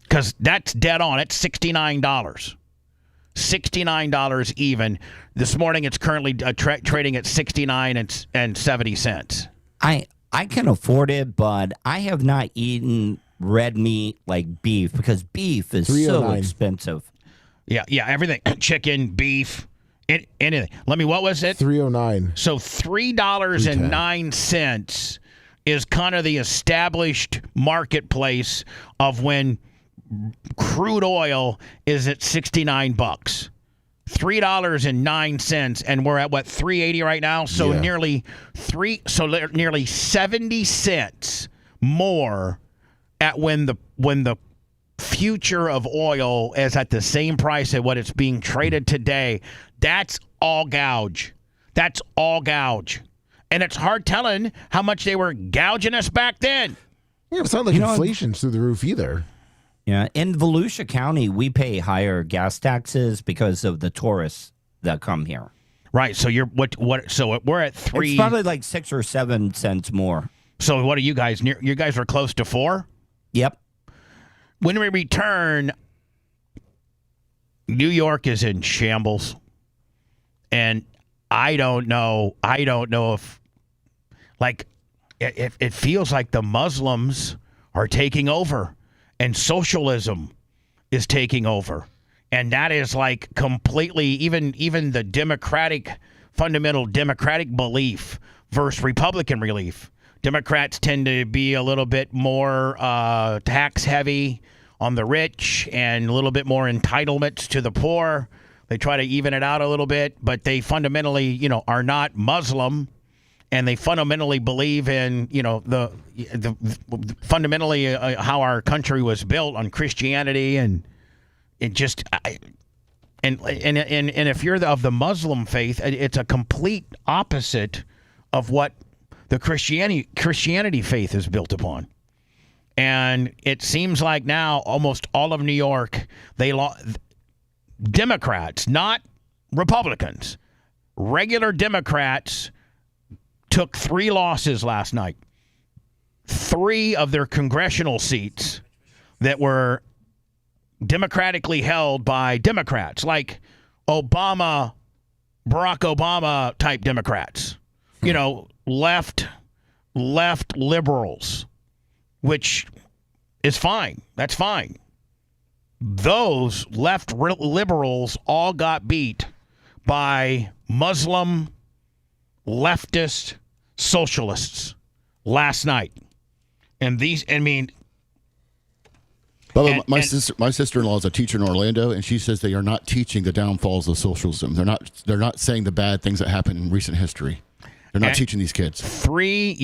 Because that's dead on. It's $69. $69 even. This morning it's currently trading at 69 and 70 cents. I can afford it, but I have not eaten red meat like beef because beef is so expensive. Yeah, everything. Chicken, beef, anything. What was it? $3.09. So $3.09 is kind of the established marketplace of when crude oil is at $69. $3.09, and we're at what, $3.80 right now? So nearly 70 cents more at when the future of oil is at the same price at what it's being traded today. That's all gouge. That's all gouge. And it's hard telling how much they were gouging us back then. Yeah, it's not like inflation's through the roof either. Yeah, in Volusia County, we pay higher gas taxes because of the tourists that come here. Right. So you're what? So we're at 3. It's probably like 6 or 7 cents more. So what are you guys? You guys are close to 4. Yep. When we return, New York is in shambles, and I don't know if, like, it feels like the Muslims are taking over. And socialism is taking over. And that is like completely, even the fundamental democratic belief versus Republican belief. Democrats tend to be a little bit more tax heavy on the rich and a little bit more entitlements to the poor. They try to even it out a little bit, but they fundamentally, are not Muslim. And they fundamentally believe in, the fundamentally how our country was built on Christianity, and it just, and if you're of the Muslim faith, it's a complete opposite of what the Christianity faith is built upon. And it seems like now almost all of New York, Democrats, not Republicans, regular Democrats, took 3 losses last night. 3 of their congressional seats that were democratically held by Democrats, like Barack Obama type Democrats. Left liberals, which is fine. That's fine. Those left liberals all got beat by Muslim leftist socialists last night. And my sister-in-law is a teacher in Orlando, and she says they are not teaching the downfalls of socialism. They're not saying the bad things that happened in recent history. They're not teaching these kids. 3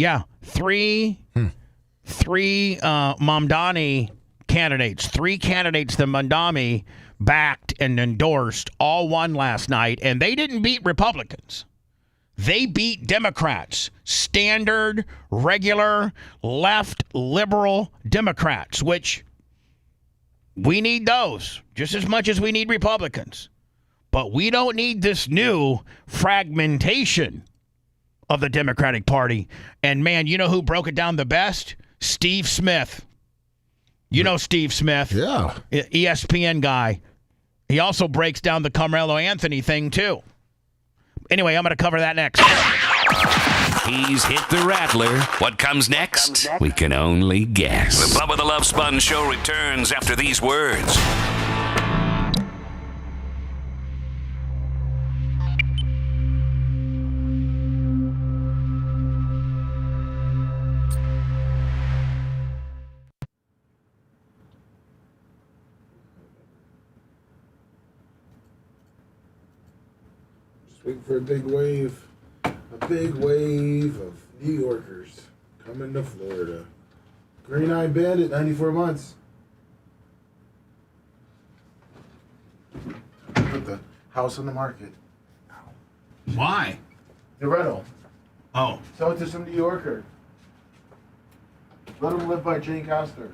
Mamdani candidates. 3 candidates that Mamdani backed and endorsed all won last night, and they didn't beat Republicans. They beat Democrats, standard, regular, left, liberal Democrats, which we need those just as much as we need Republicans. But we don't need this new fragmentation of the Democratic Party. And, man, you know who broke it down the best? Steve Smith. You know Steve Smith. Yeah. ESPN guy. He also breaks down the Carmelo Anthony thing, too. Anyway, I'm going to cover that next. He's hit the rattler. What comes next? We can only guess. The Bubba the Love Sponge Show returns after these words. Just waiting for a big wave of New Yorkers coming to Florida. Green-eyed bandit, 94 months. Put the house on the market. Why? The rental. Oh. Sell it to some New Yorker. Let him live by Jane Castor.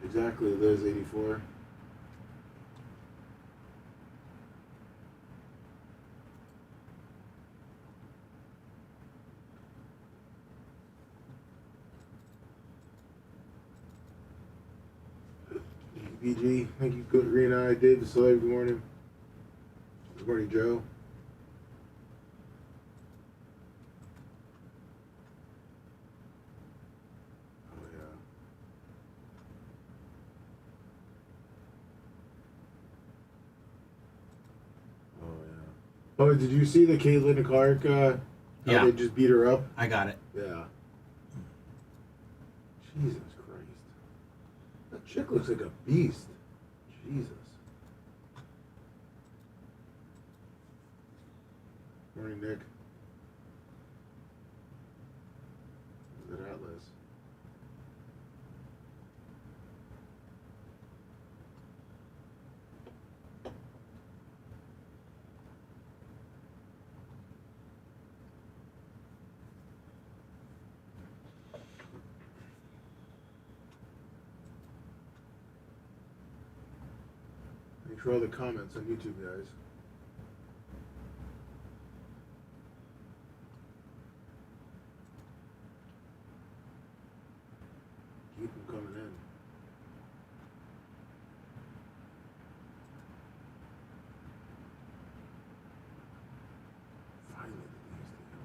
Exactly, there's 84. BG, thank you, Good Green Eye, David Slave, good morning. Good morning, Joe. Oh, did you see the Caitlin Clark? How Yeah. they just beat her up? I got it. Yeah. Jesus Christ. That chick looks like a beast. Jesus. Morning, Nick. Is it Atlas? Thanks for all the comments on YouTube, guys. Keep them coming in. Finally, the news to go.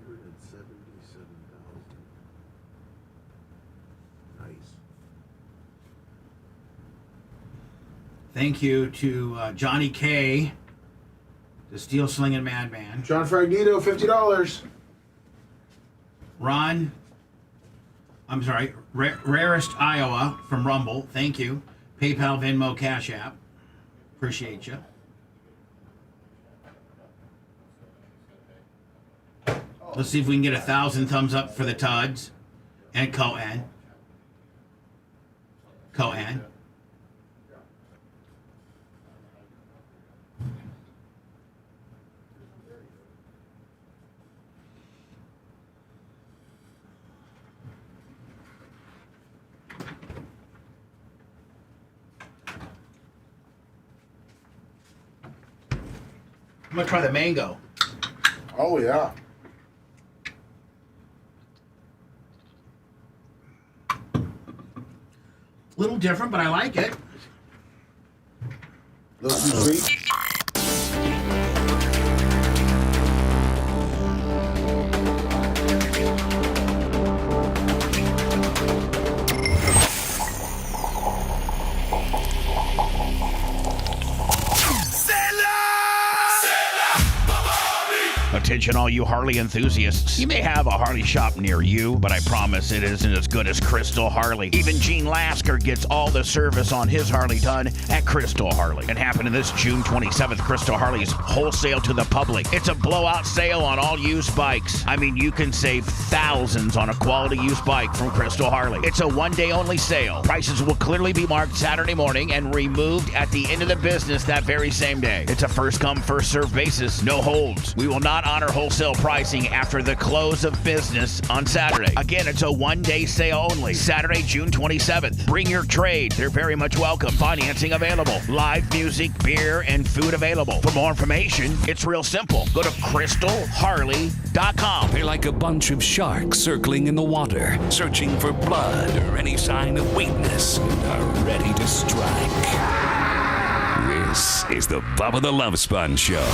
$177,000. Nice. Thank you to Johnny K, the Steel Slinging Madman. John Fragnito, $50. Ron, I'm sorry, Rarest Iowa from Rumble. Thank you. PayPal, Venmo, Cash App. Appreciate you. Let's see if we can get 1,000 thumbs up for the Tuds and Cohen. gonna try the mango. Oh yeah. Little different, but I like it. Little too sweet. Attention all you Harley enthusiasts. You may have a Harley shop near you, but I promise it isn't as good as Crystal Harley. Even Gene Lasker gets all the service on his Harley done at Crystal Harley. It happened this June 27th. Crystal Harley's wholesale to the public. It's a blowout sale on all used bikes. I mean, you can save thousands on a quality used bike from Crystal Harley. It's a one-day only sale. Prices will clearly be marked Saturday morning and removed at the end of the business that very same day. It's a first-come, first-served basis. No holds. We will not honor wholesale pricing after the close of business on Saturday. Again, it's a one-day sale only. Saturday, June 27th. Bring your trade. They're very much welcome. Financing available. Live music, beer, and food available. For more information, it's real simple. Go to crystalharley.com. They're like a bunch of sharks circling in the water, searching for blood or any sign of weakness, and are ready to strike. This is the Bubba the Love Sponge Show.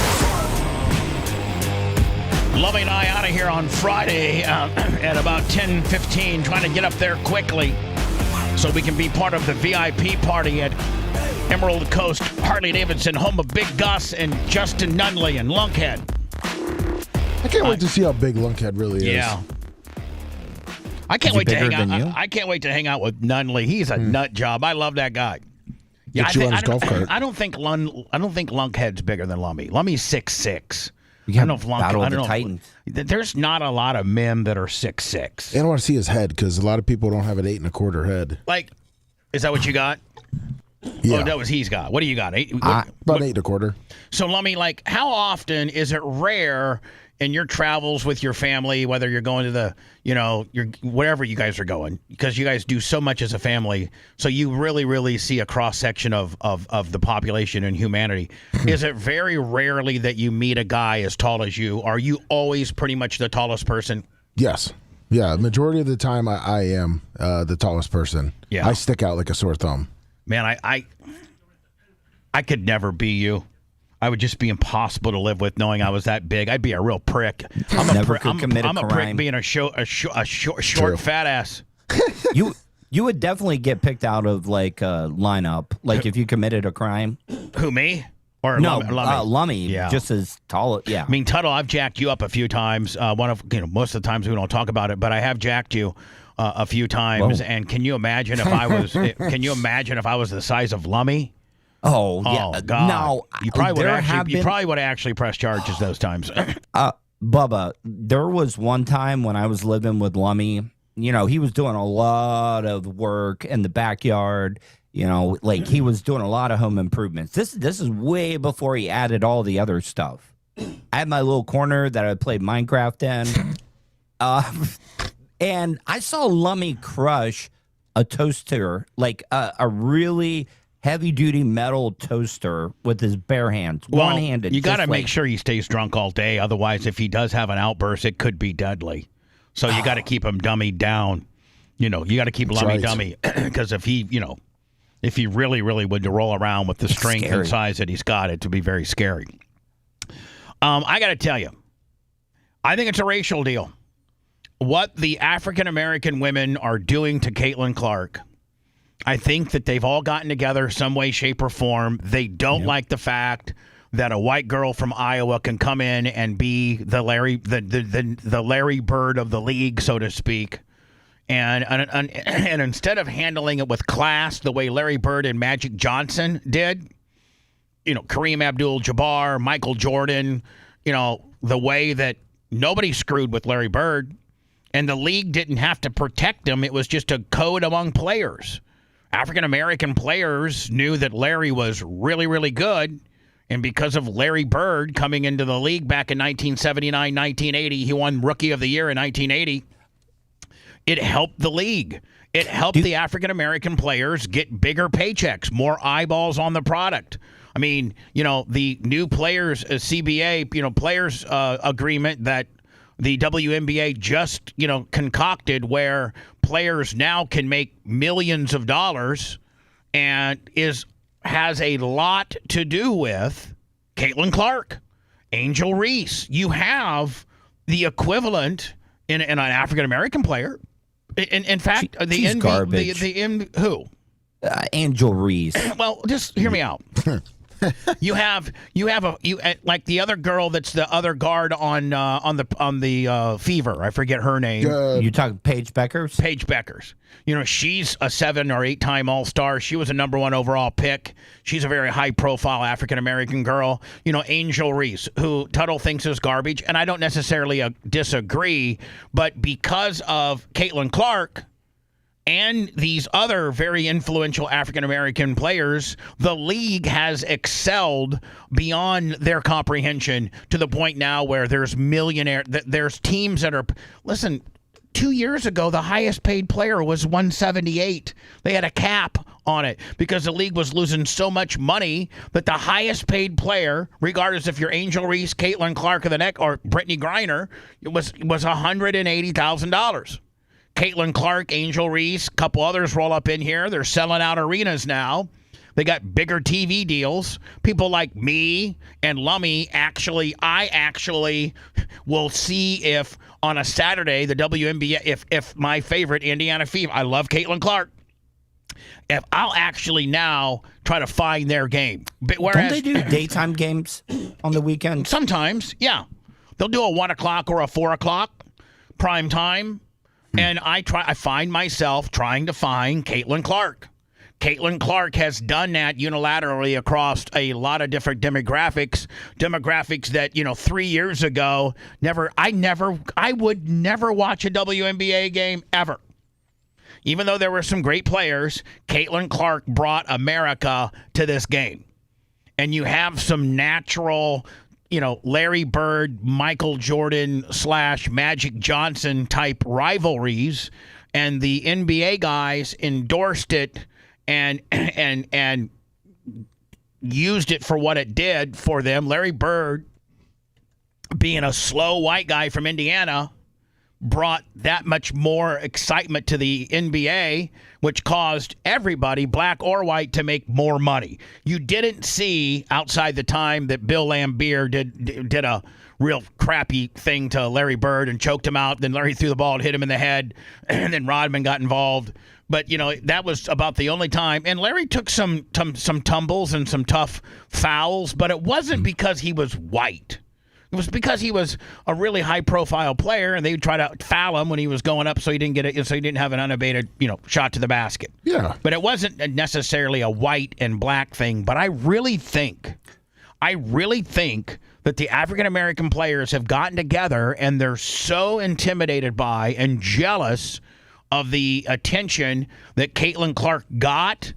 Lovey and I out of here on Friday at about 10:15, trying to get up there quickly so we can be part of the VIP party at Emerald Coast Harley-Davidson, home of Big Gus and Justin Nunley and Lunkhead. I can't wait to see how big Lunkhead really is. Yeah. I can't wait to hang out. I can't wait to hang out with Nunley. He's a nut job. I love that guy. Yeah, Get you on his golf cart. I don't think Lunkhead's bigger than Lummy. Lummy's 6'6". You got Battle of the Titans. There's not a lot of men that are 6'6". I don't want to see his head because a lot of people don't have an 8 1/4 head. Like, is that what you got? Yeah. Oh, that was he's got. What do you got? About 8 1/4. So, Lummy, like, how often is it rare in your travels with your family, whether you're going to the, wherever you guys are going, because you guys do so much as a family, so you really, really see a cross-section of the population and humanity. Is it very rarely that you meet a guy as tall as you? Are you always pretty much the tallest person? Yes. Yeah, majority of the time I am the tallest person. Yeah. I stick out like a sore thumb. Man, I could never be you. I would just be impossible to live with, knowing I was that big. I'd be a real prick. I'm a prick being a short fat ass. You would definitely get picked out of like a lineup, like if you committed a crime. Who, me? Or no, Lummy? Lummy, Yeah. just as tall. Yeah. I mean, Tuttle, I've jacked you up a few times. Most of the times we don't talk about it, but I have jacked you a few times. Whoa. And can you imagine if I was? Can you imagine if I was the size of Lummy? Oh yeah. Oh, God. Now you probably would have actually pressed charges those times. Bubba, there was one time when I was living with Lummy. He was doing a lot of work in the backyard. Like he was doing a lot of home improvements. This is way before he added all the other stuff. I had my little corner that I played Minecraft in. And I saw Lummy crush a toaster, like a really heavy-duty metal toaster with his bare hands, one-handed. You got to make sure he stays drunk all day. Otherwise, if he does have an outburst, it could be deadly. So you got to keep him dummied down. You got to keep Lummy dummy, because if he really, really would roll around with the strength and size that he's got, it would be very scary. I got to tell you, I think it's a racial deal. What the African-American women are doing to Caitlin Clark, I think that they've all gotten together some way, shape, or form. They don't like the fact that a white girl from Iowa can come in and be the Larry Bird of the league, so to speak. And instead of handling it with class the way Larry Bird and Magic Johnson did, Kareem Abdul-Jabbar, Michael Jordan, the way that nobody screwed with Larry Bird, and the league didn't have to protect him. It was just a code among players. African-American players knew that Larry was really, really good, and because of Larry Bird coming into the league back in 1979, 1980, he won Rookie of the Year in 1980, it helped the league. It helped the African-American players get bigger paychecks, more eyeballs on the product. I mean, the new players CBA, players agreement that the WNBA just, concocted, where players now can make millions of dollars, and has a lot to do with Caitlin Clark, Angel Reese. You have the equivalent in an African American player. In fact, she's garbage. Who? Angel Reese. Well, just hear me out. You have like the other girl that's the other guard on the Fever. I forget her name. You talking Paige Beckers? Paige Beckers. She's a 7 or 8 time All-Star. She was a number 1 overall pick. She's a very high-profile African-American girl. Angel Reese, who Tuttle thinks is garbage, and I don't necessarily disagree, but because of Caitlin Clark and these other very influential African-American players, the league has excelled beyond their comprehension, to the point now where there's teams that are, listen, 2 years ago, the highest paid player was 178. They had a cap on it because the league was losing so much money that the highest paid player, regardless if you're Angel Reese, Caitlin Clark or Brittany Griner, was $180,000. Caitlin Clark, Angel Reese, a couple others roll up in here. They're selling out arenas now. They got bigger TV deals. People like me and Lummy I actually will see if on a Saturday the WNBA, if my favorite Indiana Fever, I love Caitlin Clark, if I'll actually now try to find their game. Whereas, don't they do daytime games on the weekend? Sometimes, yeah. They'll do a 1 o'clock or a 4 o'clock prime time. And I find myself trying to find Caitlin Clark. Caitlin Clark has done that unilaterally across a lot of different demographics that 3 years ago I would never watch a WNBA game ever. Even though there were some great players, Caitlin Clark brought America to this game. And you have some natural, Larry Bird, Michael Jordan / Magic Johnson type rivalries, and the NBA guys endorsed it and used it for what it did for them. Larry Bird, being a slow white guy from Indiana, brought that much more excitement to the NBA, which caused everybody, black or white, to make more money. You didn't see, outside the time that Bill Laimbeer did a real crappy thing to Larry Bird and choked him out, then Larry threw the ball and hit him in the head, and then Rodman got involved. But, that was about the only time. And Larry took some tumbles and some tough fouls, but it wasn't because he was white. It was because he was a really high-profile player, and they would try to foul him when he was going up, so he didn't have an unabated, shot to the basket. Yeah. But it wasn't necessarily a white and black thing. But I really think that the African-American players have gotten together, and they're so intimidated by and jealous of the attention that Caitlin Clark got,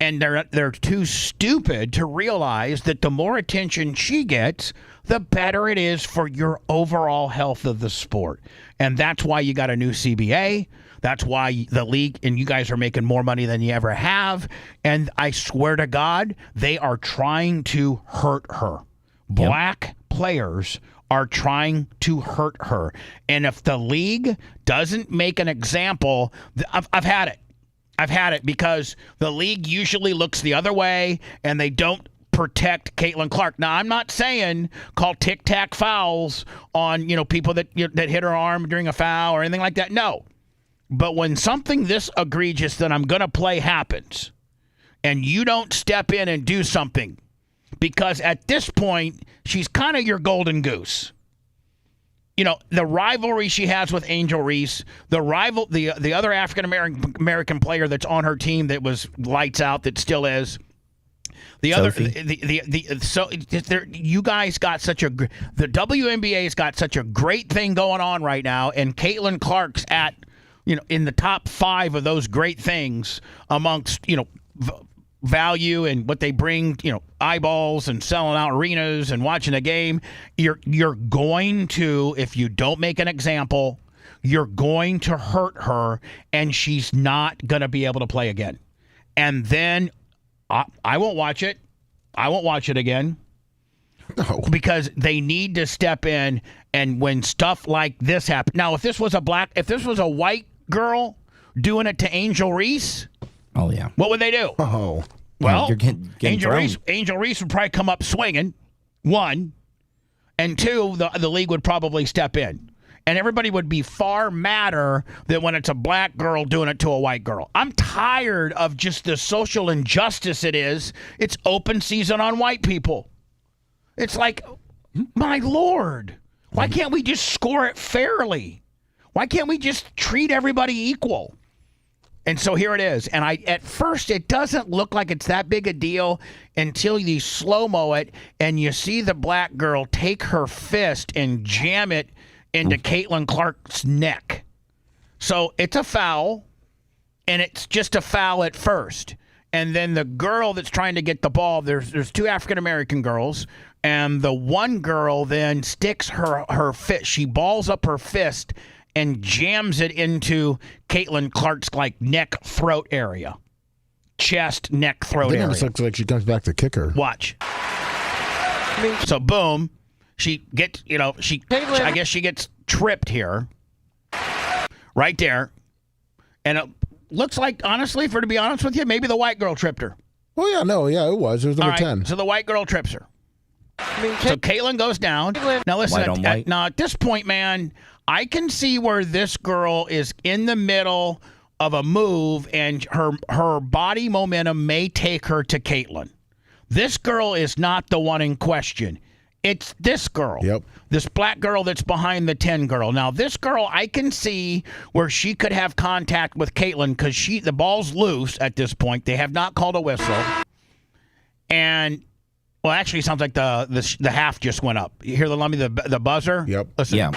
and they're too stupid to realize that the more attention she gets, the better it is for your overall health of the sport. And that's why you got a new CBA. That's why the league and you guys are making more money than you ever have. And I swear to God, they are trying to hurt her. Black players are trying to hurt her. And if the league doesn't make an example, I've had it. I've had it because the league usually looks the other way and they don't protect Caitlin Clark. Now, I'm not saying call tic-tac fouls on, people that hit her arm during a foul or anything like that. No. But when something this egregious that I'm going to play happens and you don't step in and do something, because at this point, she's kind of your golden goose. The rivalry she has with Angel Reese, the other African-American player that's on her team that was lights out, that still is. You guys got the WNBA's got such a great thing going on right now, and Caitlin Clark's at, in the top 5 of those great things amongst, value and what they bring, eyeballs and selling out arenas and watching a game. You're going to, if you don't make an example, you're going to hurt her, and she's not going to be able to play again. And then I won't watch it. I won't watch it again. No. Because they need to step in, and when stuff like this happens. Now, if this was a white girl doing it to Angel Reese, oh yeah, what would they do? Oh, well, you're getting Angel Reese would probably come up swinging. 1, and 2, the league would probably step in, and everybody would be far madder than when it's a black girl doing it to a white girl. I'm tired of just the social injustice it is. It's open season on white people. It's like, my Lord, why can't we just score it fairly? Why can't we just treat everybody equal? And so here it is. And at first, it doesn't look like it's that big a deal until you slow-mo it and you see the black girl take her fist and jam it into Caitlin Clark's neck. So it's a foul, and it's just a foul at first. And then the girl that's trying to get the ball, there's 2 African-American girls, and the one girl then sticks her fist. She balls up her fist and jams it into Caitlin Clark's neck, throat area. Chest, neck, throat area. It looks like she comes back to kick her. Watch. So boom, she gets, I guess she gets tripped here. Right there. And it looks like, honestly, to be honest with you, maybe the white girl tripped her. Oh, yeah, no, yeah, it was. It was number 10. So the white girl trips her. So Caitlin goes down. Now listen, now at this point, man, I can see where this girl is in the middle of a move, and her body momentum may take her to Caitlin. This girl is not the one in question. It's this girl. Yep. This black girl that's behind the 10 girl. Now, this girl, I can see where she could have contact with Caitlin because the ball's loose at this point. They have not called a whistle. And, well, actually, it sounds like the half just went up. You hear the buzzer? Yep. Listen. Yeah.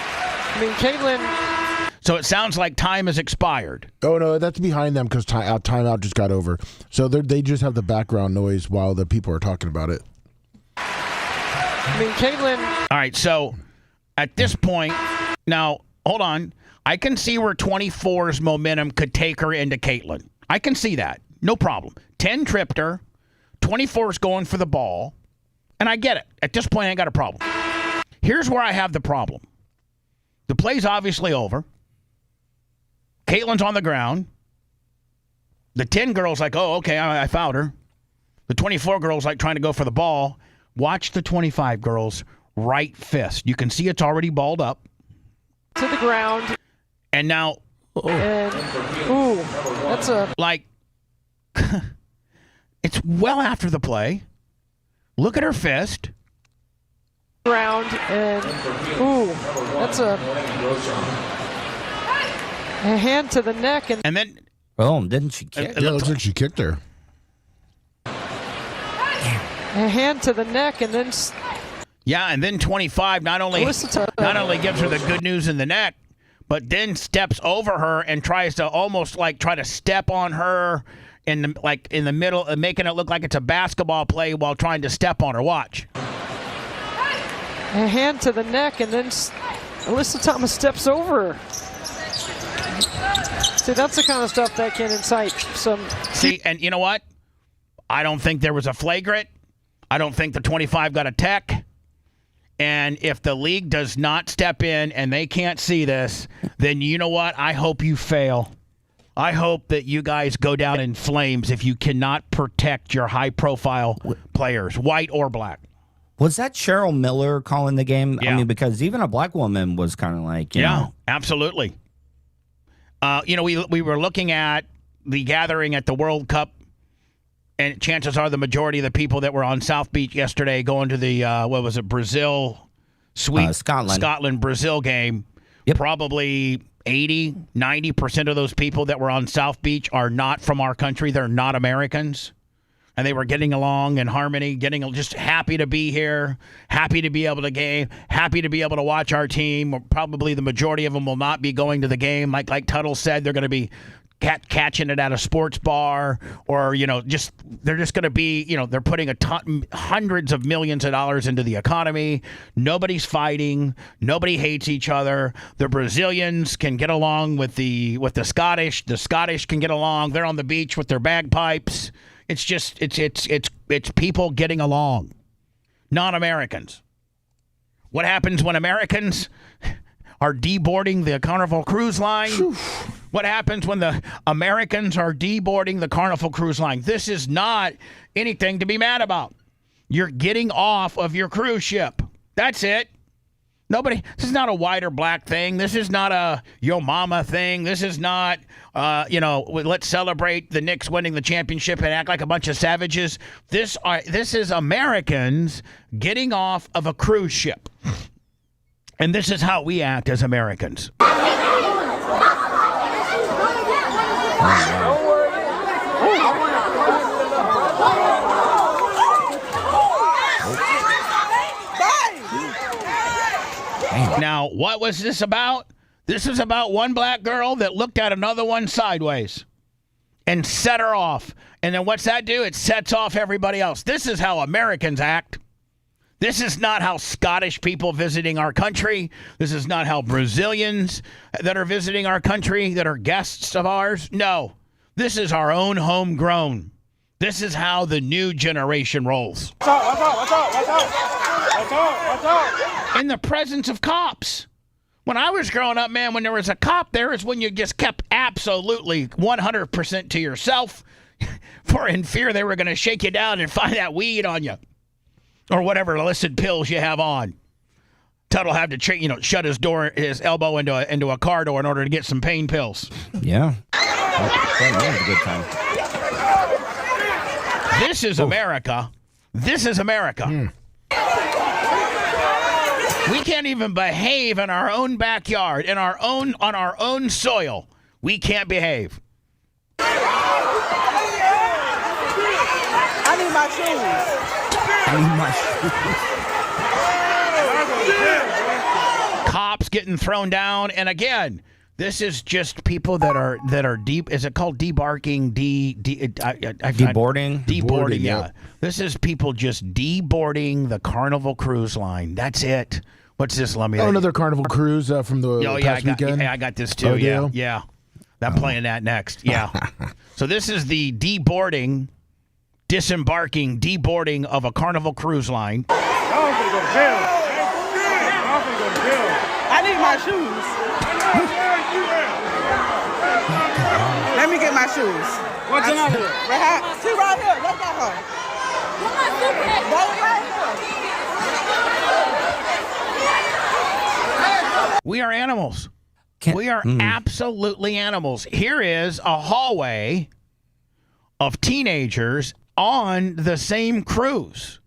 Caitlin. So it sounds like time has expired. Oh, no, that's behind them because timeout just got over. So they just have the background noise while the people are talking about it. Caitlin. All right, so at this point, now, hold on. I can see where 24's momentum could take her into Caitlin. I can see that. No problem. 10 tripped her. 24's going for the ball. And I get it. At this point, I ain't got a problem. Here's where I have the problem. The play's obviously over. Caitlin's on the ground. The 10 girl's like, oh, okay, I fouled her. The 24 girl's like trying to go for the ball. Watch the 25 girl's right fist. You can see it's already balled up. To the ground. And now. That's a. It's well after the play. Look at her fist. Ground and. That's a hand to the neck. And then. Oh, didn't she kick? Yeah, it looks like she kicked her. A hand to the neck, and then. Yeah, and then 25 not only gives her the good news in the neck, but then steps over her and tries to almost try to step on her in the middle, making it look like it's a basketball play while trying to step on her. Watch. A hand to the neck, and then Alyssa Thomas steps over her. See, that's the kind of stuff that can incite some. See, and you know what? I don't think there was a flagrant. I don't think the 25 got a tech. And if the league does not step in and they can't see this, then you know what? I hope you fail. I hope that you guys go down in flames if you cannot protect your high-profile players, white or black. Was that Cheryl Miller calling the game? Yeah. I mean, because even a black woman was kind of like, you know. Absolutely. We were looking at the gathering at the World Cup, and chances are the majority of the people that were on South Beach yesterday going to the, Brazil, Scotland-Brazil game, probably 80-90% of those people that were on South Beach are not from our country. They're not Americans. And they were getting along in harmony, just happy to be here, happy to be able to game, happy to be able to watch our team. Probably the majority of them will not be going to the game. Like Tuttle said, they're going to be catching it at a sports bar, or they're just going to be, they're putting hundreds of millions of dollars into the economy. Nobody's fighting. Nobody hates each other. The Brazilians can get along with the Scottish. The Scottish can get along. They're on the beach with their bagpipes. It's just it's people getting along, not Americans. What happens when Americans are deboarding the Carnival Cruise Line? What happens when the Americans are deboarding the Carnival Cruise Line? This is not anything to be mad about. You're getting off of your cruise ship. That's it. This is not a white or black thing. This is not a yo mama thing. This is not, let's celebrate the Knicks winning the championship and act like a bunch of savages. This is Americans getting off of a cruise ship. And this is how we act as Americans. Now, what was this about? This is about one black girl that looked at another one sideways and set her off. And then what's that do? It sets off everybody else. This is how Americans act. This is not how Scottish people visiting our country. This is not how Brazilians that are visiting our country that are guests of ours. No, this is our own homegrown. This is how the new generation rolls. Watch out. In the presence of cops. When I was growing up, man, when there was a cop there is when you just kept absolutely 100% to yourself for in fear they were going to shake you down and find that weed on you or whatever illicit pills you have on. Tuttle had to shut his elbow into a car door in order to get some pain pills. Yeah. That was a good time. This is America. This is America. We can't even behave in our own backyard, on our own soil. We can't behave. I need my shoes. Cops getting thrown down, and again, this is just people that are deep. Is it called debarking? Deboarding. Deboarding. Yeah. This is people just deboarding the Carnival Cruise Line. That's it. What's this, Lummy? Oh, another Carnival cruise from the past weekend. I got this too. Oh, yeah. I'm playing that next. Yeah. So this is the deboarding, disembarking, deboarding of a Carnival Cruise Line. I need my shoes. Let me get my shoes. What's in here? See right here. Let that her. We are animals. We are absolutely animals. Here is a hallway of teenagers on the same cruise.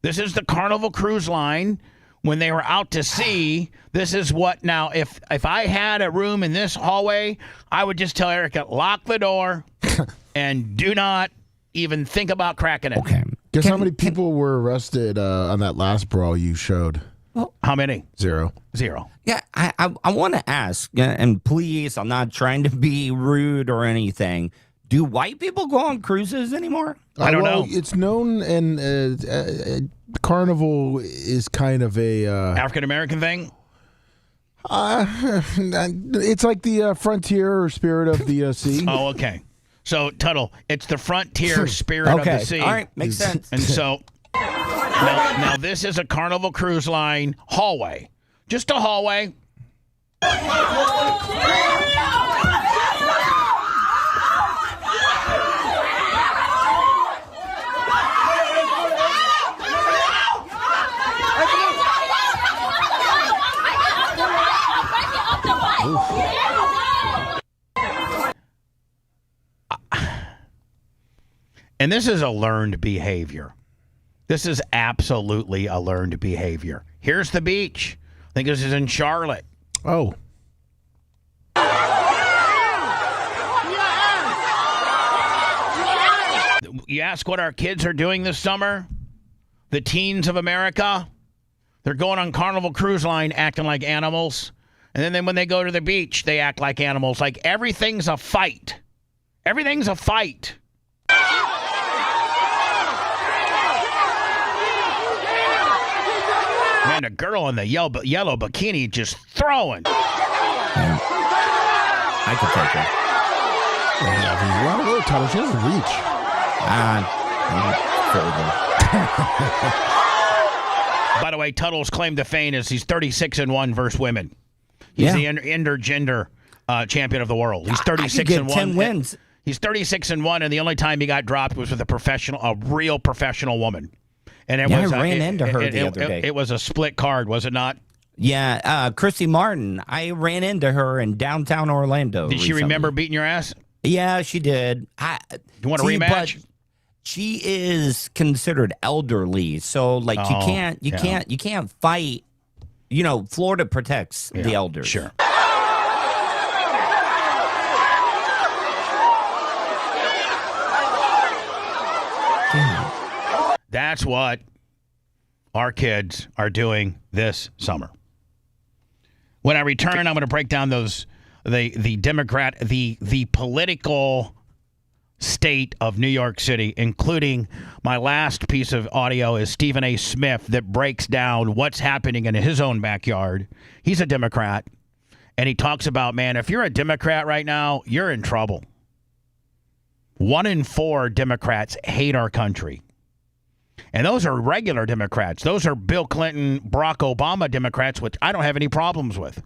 This is the Carnival Cruise Line. When they were out to sea, this is what now, if I had a room in this hallway, I would just tell Erica, lock the door and do not even think about cracking it. Okay. Guess how many people were arrested on that last brawl you showed? Well, how many? Zero. Yeah, I want to ask, and please, I'm not trying to be rude or anything. Do white people go on cruises anymore? I don't know. It's known, and Carnival is kind of a African American thing. It's like the frontier or spirit of the sea. Oh, okay. So Tuttle, it's the frontier spirit of the sea. All right, makes sense. And so now this is a Carnival Cruise Line hallway, just a hallway. And this is a learned behavior. This is absolutely a learned behavior. Here's the beach. I think this is in Charlotte. Oh. You ask what our kids are doing this summer? The teens of America? They're going on Carnival Cruise Line acting like animals. And then when they go to the beach, they act like animals. Like everything's a fight. Everything's a fight. Man, a girl in the yellow bikini just throwing. I could take her. She doesn't reach. By the way, Tuttle's claim to fame is he's 36-1 versus women. He's the intergender champion of the world. He's 36-1. 10 wins. He's 36-1, and the only time he got dropped was with a real professional woman. And I ran into her the other day. It was a split card, was it not? Yeah, Chrissy Martin. I ran into her in downtown Orlando. Did she remember beating your ass? Yeah, she did. You want a rematch? But she is considered elderly, so like you can't fight. You know, Florida protects the elders. Sure. That's what our kids are doing this summer. When I return, I'm going to break down the Democrat, the political state of New York City, including my last piece of audio is Stephen A. Smith that breaks down what's happening in his own backyard. He's a Democrat, and he talks about, man, if you're a Democrat right now, you're in trouble. 1 in 4 Democrats hate our country. And those are regular Democrats. Those are Bill Clinton, Barack Obama Democrats, which I don't have any problems with.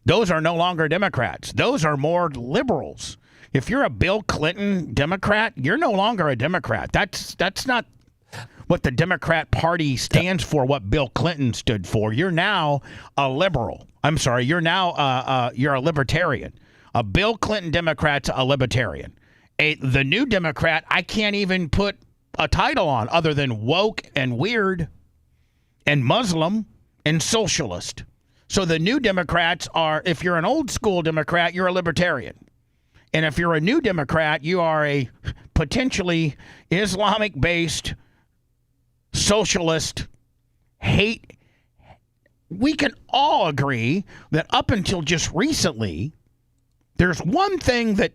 Those are no longer Democrats. Those are more liberals. If you're a Bill Clinton Democrat, you're no longer a Democrat. That's not what the Democrat Party stands for, what Bill Clinton stood for. You're now a liberal. I'm sorry, you're now you're a libertarian. A Bill Clinton Democrat's a libertarian. The new Democrat, I can't even put a title on other than woke and weird and Muslim and socialist. So the new Democrats are, if you're an old school Democrat, you're a libertarian. And if you're a new Democrat, you are a potentially Islamic-based socialist hate. We can all agree that up until just recently, there's one thing that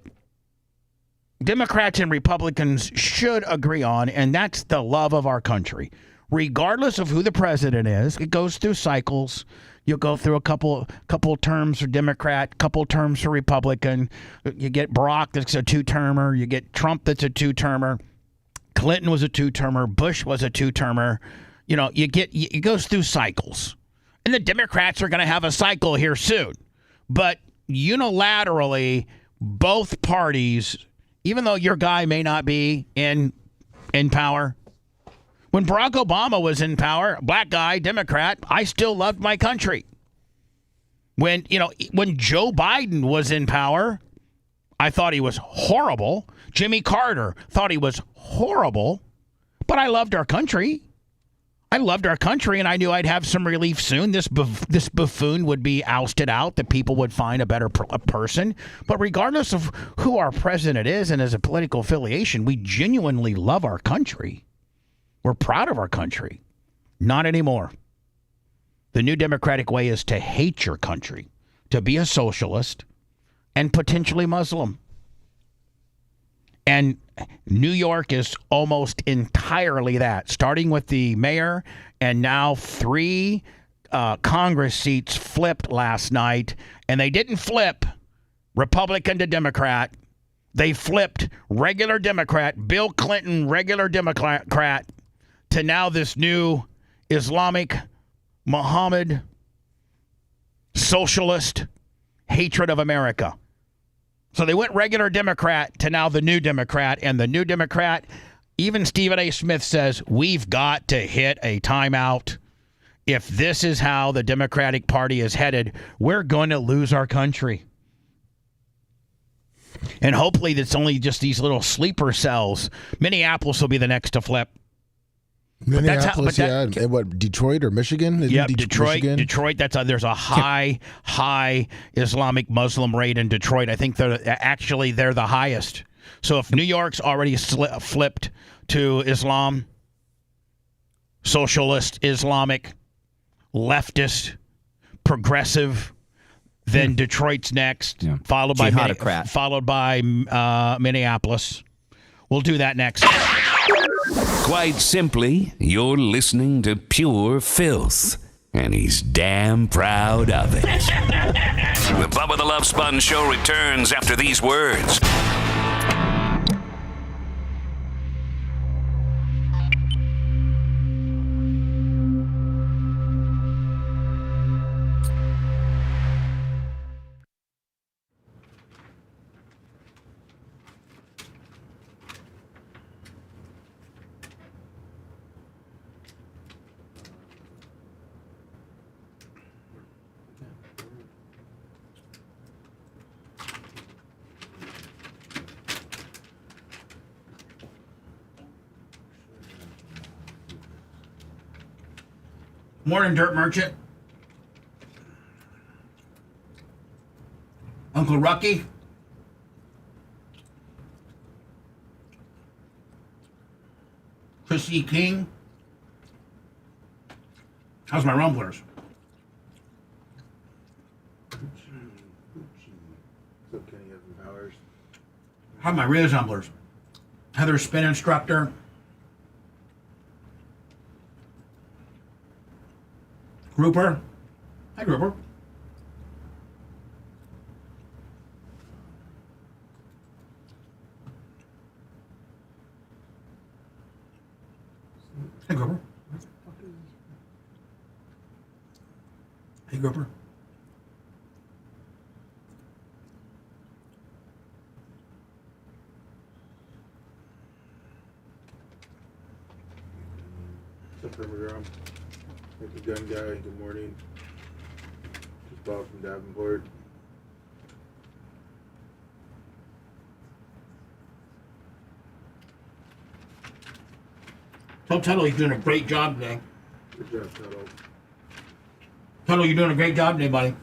Democrats and Republicans should agree on, and that's the love of our country. Regardless of who the president is, it goes through cycles. You'll go through a couple terms for Democrat, couple terms for Republican. You get Barack that's a 2-termer. You get Trump that's a 2-termer. Clinton was a 2-termer. Bush was a 2-termer. You know, it goes through cycles. And the Democrats are going to have a cycle here soon. But unilaterally, both parties, even though your guy may not be in power, when Barack Obama was in power, black guy, Democrat, I still loved my country. When Joe Biden was in power, I thought he was horrible. Jimmy Carter thought he was horrible, but I loved our country. I loved our country, and I knew I'd have some relief soon. This buffoon would be ousted out, that people would find a better person. But regardless of who our president is and his political affiliation, we genuinely love our country. We're proud of our country. Not anymore. The new Democratic way is to hate your country, to be a socialist, and potentially Muslim. And New York is almost entirely that, starting with the mayor, and now 3 Congress seats flipped last night. And they didn't flip Republican to Democrat. They flipped regular Democrat, Bill Clinton, regular Democrat, to now this new Islamic, Muhammad, socialist hatred of America. So they went regular Democrat to now the new Democrat. And the new Democrat, even Stephen A. Smith says, we've got to hit a timeout. If this is how the Democratic Party is headed, we're going to lose our country. And hopefully that's only just these little sleeper cells. Minneapolis will be the next to flip. Minneapolis, and what, Detroit or Michigan? Yep, Detroit. There's a high Islamic Muslim rate in Detroit. I think they're the highest. So if New York's already flipped to Islam, socialist, Islamic, leftist, progressive, then Detroit's next, followed by Minneapolis. We'll do that next. Quite simply, you're listening to pure filth, and he's damn proud of it. The Bubba the Love Sponge Show returns after these words. Morning, Dirt Merchant. Uncle Rucky. Chrissy King. How's my rumblers? How are my Riz rumblers? Heather Spin Instructor. Grouper. Hi, Grouper. Hey, Grouper. Hey, Grouper. What's up, Grum? Like a gun guy, good morning. Just Bob from Davenport. Tell Tuttle he's doing a great job today. Good job, Tuttle. Tuttle, you're doing a great job today, buddy.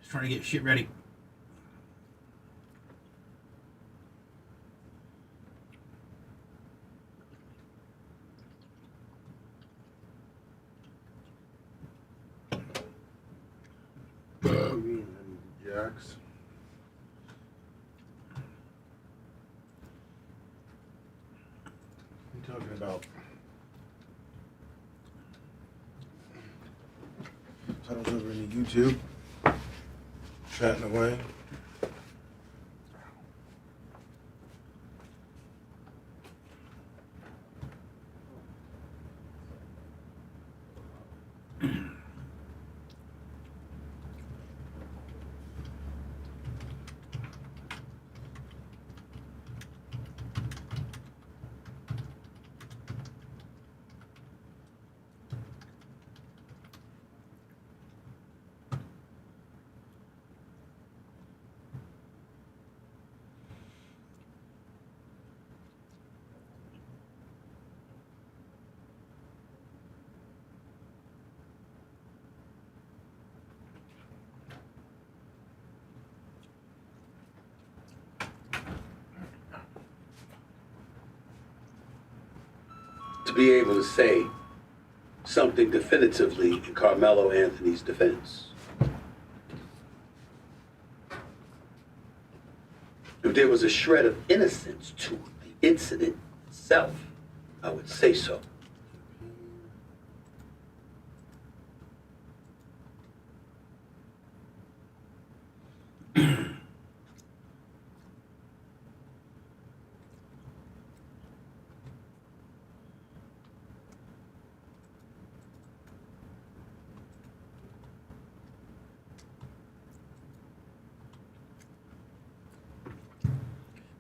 Just trying to get shit ready. Jacks. What are you talking about? Tuttle's over in the YouTube, chatting away. To be able to say something definitively in Carmelo Anthony's defense. If there was a shred of innocence to the incident itself, I would say so.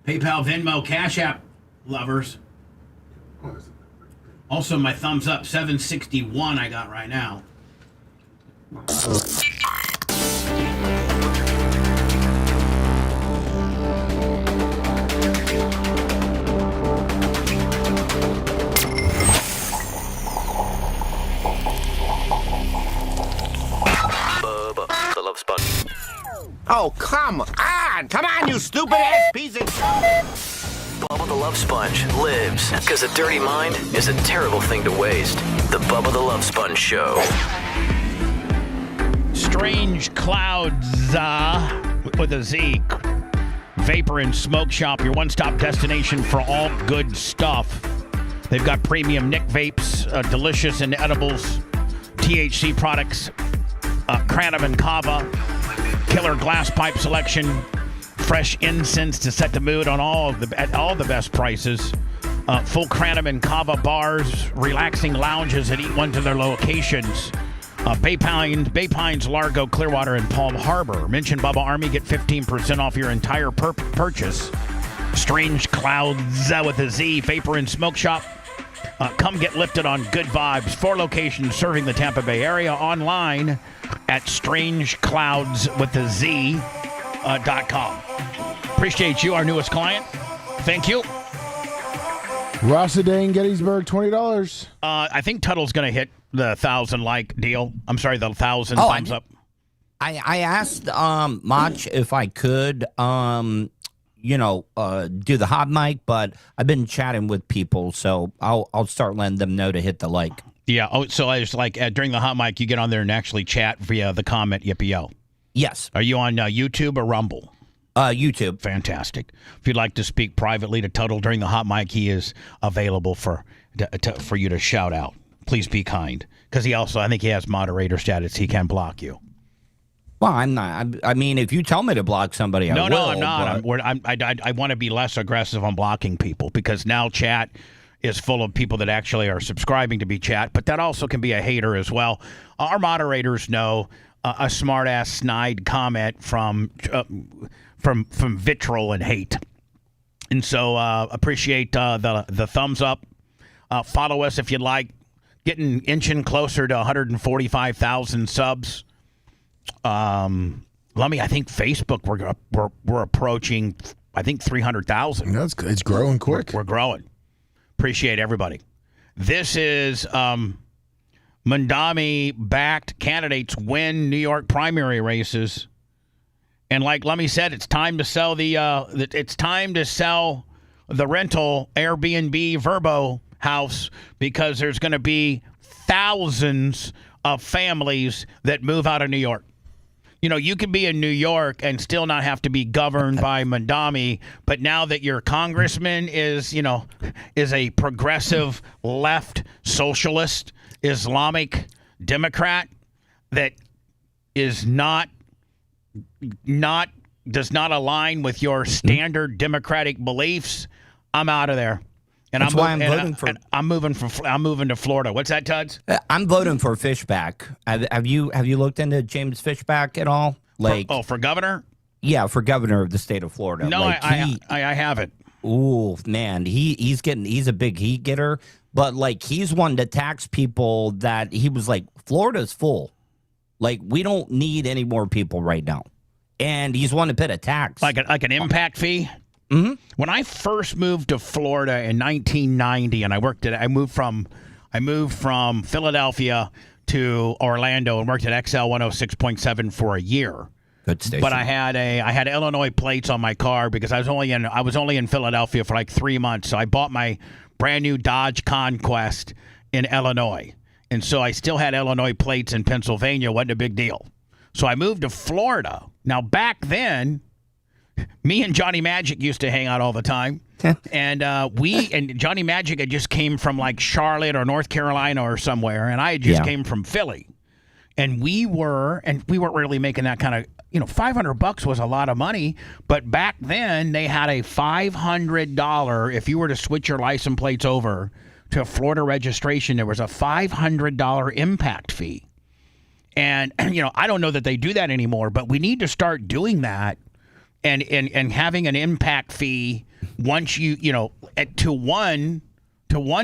PayPal, Venmo, Cash App lovers. Also, my thumbs up, 761 I got right now. Bubba, the Love Sponge. Oh, come on! Come on, you stupid ass piece of... Bubba the Love Sponge lives because a dirty mind is a terrible thing to waste. The Bubba the Love Sponge Show. Strange Clouds with a Z. Vapor and Smoke Shop, your one-stop destination for all good stuff. They've got premium Nick vapes, delicious and edibles, THC products, Kratom and Kava, killer glass pipe selection, fresh incense to set the mood on at all the best prices. Full Kratom and Kava bars, relaxing lounges at each one of their locations. Bay Pines, Largo, Clearwater, and Palm Harbor. Mention Bubba Army, get 15% off your entire purchase. Strange Clouds with a Z, Vapor and Smoke Shop. Come get lifted on good vibes. 4 locations serving the Tampa Bay area. Online at strangecloudswithaz.com. Appreciate you, our newest client. Thank you. Rossadane, Gettysburg, $20. I think Tuttle's going to hit the 1,000 like deal. I'm sorry, the 1,000 thumbs up. I asked Mach if I could, do the hot mic, but I've been chatting with people, so I'll start letting them know to hit the like. Yeah. Oh, so I was like during the hot mic, you get on there and actually chat via the comment Yippee-Yo. Yes. Are you on YouTube or Rumble? YouTube. Fantastic. If you'd like to speak privately to Tuttle during the hot mic, he is available for you to shout out. Please be kind, because I think he has moderator status. He can block you. Well, I'm not. I mean, if you tell me to block somebody, I will. No, I'm not. I want to be less aggressive on blocking people, because now chat is full of people that actually are subscribing to be chat, but that also can be a hater as well. Our moderators know a smart-ass snide comment from vitriol and hate. And so appreciate the thumbs up. Follow us if you'd like. Inching closer to 145,000 subs. I think Facebook we're approaching, I think, 300,000. It's growing quick. We're growing. Appreciate everybody. This is Mandami-backed candidates win New York primary races. And like Lummy said, it's time to sell the rental Airbnb Verbo house, because there's going to be thousands of families that move out of New York. You can be in New York and still not have to be governed by Mandami, but now that your congressman is a progressive left socialist Islamic Democrat that is does not align with your standard Democratic beliefs, I'm out of there. And That's why I'm voting for. I'm moving to Florida. What's that, Tuds? I'm voting for Fishback. Have you looked into James Fishback at all? For governor? Yeah, for governor of the state of Florida. No, I haven't. Ooh, man, he's a big heat getter, but he's one to tax people that he was like, Florida's full. We don't need any more people right now. And he's one to pay a tax. Like an impact fee? Mm-hmm. When I first moved to Florida in 1990, and I moved from Philadelphia to Orlando and worked at XL 106.7 for a year. Good station. But I had Illinois plates on my car because I was only in Philadelphia for 3 months. So I bought my brand new Dodge Conquest in Illinois, and so I still had Illinois plates in Pennsylvania. Wasn't a big deal. So I moved to Florida. Now back then, me and Johnny Magic used to hang out all the time. And Johnny Magic had just came from Charlotte or North Carolina or somewhere, and I had just came from Philly. And we weren't really making that kind of, $500 was a lot of money, but back then they had a $500, if you were to switch your license plates over to a Florida registration, there was a $500 impact fee. And, I don't know that they do that anymore, but we need to start doing that. And having an impact fee once you to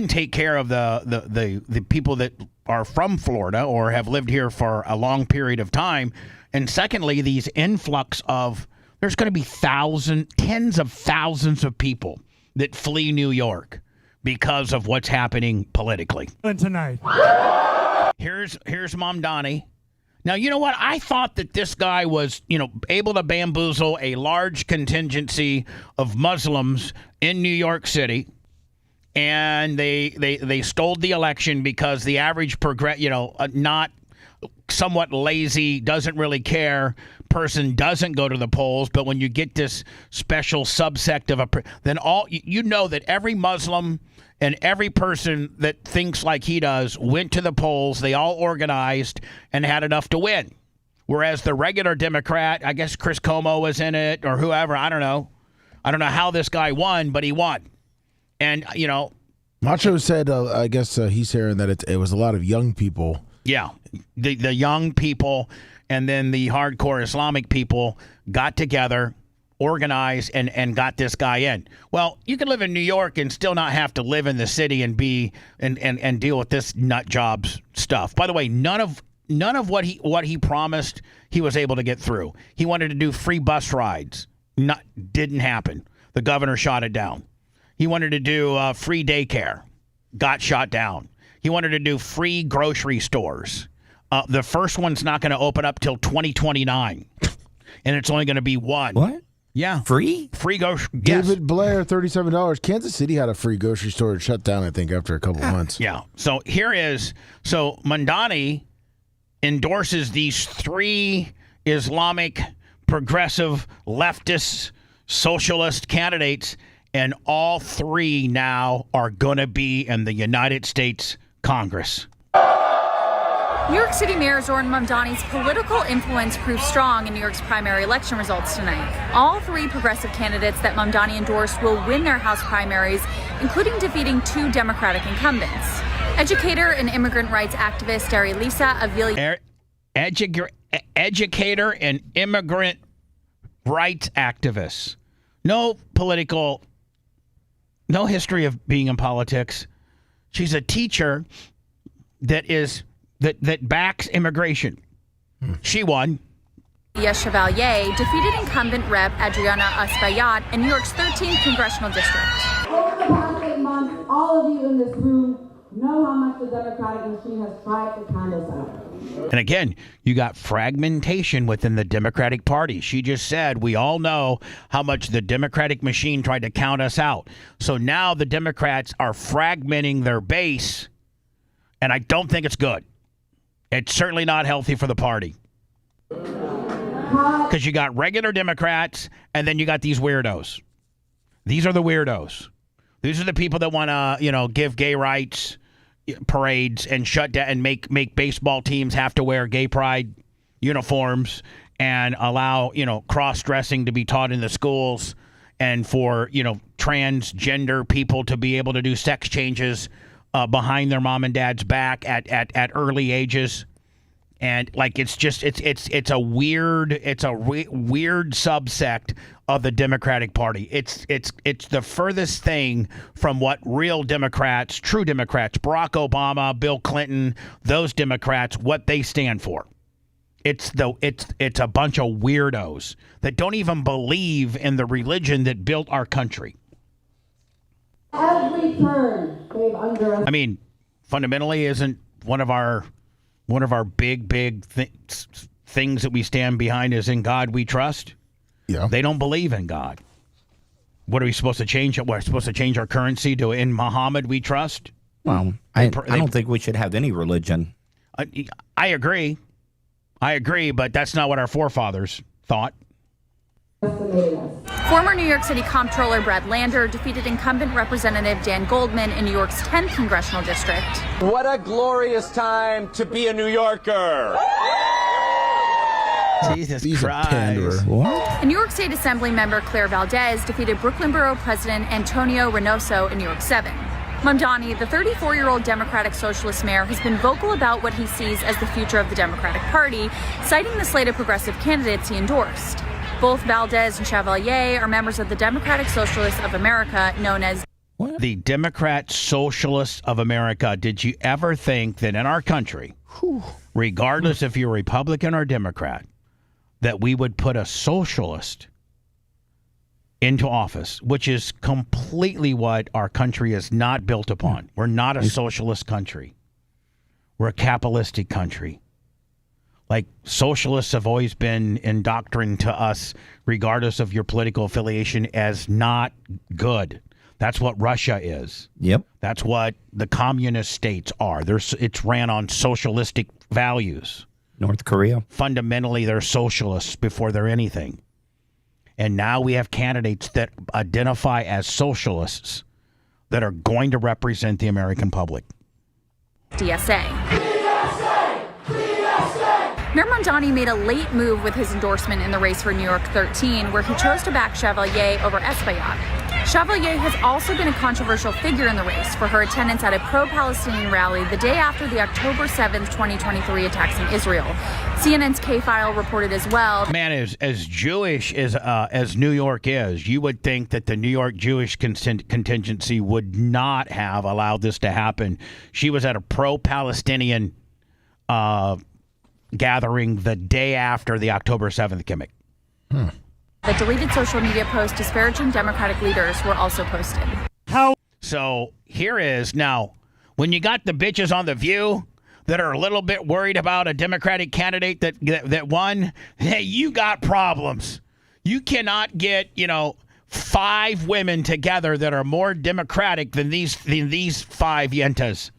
take care of the people that are from Florida or have lived here for a long period of time, and secondly, these influx of there's going to be tens of thousands of people that flee New York because of what's happening politically. Tonight, here's Mom Donnie Now, you know what? I thought that this guy was, able to bamboozle a large contingency of Muslims in New York City, and they stole the election because the average not somewhat lazy, doesn't really care person doesn't go to the polls. But when you get this special subsect of then that every Muslim and every person that thinks like he does went to the polls. They all organized and had enough to win. Whereas the regular Democrat, I guess Chris Cuomo was in it or whoever, I don't know. I don't know how this guy won, but he won. And, Macho said, I guess he's hearing that it was a lot of young people. Yeah, the young people and then the hardcore Islamic people got together, organized, and got this guy in. Well, you can live in New York and still not have to live in the city and be and deal with this nut jobs stuff. By the way, none of what he promised he was able to get through. He wanted to do free bus rides. Didn't happen. The governor shot it down. He wanted to do free daycare. Got shot down. He wanted to do free grocery stores. The first one's not going to open up till 2029, and it's only going to be one. What? Yeah. Free grocery. David Blair, $37. Kansas City had a free grocery store shut down, I think, after a couple months. Yeah. So Mamdani endorses these 3 Islamic, progressive, leftist, socialist candidates, and all 3 now are going to be in the United States Congress. New York City Mayor Zoran Mamdani's political influence proved strong in New York's primary election results tonight. All 3 progressive candidates that Mamdani endorsed will win their House primaries, including defeating 2 Democratic incumbents. Educator and immigrant rights activist Lisa Avila. Educator and immigrant rights activist. No history of being in politics. She's a teacher that backs immigration. She won. Chevalier defeated incumbent Rep. Adriana Espaillat in New York's 13th congressional district. Over the past 8 months, all of you in this room know how much the Democratic machine has tried to count us out. And again, you got fragmentation within the Democratic Party. She just said, we all know how much the Democratic machine tried to count us out. So now the Democrats are fragmenting their base, and I don't think it's good. It's certainly not healthy for the party. Because you got regular Democrats, and then you got these weirdos. These are the weirdos. These are the people that want to, give gay rights parades and shut down and make baseball teams have to wear gay pride uniforms and allow, cross-dressing to be taught in the schools and for, transgender people to be able to do sex changes behind their mom and dad's back at early ages. And it's a weird subsect of the Democratic Party. It's the furthest thing from what real Democrats, true Democrats, Barack Obama, Bill Clinton, those Democrats, what they stand for. It's a bunch of weirdos that don't even believe in the religion that built our country. Every turn they've underestimated. I mean, fundamentally, isn't one of our big things that we stand behind is in God we trust? Yeah. They don't believe in God. What are we supposed to change? We're supposed to change our currency to in Muhammad we trust? Well, I don't think we should have any religion. I agree, but that's not what our forefathers thought. Former New York City Comptroller Brad Lander defeated incumbent Representative Dan Goldman in New York's 10th congressional district. What a glorious time to be a New Yorker! Jesus Christ. What? And New York State Assembly member Claire Valdez defeated Brooklyn Borough President Antonio Reynoso in New York 7. Mamdani, the 34-year-old Democratic Socialist mayor, has been vocal about what he sees as the future of the Democratic Party, citing the slate of progressive candidates he endorsed. Both Valdez and Chevalier are members of the Democratic Socialists of America, known as the Democrat Socialists of America. Did you ever think that in our country, regardless if you're Republican or Democrat, that we would put a socialist into office, which is completely what our country is not built upon. We're not a socialist country. We're a capitalistic country. Like, socialists have always been indoctrinated to us, regardless of your political affiliation, as not good. That's what Russia is. Yep. That's what the communist states are. It's ran on socialistic values. North Korea. Fundamentally, they're socialists before they're anything. And now we have candidates that identify as socialists that are going to represent the American public. DSA. Mayor Mondani made a late move with his endorsement in the race for New York 13, where he chose to back Chevalier over Espaillat. Chevalier has also been a controversial figure in the race for her attendance at a pro-Palestinian rally the day after the October 7th, 2023 attacks in Israel. CNN's K-File reported as well. Man, as Jewish as New York is, you would think that the New York Jewish contingency would not have allowed this to happen. She was at a pro-Palestinian gathering the day after the October 7th gimmick. The deleted social media posts disparaging Democratic leaders were also posted. So here is now, when you got the bitches on The View that are a little bit worried about a Democratic candidate that won, hey, you got problems. You cannot get, 5 women together that are more Democratic than these 5 yentas.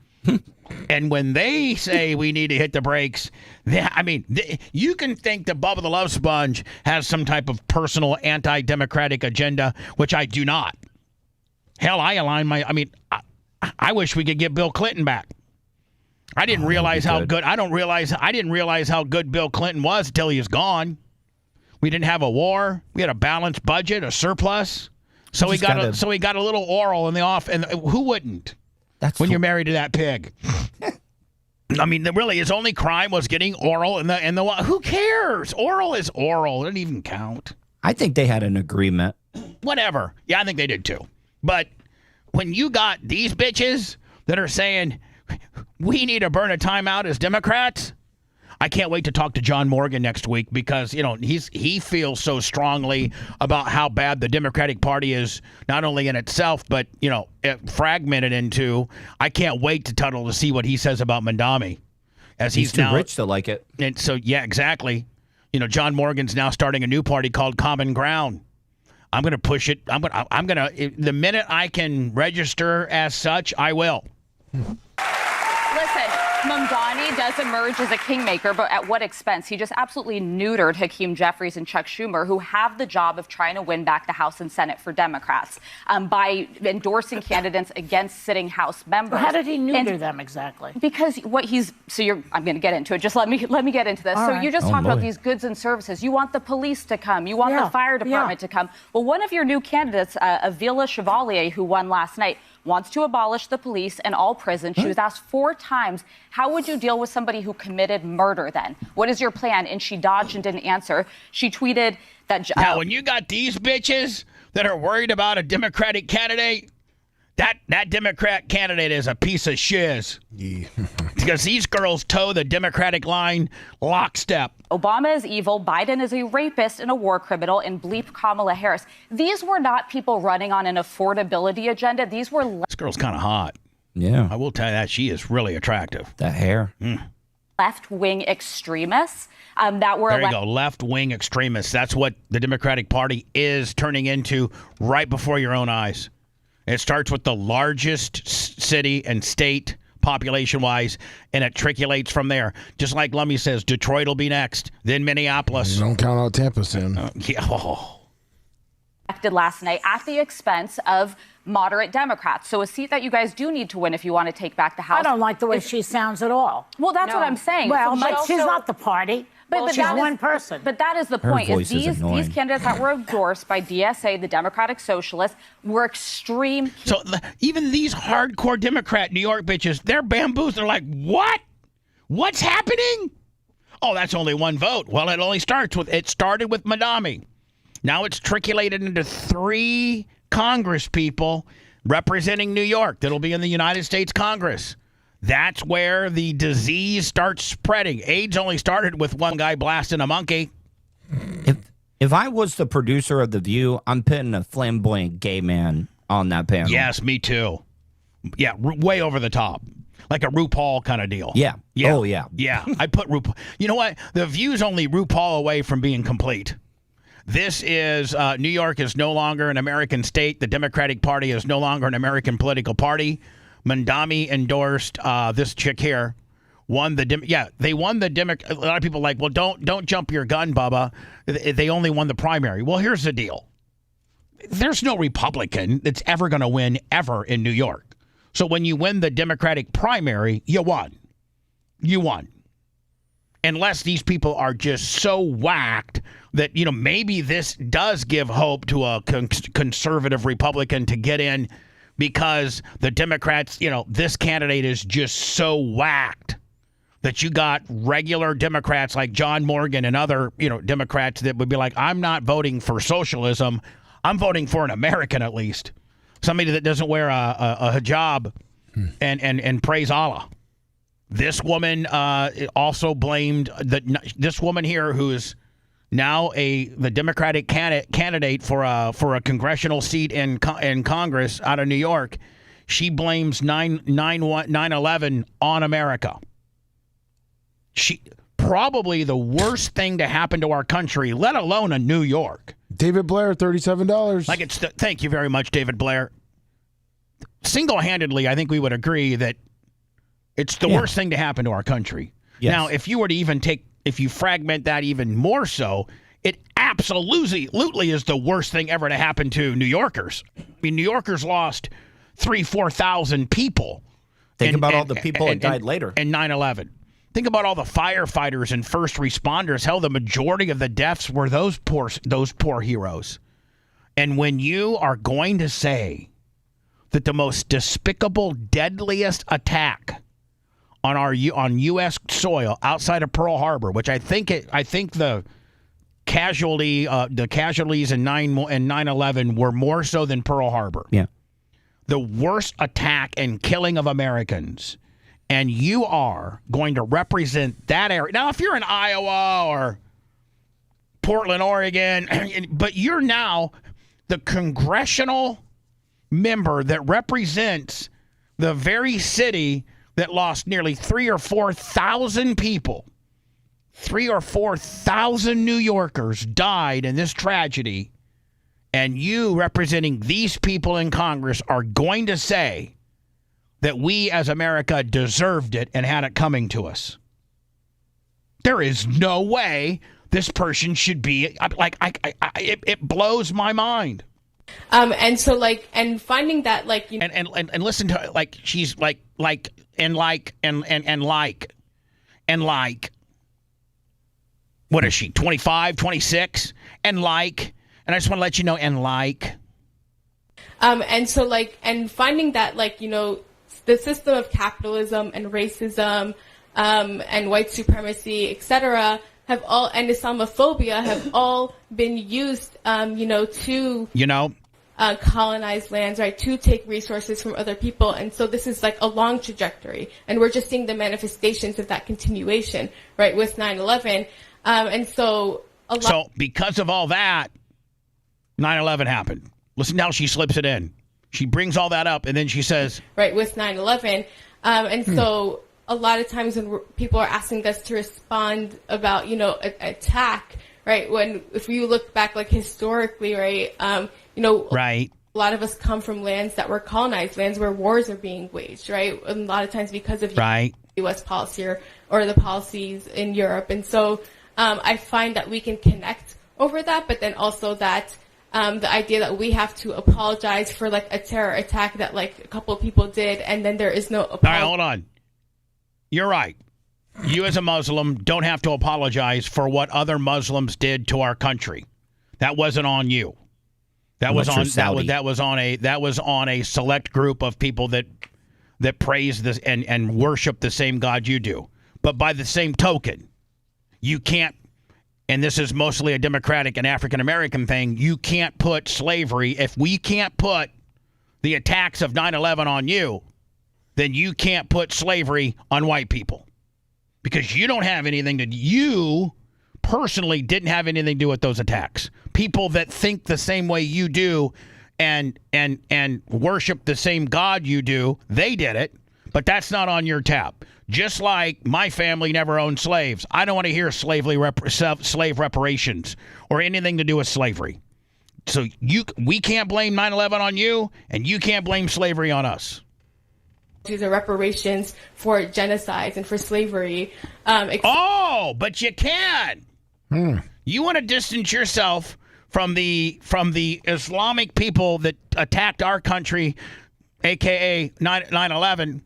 And when they say we need to hit the brakes, you can think that Bubba the Love Sponge has some type of personal anti-democratic agenda, which I do not. Hell, I wish we could get Bill Clinton back. I didn't realize how good. I didn't realize how good Bill Clinton was until he was gone. We didn't have a war. We had a balanced budget, a surplus. So he got a little oral in the off. And who wouldn't? When you're married to that pig. Really, his only crime was getting oral in the. Who cares? Oral is oral. It doesn't even count. I think they had an agreement. Whatever. Yeah, I think they did too. But when you got these bitches that are saying we need to burn a timeout as Democrats, I can't wait to talk to John Morgan next week because, he feels so strongly about how bad the Democratic Party is, not only in itself, but, fragmented into. I can't wait to Tuttle to see what he says about Mondani. As he's too rich to like it. And so, yeah, exactly. John Morgan's now starting a new party called Common Ground. I'm going to push it. I'm going to, the minute I can register as such, I will. Listen, Mondani does emerge as a kingmaker, but at what expense? He just absolutely neutered Hakeem Jeffries and Chuck Schumer, who have the job of trying to win back the House and Senate for Democrats by endorsing candidates against sitting House members. How did he neuter them exactly? Because I'm going to get into it. Just let me get into this. You just talked about these goods and services. You want the police to come. You want the fire department to come. Well, one of your new candidates, Avila Chevalier, who won last night, wants to abolish the police and all prisons. She was asked 4 times, how would you deal with somebody who committed murder then? What is your plan? And she dodged and didn't answer. She tweeted that... Now, when you got these bitches that are worried about a Democratic candidate, that Democrat candidate is a piece of shiz. Yeah. Because these girls toe the Democratic line lockstep. Obama is evil, Biden is a rapist and a war criminal, and bleep Kamala Harris. These were not people running on an affordability agenda. These were... This girl's kind of hot. Yeah. I will tell you that. She is really attractive. That hair. Left-wing extremists that were... There you go, left-wing extremists. That's what the Democratic Party is turning into right before your own eyes. It starts with the largest city and state population-wise, and it trickulates from there. Just like Lummy says, Detroit will be next, then Minneapolis. Don't count out Tampa soon. Elected last night at the expense of moderate Democrats. So a seat that you guys do need to win if you want to take back the House. I don't like the way she sounds at all. Well, that's what I'm saying. Well, so but she's not the party. But she's one person. But that is the point. These candidates that were endorsed by DSA, the Democratic Socialists, were extreme. So even these hardcore Democrat New York bitches, they're bamboozled. They're like, what? What's happening? Oh, that's only one vote. Well, it started with Mondani. Now it's trickulated into 3 Congress people representing New York that'll be in the United States Congress. That's where the disease starts spreading. AIDS only started with one guy blasting a monkey. If I was the producer of The View, I'm putting a flamboyant gay man on that panel. Yes, me too. Yeah, way over the top. Like a RuPaul kind of deal. Yeah. Yeah. Oh, yeah. Yeah. I put RuPaul. You know what? The View's only RuPaul away from being complete. This is New York is no longer an American state. The Democratic Party is no longer an American political party. Mandami endorsed this chick here. They won the Democrat. A lot of people are like, well, don't jump your gun, Bubba. They only won the primary. Well, here's the deal. There's no Republican that's ever going to win ever in New York. So when you win the Democratic primary, you won. You won. Unless these people are just so whacked that, maybe this does give hope to a conservative Republican to get in because the Democrats, this candidate is just so whacked that you got regular Democrats like John Morgan and other, Democrats that would be like, I'm not voting for socialism. I'm voting for an American at least. Somebody that doesn't wear a hijab and praise Allah. This woman also blamed this woman here, who is now the Democratic candidate for a congressional seat in Congress out of New York. She blames 9/11 on America. Probably the worst thing to happen to our country, let alone in New York. David Blair, $37. Thank you very much, David Blair. Single-handedly, I think we would agree that it's the worst thing to happen to our country. Yes. Now, if you fragment that even more so, it absolutely is the worst thing ever to happen to New Yorkers. I mean, New Yorkers lost 4,000 people. Think about all the people that died later. In 9/11. Think about all the firefighters and first responders. Hell, the majority of the deaths were those poor heroes. And when you are going to say that the most despicable, deadliest attack on U.S. soil outside of Pearl Harbor, which I think the casualties in 9/11 were more so than Pearl Harbor. Yeah, the worst attack and killing of Americans. And you are going to represent that area. Now, if you're in Iowa or Portland, Oregon, but you're now the congressional member that represents the very city that lost nearly 3,000 or 4,000 people. 3,000 or 4,000 New Yorkers died in this tragedy. And you, representing these people in Congress, are going to say that we as America deserved it and had it coming to us. There is no way this person should be it blows my mind. And finding that and listen to she's like what is she, 25, 26 and I just want to let you know and finding that the system of capitalism and racism and white supremacy, etc., have all, and Islamophobia have all been used, to colonize lands, right, to take resources from other people. And so this is like a long trajectory, and we're just seeing the manifestations of that continuation, right, with 9/11. So because of all that, 9/11 happened. Listen how she slips it in. She brings all that up, and then she says... Right, with 9/11. So a lot of times when people are asking us to respond about, attack, right, if you look back, historically, right, right. A lot of us come from lands that were colonized, lands where wars are being waged, right, and a lot of times because of U.S. policy or the policies in Europe. And so I find that we can connect over that, but then also that... the idea that we have to apologize for a terror attack that a couple of people did, and then there is no apology. All right, hold on. You're right. You as a Muslim don't have to apologize for what other Muslims did to our country. That wasn't on you. That was on a select group of people that praise this and worship the same God you do. But by the same token, you can't. And this is mostly a Democratic and African-American thing. You can't put slavery. If we can't put the attacks of 9/11 on you, then you can't put slavery on white people. Because you don't have anything to... You personally didn't have anything to do with those attacks. People that think the same way you do and worship the same God you do, they did it. But that's not on your tab. Just like my family never owned slaves. I don't want to hear slave reparations or anything to do with slavery. So we can't blame 9/11 on you, and you can't blame slavery on us. These are reparations for genocides and for slavery. But you can. You want to distance yourself from the Islamic people that attacked our country, a.k.a. 9/11,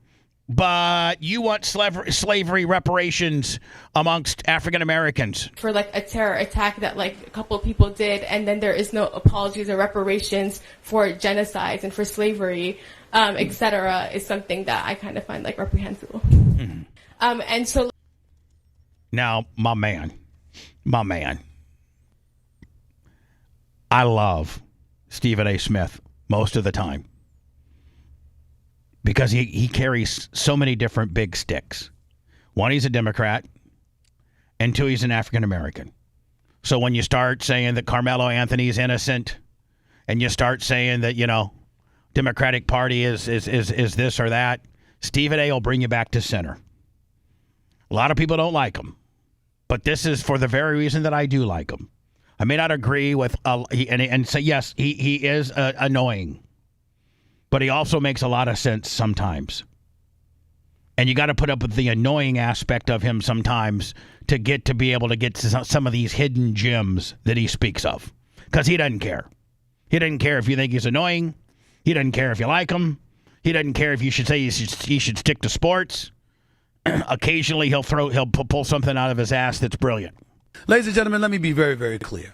but you want slavery reparations amongst African Americans. For like a terror attack that like a couple of people did, and then there is no apologies or reparations for genocides and for slavery, etc., is something that I kind of find like reprehensible. And so now, my man, I love Stephen A. Smith most of the time because he carries so many different big sticks. One, he's a Democrat, and two, he's an African American. So when you start saying that Carmelo Anthony's innocent, and you start saying that, you know, Democratic Party is this or that, Stephen A. will bring you back to center. A lot of people don't like him, but this is for the very reason that I do like him. I may not agree with, and say, yes, he is annoying, but he also makes a lot of sense sometimes. And you got to put up with the annoying aspect of him sometimes to be able to get to some of these hidden gems that he speaks of, because he doesn't care. He doesn't care if you think he's annoying. He doesn't care if you like him. He doesn't care if you should say he should stick to sports. Occasionally, he'll pull something out of his ass that's brilliant. Ladies and gentlemen, let me be very, very clear.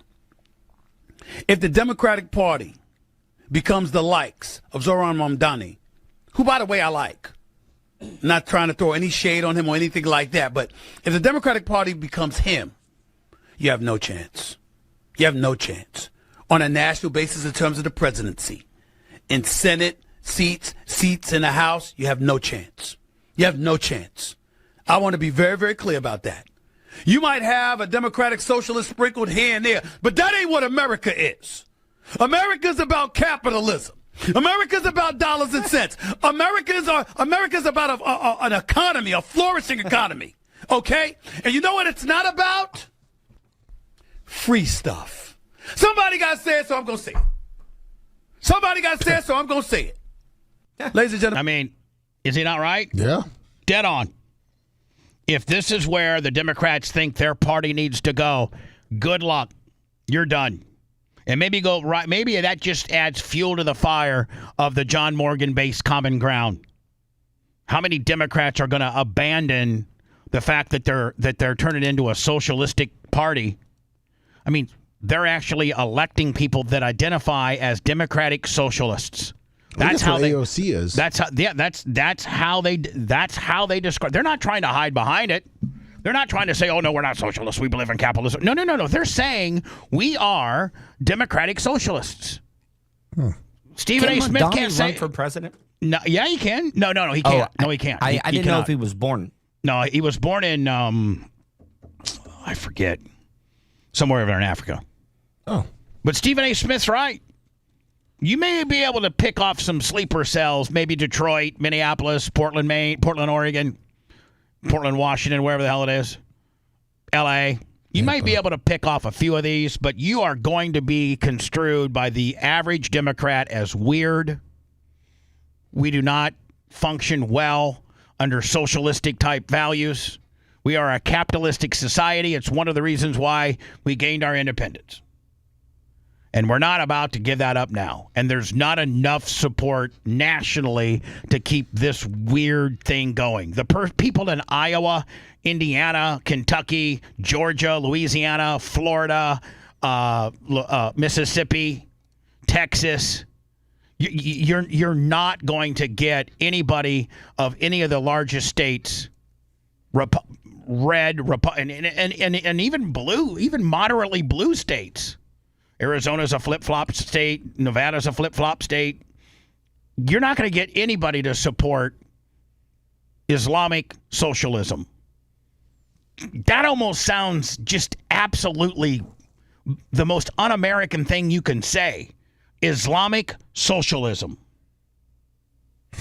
If the Democratic Party becomes the likes of Zoran Mamdani, who, by the way, I like, not trying to throw any shade on him or anything like that, but if the Democratic Party becomes him, you have no chance. You have no chance on a national basis in terms of the presidency. In Senate seats in the House, you have no chance. You have no chance. I want to be very, very clear about that. You might have a Democratic Socialist sprinkled here and there, but that ain't what America is. America's about capitalism. America's about dollars and cents. America's about an economy, a flourishing economy. Okay? And you know what it's not about? Free stuff. Somebody got to say it, so I'm going to say it. Somebody got to say it, so I'm going to say it. Ladies and gentlemen. I mean, is he not right? Yeah. Dead on. If this is where the Democrats think their party needs to go, good luck. You're done. And maybe go right. Maybe that just adds fuel to the fire of the John Morgan-based common ground. How many Democrats are going to abandon the fact that they're turning into a socialistic party? I mean, they're actually electing people that identify as Democratic Socialists. That's how AOC is. That's how they describe. They're not trying to hide behind it. They're not trying to say, "Oh no, we're not socialists. We believe in capitalism." No. They're saying we are Democratic Socialists. Stephen A. Smith can't say run for president. No, yeah, he can. No, he can't. No, he can't. I didn't know if he was born. No, he was born in I forget, somewhere over in Africa. Oh, but Stephen A. Smith's right. You may be able to pick off some sleeper cells, maybe Detroit, Minneapolis, Portland, Maine, Portland, Oregon, Portland, Washington, wherever the hell it is, L.A. You might be able to pick off a few of these, but you are going to be construed by the average Democrat as weird. We do not function well under socialistic type values. We are a capitalistic society. It's one of the reasons why we gained our independence. And we're not about to give that up now. And there's not enough support nationally to keep this weird thing going. The people in Iowa, Indiana, Kentucky, Georgia, Louisiana, Florida, Mississippi, Texas, you're not going to get anybody of any of the largest states, red, and even blue, even moderately blue states. Arizona's a flip-flop state. Nevada's a flip-flop state. You're not going to get anybody to support Islamic socialism. That almost sounds just absolutely the most un-American thing you can say. Islamic socialism.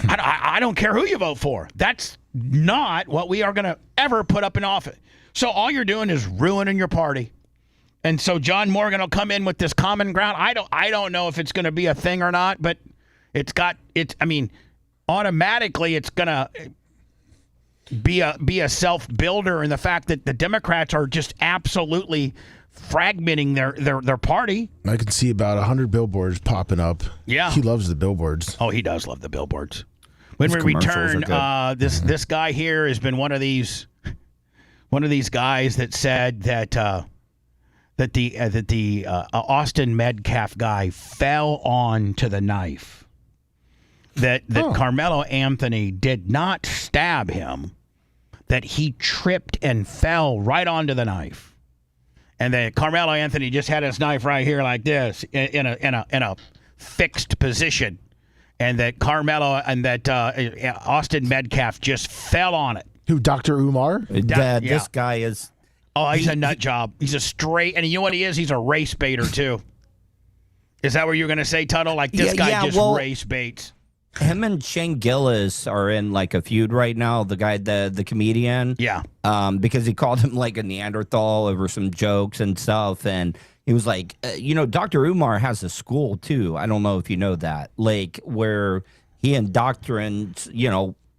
I don't care who you vote for. That's not what we are going to ever put up in office. So all you're doing is ruining your party. And so John Morgan will come in with this common ground. I don't know if it's going to be a thing or not, but automatically it's going to be a self-builder in the fact that the Democrats are just absolutely fragmenting their party. I can see about 100 billboards popping up. Yeah. He loves the billboards. Oh, he does love the billboards. When His we commercials return, are good. this guy here has been one of these guys that said that the Austin Metcalf guy fell onto the knife. That Carmelo Anthony did not stab him. That he tripped and fell right onto the knife. And that Carmelo Anthony just had his knife right here like this in a fixed position. And that Austin Metcalf just fell on it. Who, Dr. Umar? This guy is... Oh, he's a nut job. He's a straight... And you know what he is? He's a race baiter, too. Is that what you were going to say, Tuttle? Like, this guy race baits. Him and Shane Gillis are in like a feud right now. The guy, the comedian, because he called him like a Neanderthal over some jokes and stuff, and he was like, Dr. Umar has a school too. I don't know if you know that, like where he indoctrines,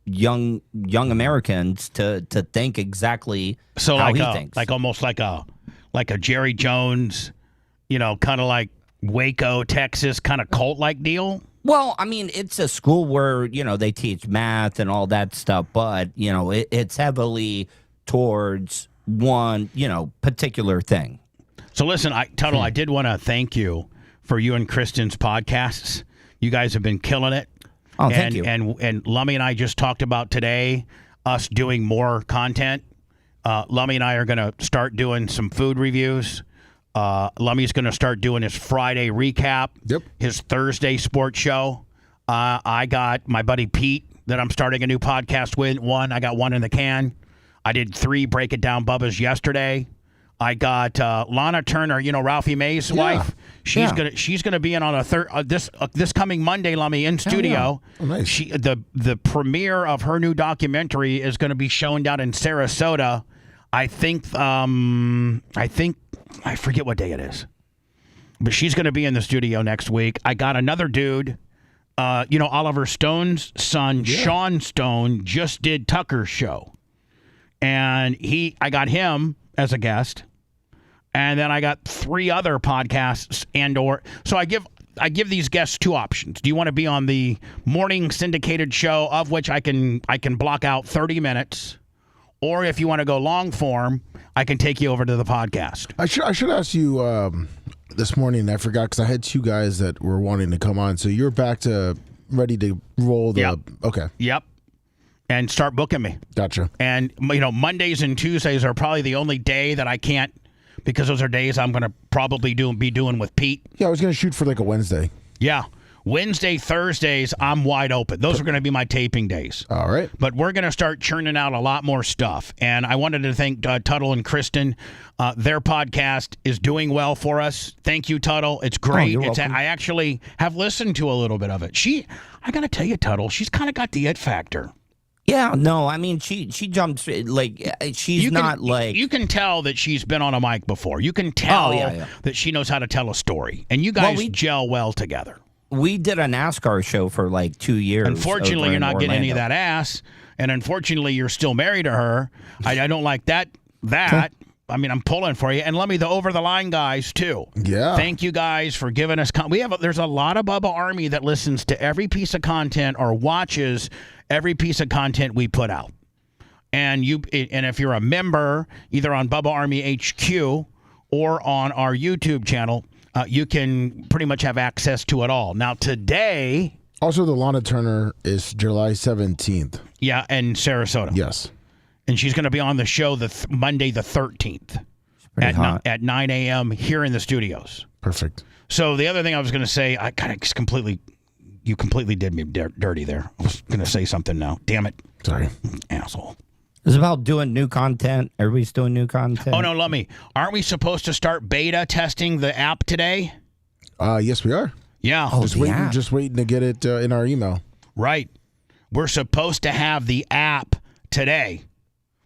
young Americans to think exactly how he thinks, like almost like a Jerry Jones, kind of like Waco, Texas, kind of cult like deal. Well, I mean, it's a school where, they teach math and all that stuff, but, it's heavily towards one, particular thing. So listen, Tuttle, I did want to thank you for you and Kristen's podcasts. You guys have been killing it. Oh, thank you. And Lummy and I just talked about today us doing more content. Lummy and I are going to start doing some food reviews. Lummy's going to start doing his Friday recap. Yep. His Thursday sports show. I got my buddy Pete that I'm starting a new podcast with. I got one in the can. I did 3 Break It Down Bubbas yesterday. I got Lana Turner, Ralphie May's wife. She's gonna be in on this coming Monday, Lummy, in studio. Oh, nice. The premiere of her new documentary is going to be shown down in Sarasota. I think I forget what day it is, but she's going to be in the studio next week. I got another dude, Oliver Stone's son, Sean Stone, just did Tucker's show, and I got him as a guest, and then I got 3 other podcasts so I give these guests 2 options. Do you want to be on the morning syndicated show, of which I can block out 30 minutes? Or if you want to go long form, I can take you over to the podcast. I should ask you this morning. I forgot because I had 2 guys that were wanting to come on. So you're back to ready to roll the. Yep. Okay. Yep. And start booking me. Gotcha. And Mondays and Tuesdays are probably the only day that I can't, because those are days I'm going to probably be doing with Pete. Yeah, I was going to shoot for like a Wednesday. Yeah. Wednesday, Thursdays, I'm wide open. Those are going to be my taping days. All right. But we're going to start churning out a lot more stuff. And I wanted to thank Tuttle and Kristen. Their podcast is doing well for us. Thank you, Tuttle. It's great. You're welcome. I actually have listened to a little bit of it. I got to tell you, Tuttle, she's kind of got the it factor. Yeah, no, I mean, she jumps, like, she's not like... You can tell that she's been on a mic before. You can tell that she knows how to tell a story. And you guys gel well together. We did a NASCAR show for like 2 years. Unfortunately, you're not getting any of that ass. And unfortunately, you're still married to her. I don't like that. I mean, I'm pulling for you. And let me, the over-the-line guys, too. Yeah. Thank you guys for giving us... There's a lot of Bubba Army that listens to every piece of content or watches every piece of content we put out. And if you're a member, either on Bubba Army HQ or on our YouTube channel, you can pretty much have access to it all. Now, today... Also, the Lana Turner is July 17th. Yeah, in Sarasota. Yes. And she's going to be on the show Monday the 13th at 9 a.m. here in the studios. Perfect. So the other thing I was going to say, you completely did me dirty there. I was going to say something now. Damn it. Sorry. Asshole. It's about doing new content. Everybody's doing new content. Oh, no, let me. Aren't we supposed to start beta testing the app today? Yes, we are. Yeah. Just waiting to get it in our email. Right. We're supposed to have the app today,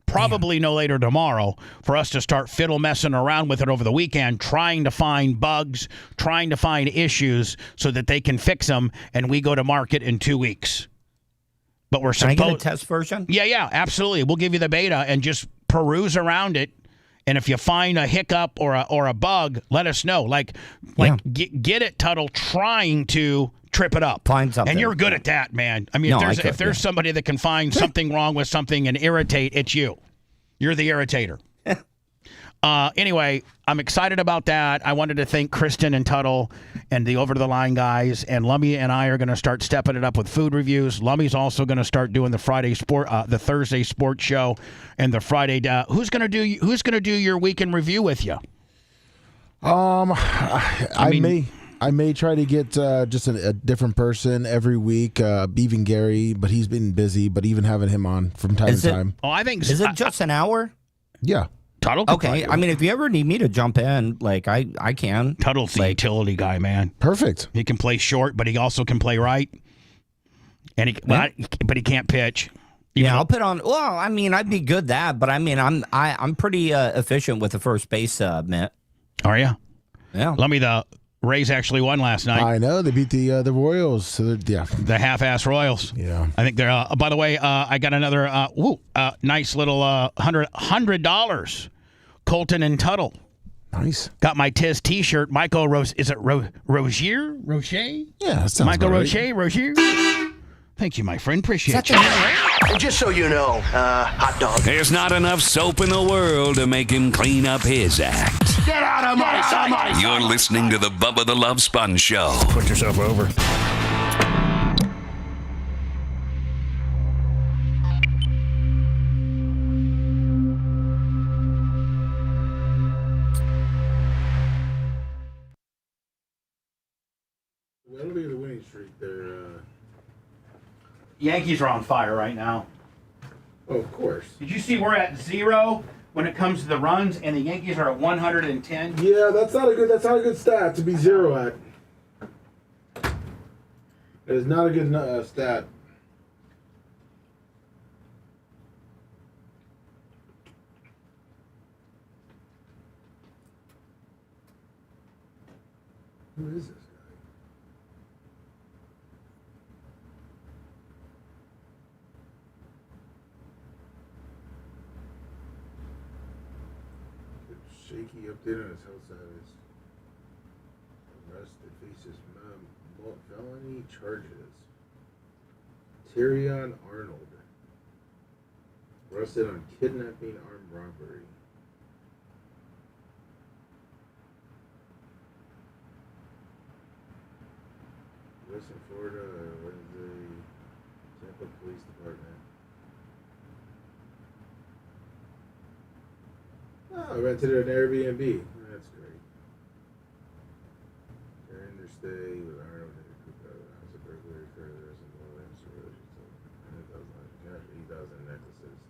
probably no later tomorrow, for us to start fiddle messing around with it over the weekend, trying to find bugs, trying to find issues so that they can fix them, and we go to market in 2 weeks. But we're supposed. Can I get a test version? Yeah, absolutely. We'll give you the beta and just peruse around it. And if you find a hiccup or a bug, let us know. Get it, Tuttle, trying to trip it up. Find something. And you're good at that, man. I mean, if there's somebody that can find something wrong with something and irritate, it's you. You're the irritator. Anyway, I'm excited about that. I wanted to thank Kristen and Tuttle and the Over to the Line guys. And Lummy and I are going to start stepping it up with food reviews. Lummy's also going to start doing the the Thursday sports show, and the Friday. Who's going to do your weekend review with you? I may try to get just a different person every week. Even Gary, but he's been busy. But even having him on from time to time. Oh, I think is it just an hour? Yeah. Tuttle. Okay. I mean, if you ever need me to jump in, like I can. Tuttle's the utility guy, man. Perfect. He can play short, but he also can play right. And but he can't pitch. I'll put on. Well, I mean, I'd be good that, but I mean, I'm pretty efficient with the first base mitt. Are you? Yeah. Let me the Rays actually won last night. I know they beat the Royals. So the half-ass Royals. Yeah. I think they're. By the way, I got another nice little $100. Colton and Tuttle. Nice. Got my Tiz T-shirt. Michael Rose. Is it Rozier? Rocher? Yeah, that sounds Michael right. Rozier. Thank you, my friend. Appreciate you. And just so you know, hot dog. There's not enough soap in the world to make him clean up his act. Get out of my sight! You're listening to the Bubba the Love Sponge Show. Put yourself over. Well, look at the winning streak there. Yankees are on fire right now. Oh, of course. Did you see we're at 0 when it comes to the runs, and the Yankees are at 110? Yeah, that's not a good stat to be 0 at. That is not a good stat. Who is this guy? Shaky up there on his health status. Arrested, faces felony charges. Tyrion Arnold. Arrested on kidnapping, armed robbery. Western Florida, Wednesday, Tampa Police Department. Oh, I rented an Airbnb. That's great. During their stay with Arnold and house of burglary, further some more $8,000 necklaces.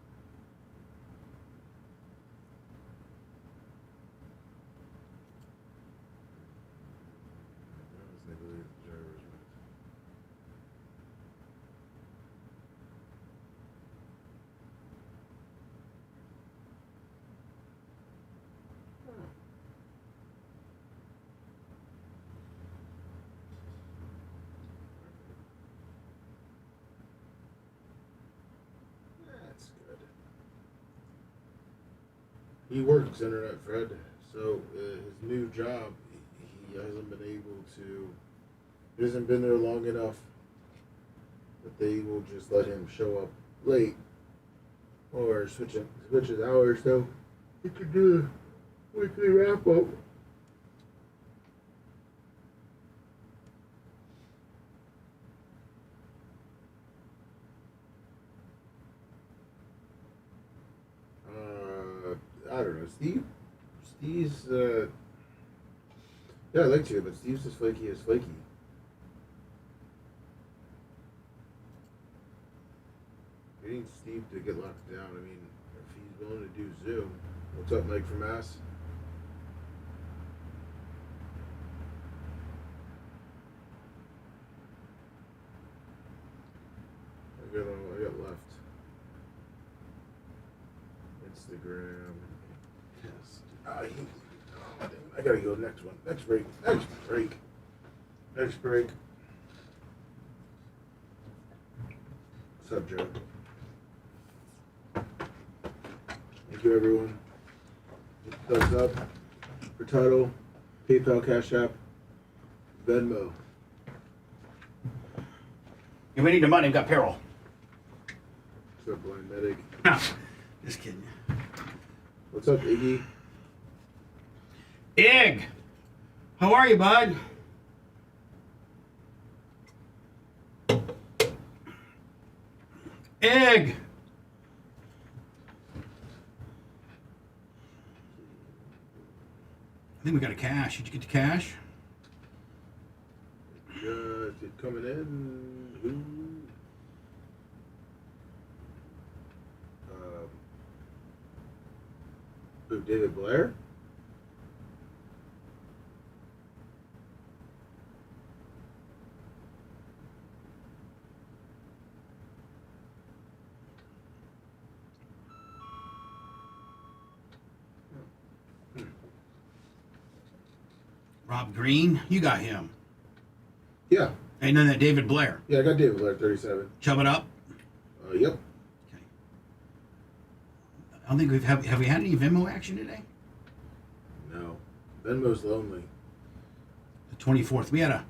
That's good. He works Internet Fred, so his new job, he hasn't been able to. He hasn't been there long enough that they will just let him show up late or switch his hours so he can do a weekly wrap up. I don't know, Steve's yeah, I like to, but Steve's as flaky as flaky. Getting Steve to get locked down, I mean, if he's willing to do Zoom. What's up, Mike from Mass? I got left. Instagram. Yes. I gotta go next one. Next break. What's up, Joe? Thank you, everyone. Thumbs up for title, PayPal, Cash App, Venmo. Yeah, we need the money. We've got payroll. What's up, Blind Medic? Just kidding. What's up, Iggy? Ig, how are you, bud? Ig. I think we got a cash. Did you get the cash? Is it coming in? Who, David Blair? Rob Green, you got him. Yeah. And then that David Blair. Yeah, I got David Blair, 37. Chub it up. Yep. I don't think have we had any Venmo action today? No. Venmo's lonely. The 24th. We had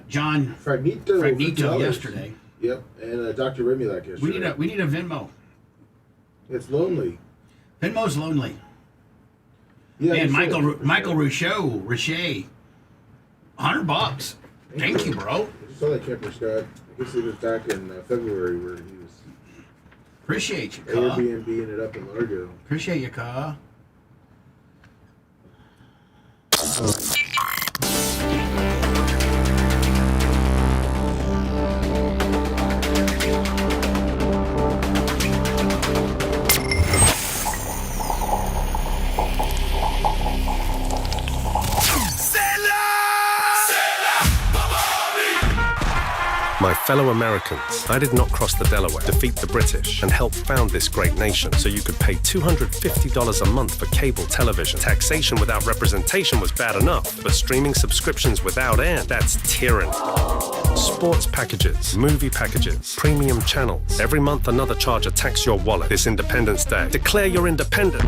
John Fragnito yesterday. Yep, and Dr. Remulak yesterday. We need a Venmo. It's lonely. Venmo's lonely. Yeah, man, Michael Richet, $100. Thank you, bro. I just saw that camper, Scott. I guess it was back in February where he was. Appreciate you, Ka. Airbnb-ing it up in Largo. Appreciate you, Ka. My fellow Americans, I did not cross the Delaware, defeat the British, and help found this great nation so you could pay $250 a month for cable television. Taxation without representation was bad enough, but streaming subscriptions without end, that's tyranny. Sports packages, movie packages, premium channels. Every month another charge attacks your wallet. This Independence Day, declare you're independent.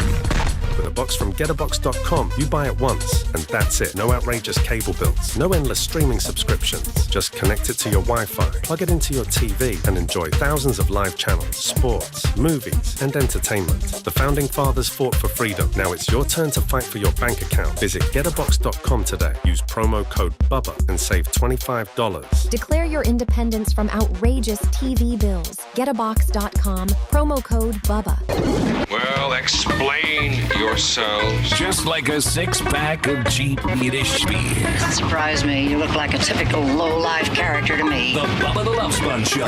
With a box from GetAbox.com, you buy it once, and that's it. No outrageous cable bills, no endless streaming subscriptions. Just connect it to your Wi-Fi, plug it into your TV, and enjoy thousands of live channels, sports, movies, and entertainment. The Founding Fathers fought for freedom. Now it's your turn to fight for your bank account. Visit GetAbox.com today. Use promo code BUBBA and save $25. Declare your independence from outrageous TV bills. GetAbox.com, promo code BUBBA. Well, explain yourselves. Just like a six-pack of cheap Yiddish beer. That surprised me. You look like a typical low-life character to me. The Bubba the Love Sponge Show.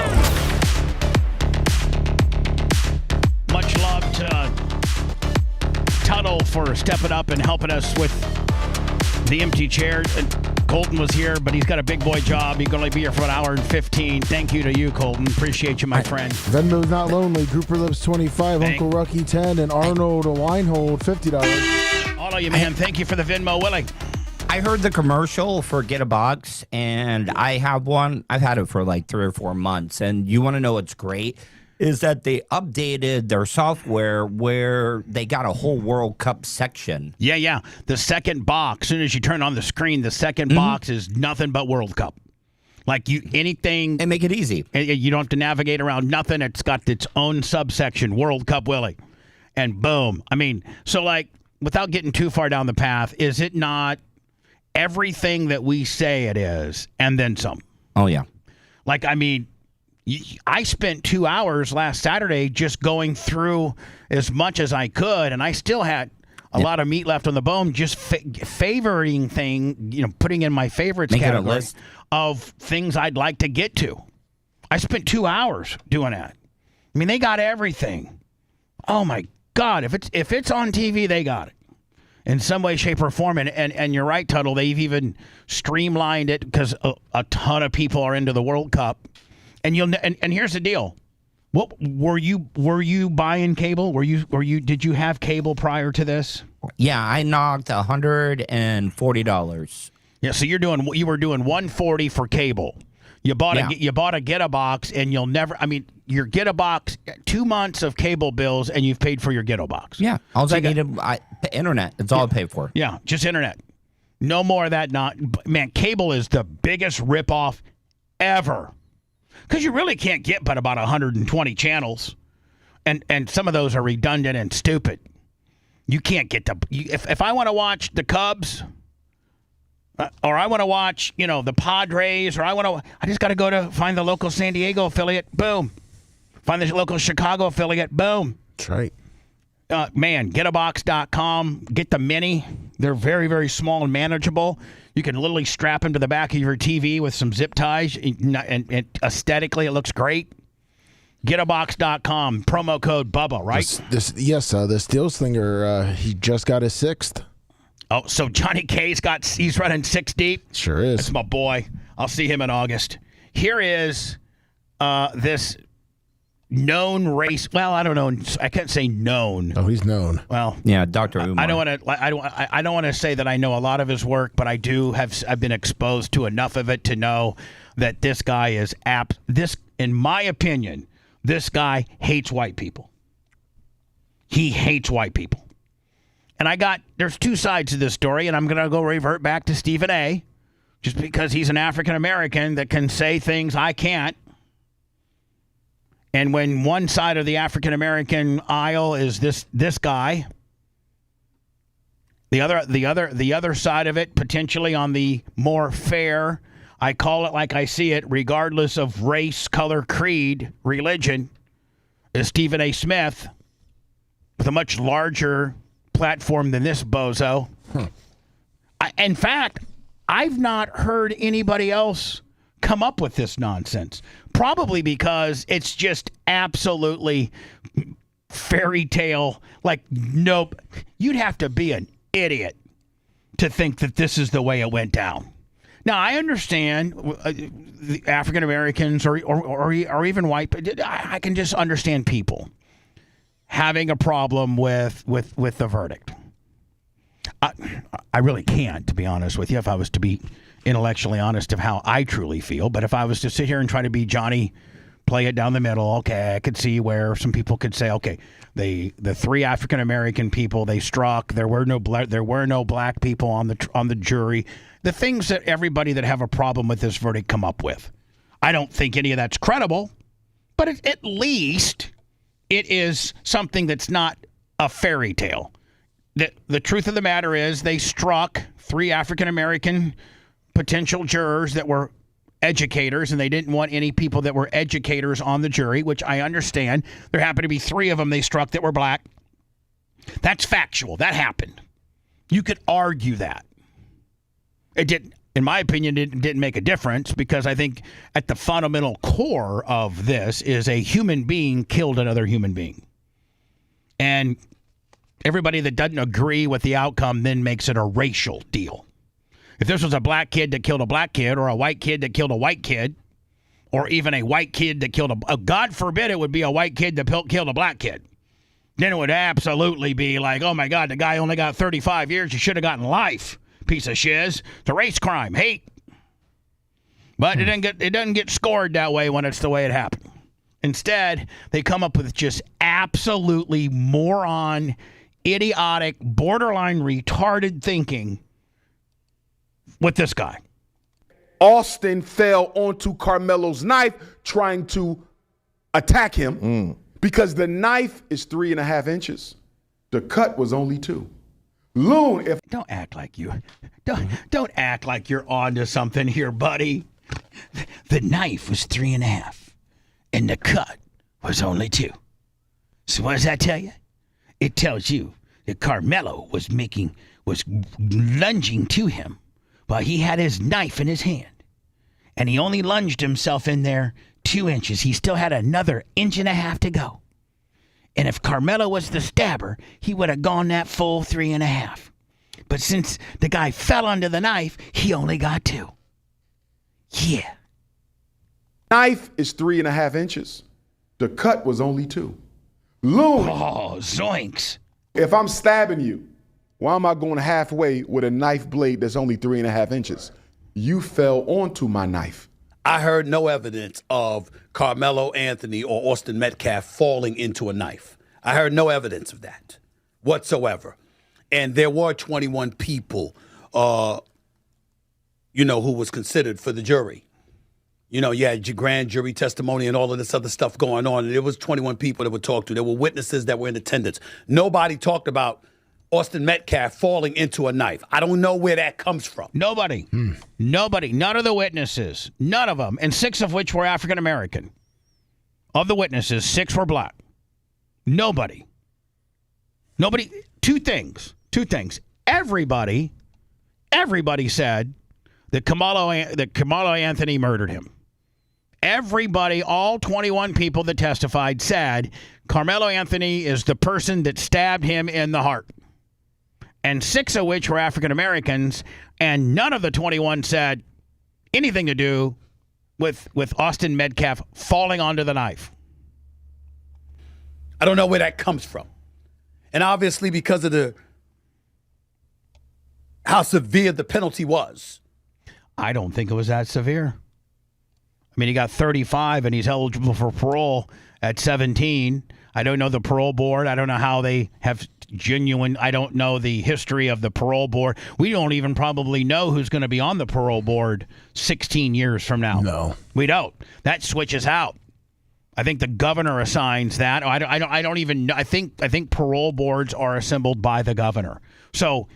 Much love to Tuttle for stepping up and helping us with the empty chair. Colton was here, but he's got a big boy job. He's going to be here for an hour and 15. Thank you to you, Colton. Appreciate you, my friend. Venmo's not lonely. Grouper Lips 25, Uncle Rucky 10, and Arnold Winehold $50. All of you, man. Thank you for the Venmo, Willie. I heard the commercial for Get a Box, and I have one. I've had it for like 3 or 4 months, and you want to know what's great? Is that they updated their software where they got a whole World Cup section. Yeah. The second box, as soon as you turn on the screen, the second box is nothing but World Cup. Like anything. And make it easy. You don't have to navigate around nothing. It's got its own subsection, World Cup Willie. And boom. I mean, so like, without getting too far down the path, is it not everything that we say it is and then some? Oh, yeah. Like, I mean, I spent 2 hours last Saturday just going through as much as I could, and I still had a lot of meat left on the bone, just favoriting putting in my favorites category of things I'd like to get to. I spent 2 hours doing that. I mean, they got everything. Oh, my God. If it's on TV, they got it in some way, shape, or form. And you're right, Tuttle. They've even streamlined it because a ton of people are into the World Cup. And here's the deal. What were you buying cable? Did you have cable prior to this? Yeah, I knocked $140. Yeah, so you were doing $140 for cable. You bought a Get-A-Box, and you'll never. I mean, your Get-A-Box, 2 months of cable bills, and you've paid for your Get-A-Box. Yeah, all I needed, internet. That's all I paid for. Yeah, just internet. No more of that. Man, cable is the biggest ripoff ever, because you really can't get but about 120 channels, and some of those are redundant and stupid. You can't get if I want to watch the Cubs. Or I want to watch, the Padres, or I just got to find the local San Diego affiliate. Boom. Find the local Chicago affiliate. Boom. That's right. Man, getabox.com. Get the mini. They're very, very small and manageable. You can literally strap them to the back of your TV with some zip ties, and aesthetically, it looks great. Getabox.com. Promo code Bubba, right? The Steel Slinger, he just got his 6th. Oh, so Johnny K's he's running 6 deep? Sure is. That's my boy. I'll see him in August. Here is this known race. Well, I don't know. I can't say known. Oh, he's known. Well, yeah, Dr. Umar. I don't want to say that I know a lot of his work, but I've been exposed to enough of it to know that this guy is in my opinion, this guy hates white people. He hates white people. And there's 2 sides to this story, and I'm going to go revert back to Stephen A., just because he's an African-American that can say things I can't. And when one side of the African-American aisle is this guy, the other side of it, potentially on the more fair, I call it like I see it, regardless of race, color, creed, religion, is Stephen A. Smith with a much larger platform than this bozo. In fact, I've not heard anybody else come up with this nonsense. Probably because it's just absolutely fairy tale. Like, nope. You'd have to be an idiot to think that this is the way it went down. Now, I understand the African Americans or even white, but I can just understand people having a problem with the verdict. I really can't, to be honest with you, if I was to be intellectually honest of how I truly feel. But if I was to sit here and try to be Johnny, play it down the middle, okay, I could see where some people could say, okay, the 3 African American people they struck, there were no black people on the jury. The things that everybody that have a problem with this verdict come up with. I don't think any of that's credible, but at least it is something that's not a fairy tale. The truth of the matter is they struck 3 African-American potential jurors that were educators, and they didn't want any people that were educators on the jury, which I understand. There happened to be 3 of them they struck that were black. That's factual. That happened. You could argue that. It didn't, in my opinion, it didn't make a difference, because I think at the fundamental core of this is a human being killed another human being. And everybody that doesn't agree with the outcome then makes it a racial deal. If this was a black kid that killed a black kid, or a white kid that killed a white kid, or even a white kid that killed God forbid it would be a white kid that killed a black kid, then it would absolutely be like, oh my God, the guy only got 35 years. You should have gotten life, piece of shiz. It's a race crime, hate. But it doesn't get scored that way when it's the way it happened. Instead, they come up with just absolutely moron, idiotic, borderline retarded thinking with this guy. Austin fell onto Carmelo's knife trying to attack him because the knife is 3.5 inches. The cut was only 2. Loon, if don't act like don't act like you're on to something here, buddy. The knife was 3.5, and the cut was only 2. So what does that tell you? It tells you that Carmelo was lunging to him while he had his knife in his hand. And he only lunged himself in there 2 inches. He still had another 1.5 inches to go. And if Carmelo was the stabber, he would have gone that full 3.5. But since the guy fell under the knife, he only got 2. Yeah. Knife is 3.5 inches. The cut was only 2. Loon. Oh, zoinks. If I'm stabbing you, why am I going halfway with a knife blade that's only 3.5 inches? You fell onto my knife. I heard no evidence of Carmelo Anthony or Austin Metcalf falling into a knife. I heard no evidence of that whatsoever. And there were 21 people, who was considered for the jury. You had grand jury testimony and all of this other stuff going on. And there was 21 people that were talked to. There were witnesses that were in attendance. Nobody talked about Austin Metcalf falling into a knife. I don't know where that comes from. Nobody. Nobody. None of the witnesses. None of them. And 6 of which were African American. Of the witnesses, 6 were black. Nobody. Two things. Everybody said that Carmelo Anthony murdered him. Everybody, all 21 people that testified said Carmelo Anthony is the person that stabbed him in the heart. And 6 of which were African Americans, and none of the 21 said anything to do with Austin Metcalf falling onto the knife. I don't know where that comes from. And obviously because of how severe the penalty was. I don't think it was that severe. I mean, he got 35 and he's eligible for parole at 17. I don't know the parole board. I don't know how they have I don't know the history of the parole board. We don't even probably know who's going to be on the parole board 16 years from now. No. We don't. That switches out. I think the governor assigns that. I don't even know. I think parole boards are assembled by the governor. So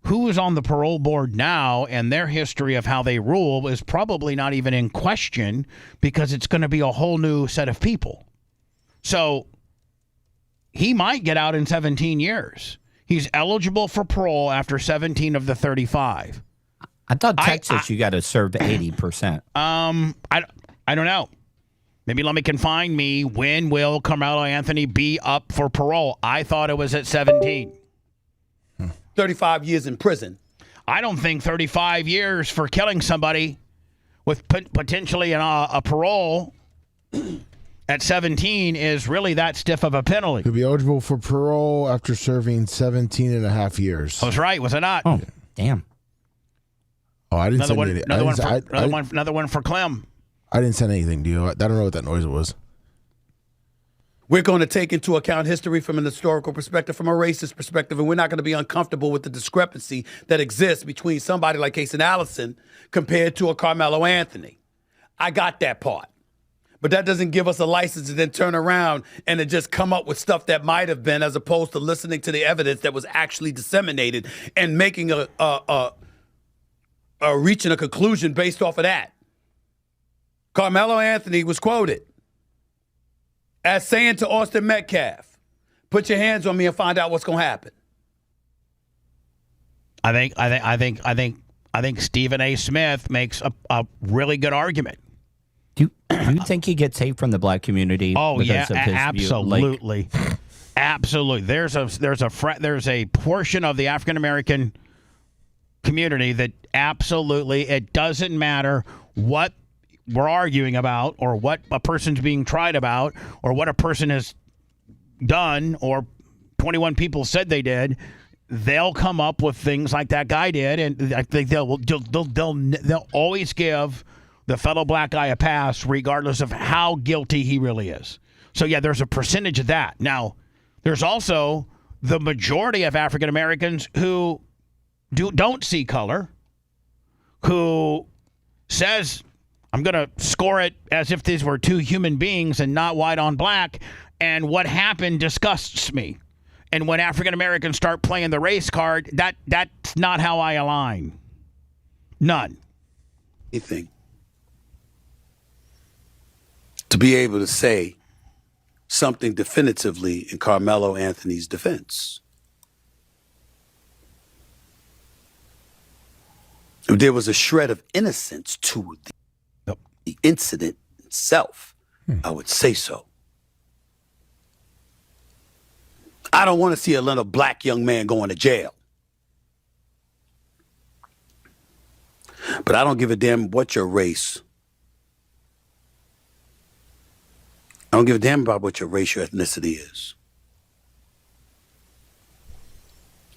who is on the parole board now and their history of how they rule is probably not even in question because it's going to be a whole new set of people. So he might get out in 17 years. He's eligible for parole after 17 of the 35. I thought Texas, you got to serve 80%. I don't know. Maybe let me confine me. When will Carmelo Anthony be up for parole? I thought it was at 17. 35 years in prison. I don't think 35 years for killing somebody with potentially a parole at 17 is really that stiff of a penalty. He'll be eligible for parole after serving 17 and a half years. I was right, was it not? Oh, damn. Oh, I didn't send anything. Another one for Clem. I didn't send anything to you. I don't know what that noise was. We're going to take into account history from an historical perspective, from a racist perspective, and we're not going to be uncomfortable with the discrepancy that exists between somebody like Casey Allison compared to a Carmelo Anthony. I got that part. But that doesn't give us a license to then turn around and to just come up with stuff that might have been, as opposed to listening to the evidence that was actually disseminated and making reaching a conclusion based off of that. Carmelo Anthony was quoted as saying to Austin Metcalf, "Put your hands on me and find out what's going to happen." I think Stephen A. Smith makes a really good argument. Do you think he gets hate from the black community? Oh yeah, because of his absolutely, absolutely. There's a portion of the African American community that absolutely, it doesn't matter what we're arguing about or what a person's being tried about or what a person has done or 21 people said they did. They'll come up with things like that guy did, and I think they'll always give the fellow black guy a pass regardless of how guilty he really is. So yeah, there's a percentage of that. Now, there's also the majority of African Americans who don't see color, who says, I'm going to score it as if these were two human beings and not white on black, and what happened disgusts me. And when African Americans start playing the race card, that's not how I align. None. Anything. To be able to say something definitively in Carmelo Anthony's defense. There was a shred of innocence to the incident itself. I would say so. I don't want to see a little black young man going to jail. But I don't give a damn what your race. I don't give a damn about what your race, your ethnicity is.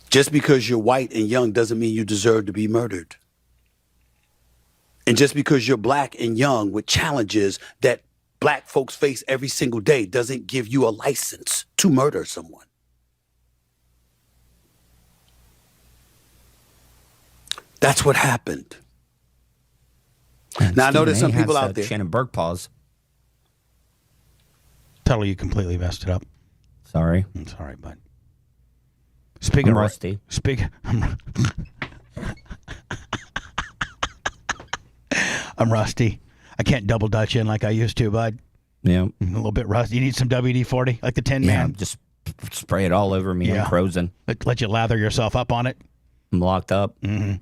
Just because you're white and young doesn't mean you deserve to be murdered. And just because you're black and young with challenges that black folks face every single day doesn't give you a license to murder someone. That's what happened. Now, I know there's some people out there. Shannon Burke pause. Tell you completely messed it up. Sorry. I'm sorry, bud. Speaking I'm of rusty. I'm rusty. I can't double dutch in like I used to, bud. Yeah. A little bit rusty. You need some WD-40, like the Tin Man? Just spray it all over me. Yeah. I'm frozen. Let you lather yourself up on it. I'm locked up. Mm-hmm.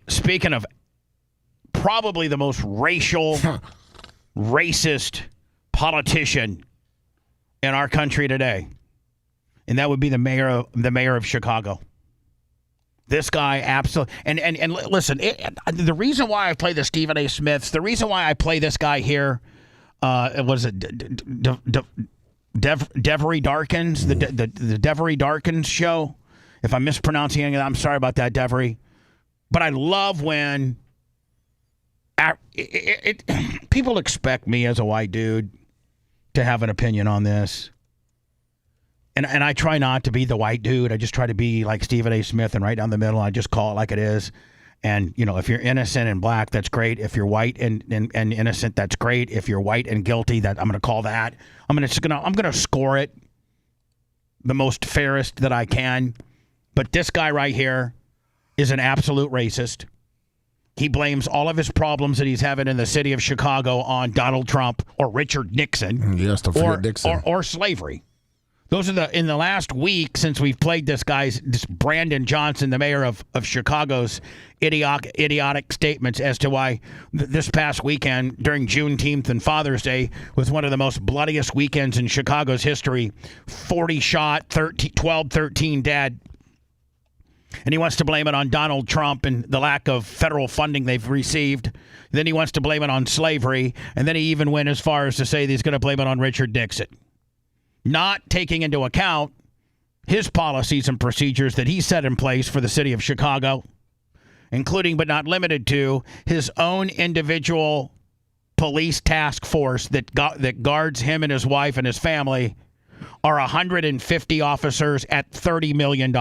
Speaking of probably the most racist politician in our country today, and that would be the mayor of Chicago. This guy absolutely, and listen, the reason why I play the Stephen A. Smiths, the reason why I play this guy here, was it Devery Darkins, the Devery Darkins show? If I'm mispronouncing anything, I'm sorry about that, Devery. But I love when people expect me as a white dude to have an opinion on this. And I try not to be the white dude. I just try to be like Stephen A. Smith and right down the middle. I just call it like it is. And, you know, if you're innocent and black, that's great. If you're white and innocent, that's great. If you're white and guilty, that I'm going to call that. I'm going to score it the most fairest that I can. But this guy right here is an absolute racist. He blames all of his problems that he's having in the city of Chicago on Donald Trump or Richard Nixon. Yes, don't forget Nixon. Or slavery. Those are in the last week since we've played this Brandon Johnson, the mayor of Chicago's idiotic statements as to why this past weekend during Juneteenth and Father's Day was one of the most bloodiest weekends in Chicago's history. 40 shot, 12, 13 dead. And he wants to blame it on Donald Trump and the lack of federal funding they've received. Then he wants to blame it on slavery. And then he even went as far as to say that he's going to blame it on Richard Nixon. Not taking into account his policies and procedures that he set in place for the city of Chicago, including but not limited to his own individual police task force that guards him and his wife and his family are 150 officers at $30 million.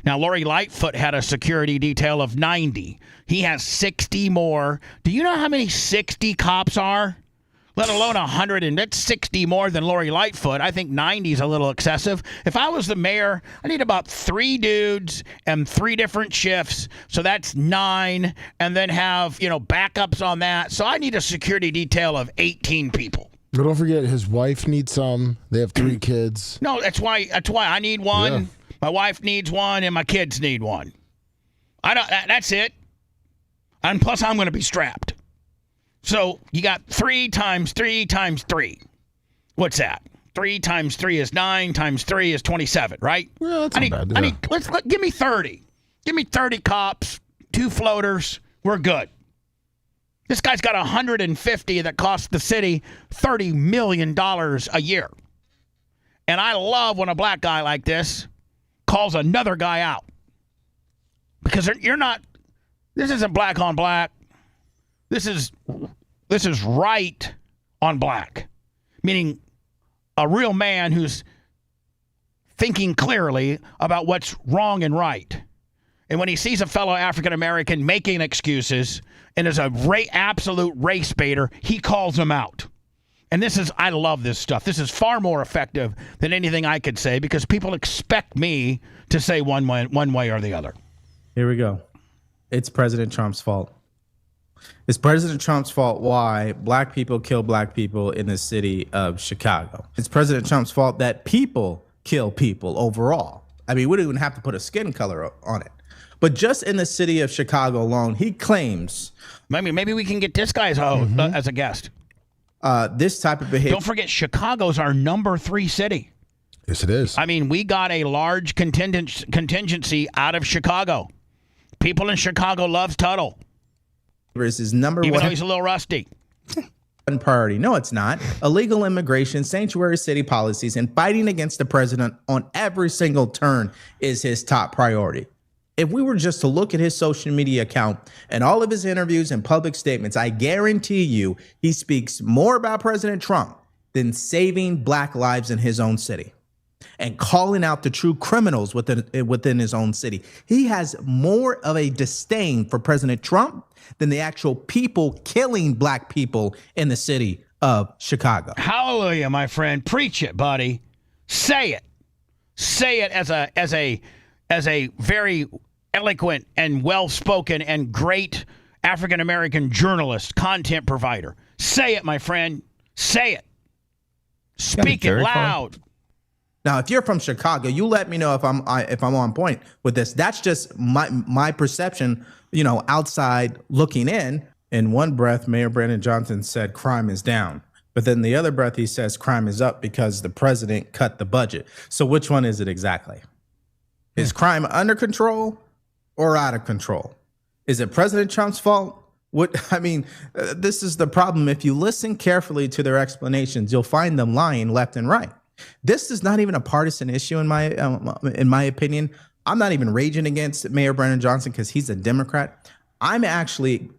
Now, Lori Lightfoot had a security detail of 90. He has 60 more. Do you know how many 60 cops are? Let alone 100, and that's 60 more than Lori Lightfoot. I think 90 is a little excessive. If I was the mayor, I need about 3 dudes and 3 different shifts, so that's 9, and then have, backups on that. So I need a security detail of 18 people. But don't forget, his wife needs some. They have 3 kids. No, that's why I need one. Yeah. My wife needs one, and my kids need one. That's it. And plus, I'm going to be strapped. So you got 3 times 3 times 3. What's that? 3 times 3 is 9 times 3 is 27, right? Yeah, that's not bad. Give me 30. Give me 30 cops, 2 floaters. We're good. This guy's got 150 that cost the city $30 million a year. And I love when a black guy like this calls another guy out. Because this isn't black on black. This is right on black, meaning a real man who's thinking clearly about what's wrong and right. And when he sees a fellow African American making excuses and is absolute race baiter, he calls him out. And I love this stuff. This is far more effective than anything I could say because people expect me to say one way or the other. Here we go. It's President Trump's fault. It's President Trump's fault why black people kill black people in the city of Chicago. It's President Trump's fault that people kill people overall. I mean, we don't even have to put a skin color on it. But just in the city of Chicago alone, he claims... Maybe we can get this guy as a guest. This type of behavior... Don't forget, Chicago's our number 3 city. Yes, it is. I mean, we got a large contingency out of Chicago. People in Chicago love Tuttle. Is number Even one. though he's a little rusty. priority. No, it's not. Illegal immigration, sanctuary city policies, and fighting against the president on every single turn is his top priority. If we were just to look at his social media account and all of his interviews and public statements, I guarantee you he speaks more about President Trump than saving black lives in his own city and calling out the true criminals within his own city. He has more of a disdain for President Trump than the actual people killing black people in the city of Chicago. Hallelujah, my friend. Preach it, buddy. Say it. Say it as a very eloquent and well-spoken and great African-American journalist, content provider. Say it, my friend. Say it. Speak it loud. Now, if you're from Chicago, you let me know if I'm on point with this. That's just my perception, outside looking in. In one breath, Mayor Brandon Johnson said crime is down. But then the other breath, he says crime is up because the president cut the budget. So which one is it exactly? Is crime under control or out of control? Is it President Trump's fault? This is the problem. If you listen carefully to their explanations, you'll find them lying left and right. This is not even a partisan issue in my opinion. I'm not even raging against Mayor Brandon Johnson because he's a Democrat. I'm actually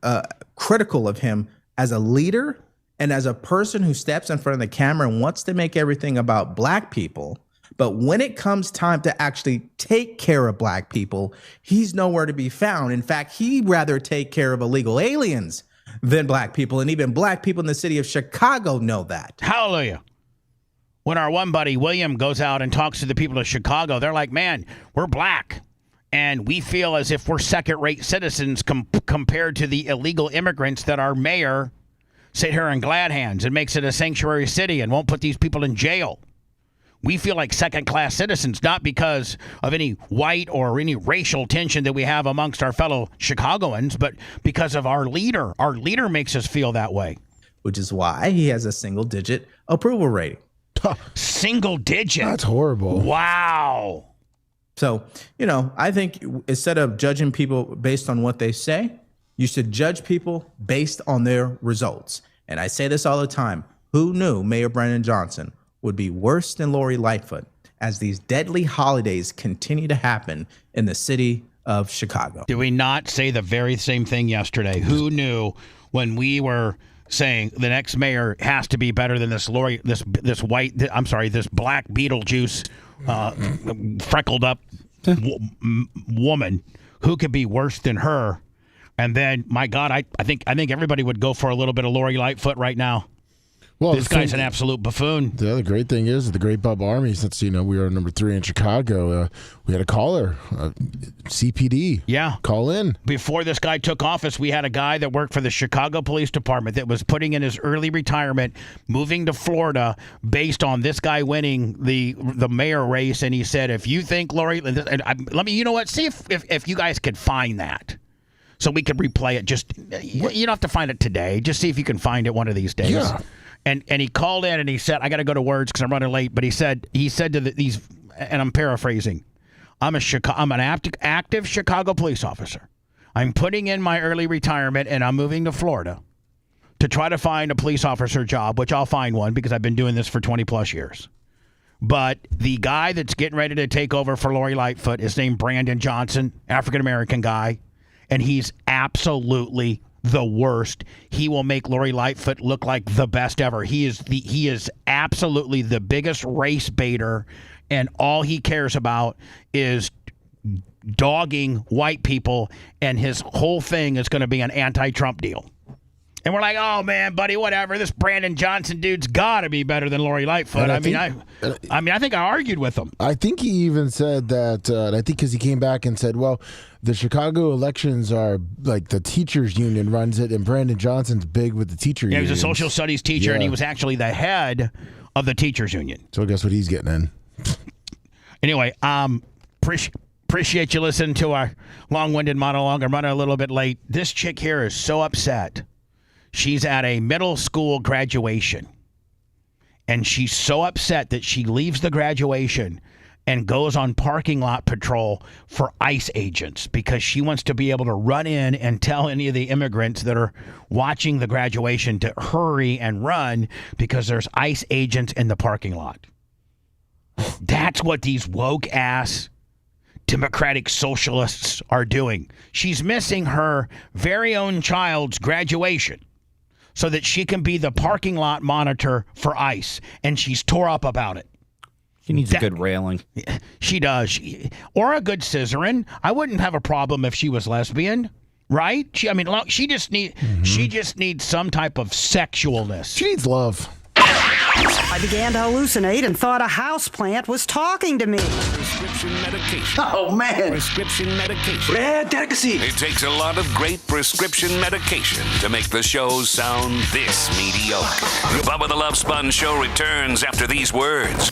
critical of him as a leader and as a person who steps in front of the camera and wants to make everything about black people. But when it comes time to actually take care of black people, he's nowhere to be found. In fact, he'd rather take care of illegal aliens than black people. And even black people in the city of Chicago know that. Hallelujah. When our one buddy, William, goes out and talks to the people of Chicago, they're like, man, we're black. And we feel as if we're second-rate citizens compared to the illegal immigrants that our mayor sit here in glad hands and makes it a sanctuary city and won't put these people in jail. We feel like second-class citizens, not because of any white or any racial tension that we have amongst our fellow Chicagoans, but because of our leader. Our leader makes us feel that way. Which is why he has a single-digit approval rating. Single digit? That's horrible. Wow. So, I think instead of judging people based on what they say, you should judge people based on their results. And I say this all the time. Who knew Mayor Brandon Johnson would be worse than Lori Lightfoot as these deadly holidays continue to happen in the city of Chicago? Did we not say the very same thing yesterday? Who knew when we were saying the next mayor has to be better than this this black Beetlejuice, freckled up woman who could be worse than her? And then, my God, I think everybody would go for a little bit of Lori Lightfoot right now. Well, this guy's an absolute buffoon. The other great thing is the great Bubba Army, since, we were number 3 in Chicago, we had a caller, CPD. Yeah. Call in. Before this guy took office, we had a guy that worked for the Chicago Police Department that was putting in his early retirement, moving to Florida based on this guy winning the mayor race. And he said, if you think Lori, you know what? See if you guys could find that. So we could replay it. Just, you don't have to find it today. Just see if you can find it one of these days. Yeah. And he called in and he said, I got to go to words because I'm running late. But he said to these, and I'm paraphrasing, I'm an active Chicago police officer. I'm putting in my early retirement and I'm moving to Florida to try to find a police officer job, which I'll find one because I've been doing this for 20 plus years. But the guy that's getting ready to take over for Lori Lightfoot is named Brandon Johnson, African-American guy. And he's absolutely the worst. He will make Lori Lightfoot look like the best ever. He is absolutely the biggest race baiter, and all he cares about is dogging white people, and his whole thing is going to be an anti-Trump deal. And we're like, oh man, buddy, whatever. This Brandon Johnson dude's got to be better than Lori Lightfoot. I think I argued with him. I think he even said that. I think because he came back and said, well, the Chicago elections are like the teachers union runs it, and Brandon Johnson's big with the teacher union. He was a social studies teacher, and he was actually the head of the teachers union. So guess what he's getting in. Anyway, appreciate you listening to our long-winded monologue. I'm running a little bit late. This chick here is so upset. She's at a middle school graduation, and she's so upset that she leaves the graduation, and goes on parking lot patrol for ICE agents because she wants to be able to run in and tell any of the immigrants that are watching the graduation to hurry and run because there's ICE agents in the parking lot. That's what these woke-ass Democratic socialists are doing. She's missing her very own child's graduation so that she can be the parking lot monitor for ICE, and she's tore up about it. She needs a good railing. She does. Or a good scissoring. I wouldn't have a problem if she was lesbian, right? She just needs some type of sexualness. She needs love. I began to hallucinate and thought a houseplant was talking to me. Prescription medication. Oh, man. Prescription medication. Rare delicacy. It takes a lot of great prescription medication to make the shows sound this mediocre. The Bubba the Love Sponge Show returns after these words.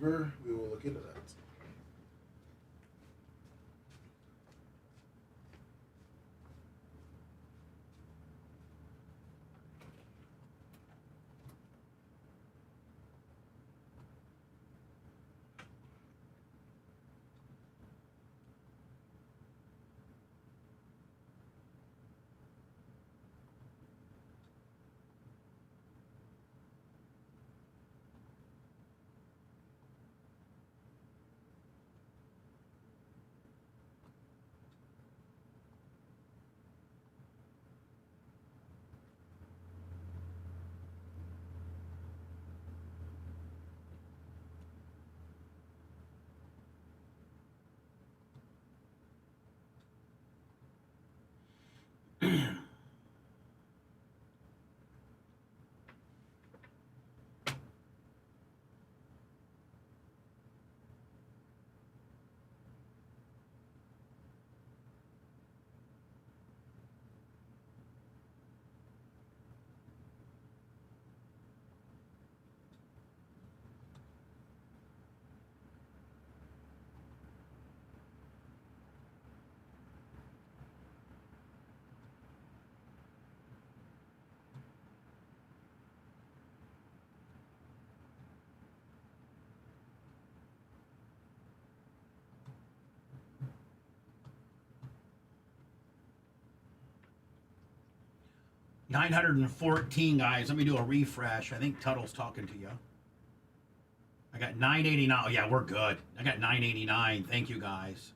Weaver, we will look into that. $914, guys. Let me do a refresh. I think Tuttle's talking to you. I got 989. Oh, yeah, we're good. I got 989. Thank you, guys.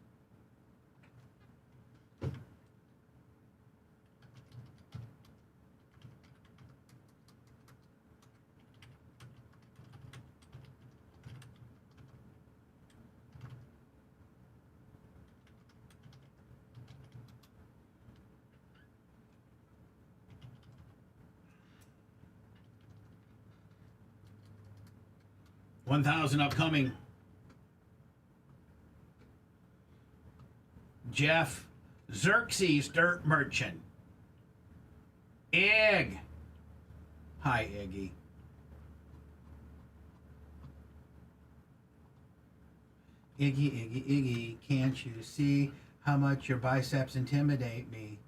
$1,000 upcoming. Jeff Xerxes Dirt Merchant. Egg. Hi, Iggy. Iggy, can't you see how much your biceps intimidate me?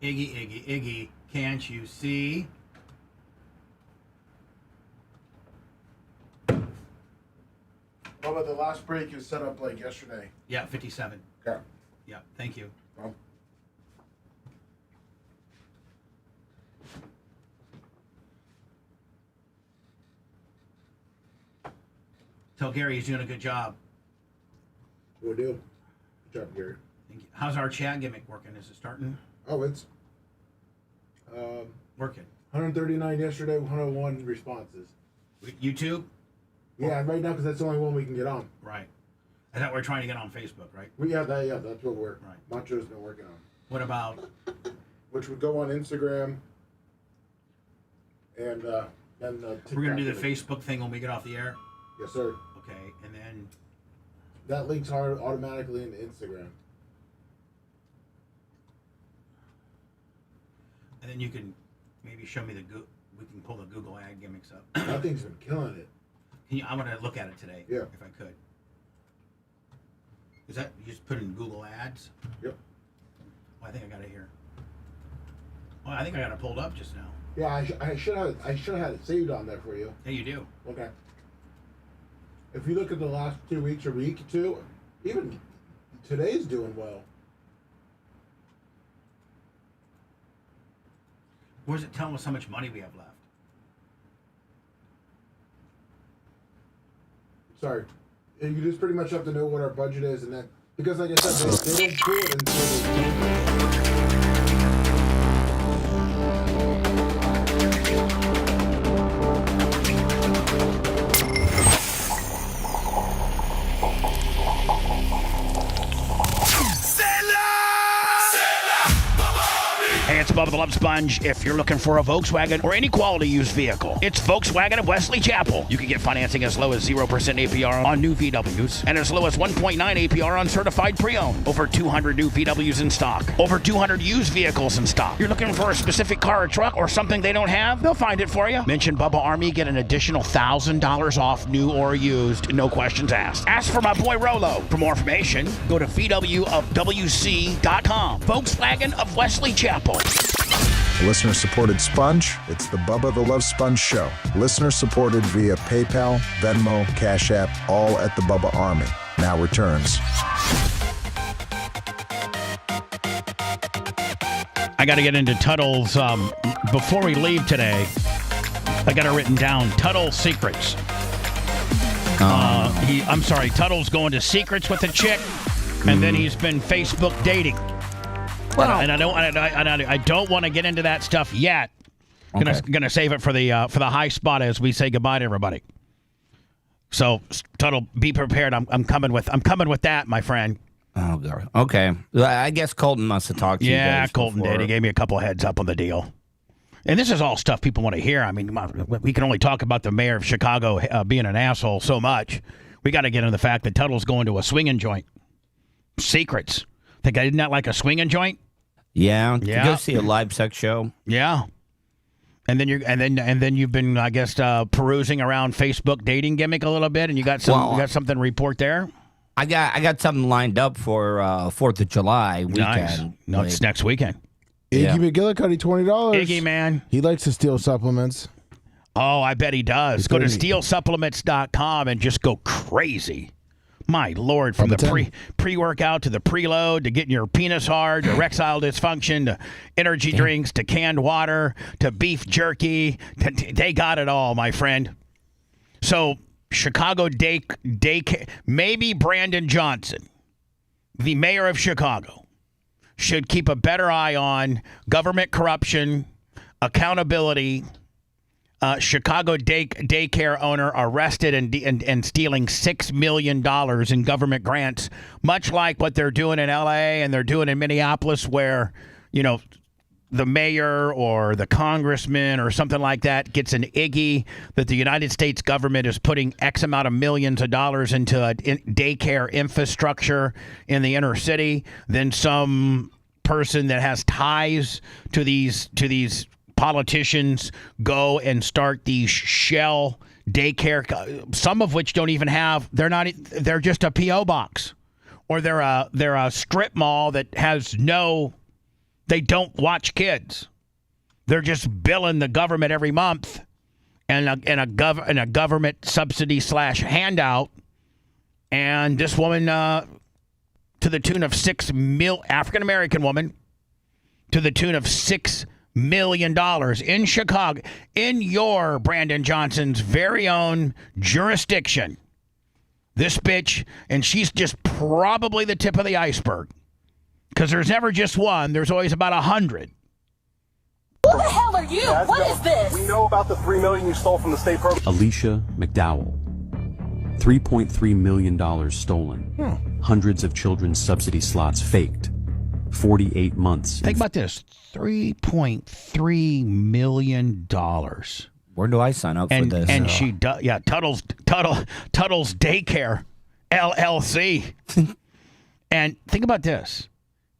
Iggy, can't you see? Bubba, the last break is set up like yesterday. Yeah, 57. Okay. Yeah, thank you. Well. Tell Gary he's doing a good job. Will do. Good job, Gary. Thank you. How's our chat gimmick working? Is it starting? Oh, it's Working. 139 yesterday, 101 responses. YouTube? Yeah, right now because that's the only one we can get on. Right. I thought we're trying to get on Facebook, right? That's what we're. Right. Macho's been working on. What about? Which would go on Instagram. And TikTok. We're gonna do the Facebook thing when we get off the air. Yes, sir. Okay, and then that links automatically into Instagram. And then you can maybe show me we can pull the Google ad gimmicks up. That thing's been killing it. I'm gonna look at it today. Yeah. If I could. Is that you just put in Google Ads? Yep. Oh, I think I got it here. Well, I think I got it pulled up just now. Yeah, I should have had it saved on there for you. Yeah, you do. Okay. If you look at the last 2 weeks or week or two, even today's doing well. Where's it telling us how much money we have left? Sorry. You just pretty much have to know what our budget is, and then because like I said, they don't pull it until Hey, it's Bubba the Love Sponge. If you're looking for a Volkswagen or any quality used vehicle, it's Volkswagen of Wesley Chapel. You can get financing as low as 0% APR on new VWs and as low as 1.9 APR on certified pre-owned. Over 200 new VWs in stock. Over 200 used vehicles in stock. You're looking for a specific car or truck or something they don't have? They'll find it for you. Mention Bubba Army, get an additional $1,000 off new or used. No questions asked. Ask for my boy Rolo. For more information, go to VWofWC.com. Volkswagen of Wesley Chapel. Listener-supported Sponge, it's the Bubba the Love Sponge Show. Listener-supported via PayPal, Venmo, Cash App, all at the Bubba Army. Now returns. I got to get into Tuttle's, before we leave today, I got it written down, Tuttle Secrets. Tuttle's going to Secrets with a chick, and then he's been Facebook dating. Well, and I don't want to get into that stuff yet. Gonna save it for the high spot as we say goodbye to everybody. So Tuttle, be prepared. I'm coming with that, my friend. Oh God. Okay. I guess Colton must have talked to you. Yeah, Colton did. He gave me a couple of heads up on the deal. And this is all stuff people want to hear. I mean, we can only talk about the mayor of Chicago being an asshole so much. We got to get into the fact that Tuttle's going to a swinging joint. Secrets. Think I did not like a swinging joint? Yeah. Go see a live sex show. Yeah. And then you've been, I guess, perusing around Facebook dating gimmick a little bit, and you got something to report there. I got something lined up for 4th of July weekend. Nice. No, it's next weekend. Iggy McGillicuddy, $20. Iggy, man. He likes to steal supplements. Oh, I bet he does. Go to stealsupplements.com and just go crazy. My Lord, from the pre-workout to the preload to getting your penis hard, to erectile dysfunction, to energy drinks, to canned water, to beef jerky. They got it all, my friend. So, Chicago daycare, maybe Brandon Johnson, the mayor of Chicago, should keep a better eye on government corruption, accountability. Chicago daycare owner arrested and stealing $6 million in government grants, much like what they're doing in L.A. and they're doing in Minneapolis, where, the mayor or the congressman or something like that gets an Iggy that the United States government is putting X amount of millions of dollars into a daycare infrastructure in the inner city. Then some person that has ties to these politicians go and start these shell daycare, some of which don't even have, they're just a P.O. box, or they're a strip mall that has they don't watch kids. They're just billing the government every month and a government subsidy / handout. And this woman, to the tune of African-American woman, to the tune of $6 million in Chicago, in your Brandon Johnson's very own jurisdiction. This bitch, and she's just probably the tip of the iceberg. Because there's never just one. There's always about 100. Who the hell hell are you? What is this? We know about the $3 million you stole from the state program. Alicia McDowell. $3.3 million stolen. Hundreds of children's subsidy slots faked. 48 months. Think about this. $3.3 million. Where do I sign up for this? And she does, Tuttle's Daycare, LLC. And think about this.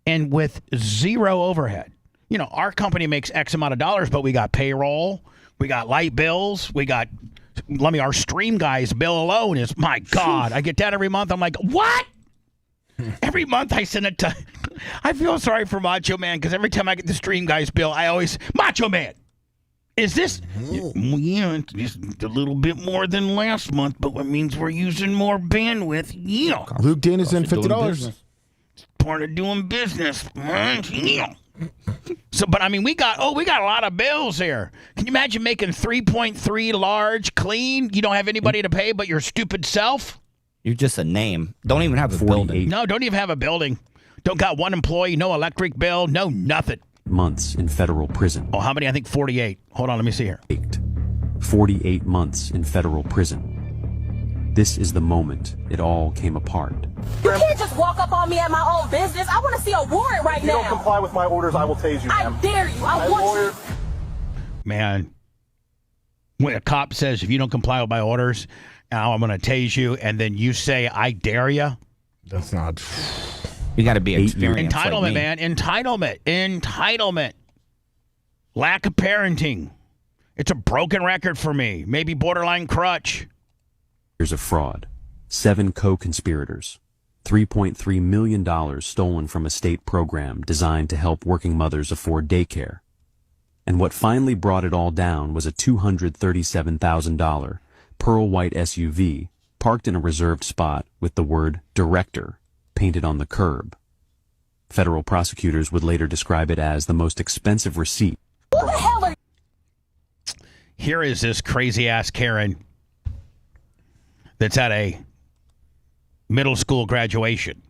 And with zero overhead. You know, our company makes X amount of dollars, but we got payroll, we got light bills, we got, our stream guys bill alone is, my God, I get that every month. I'm like, what? Every month I send it to, I feel sorry for Macho Man because every time I get the stream guys bill, I always, Macho Man, is this? Yeah, it's just a little bit more than last month, but it means we're using more bandwidth. Yeah. Luke Danielson, $50. It's part of doing business. Yeah. So, but I mean, we got a lot of bills here. Can you imagine making 3.3 large, clean? You don't have anybody to pay but your stupid self? You're just a name. Don't even have a building. No, don't even have a building. Don't got one employee, no electric bill, no nothing. Months in federal prison. Oh, how many? I think 48. Hold on, let me see here. 48 months in federal prison. This is the moment it all came apart. You can't just walk up on me at my own business. I want to see a warrant right now. If you don't comply with my orders, I will tase you, ma'am. I dare you. I want you. Man, when a cop says, if you don't comply with my orders, now I'm going to tase you, and then you say, I dare you. That's not. You got to be experienced. Entitlement, like man. Entitlement. Lack of parenting. It's a broken record for me. Maybe borderline crutch. Here's a fraud. 7 co-conspirators. $3.3 million stolen from a state program designed to help working mothers afford daycare. And what finally brought it all down was a $237,000 pearl white SUV parked in a reserved spot with the word Director painted on the curb. Federal prosecutors would later describe it as the most expensive receipt. Who the hell are you? Here is this crazy-ass Karen that's at a middle school graduation.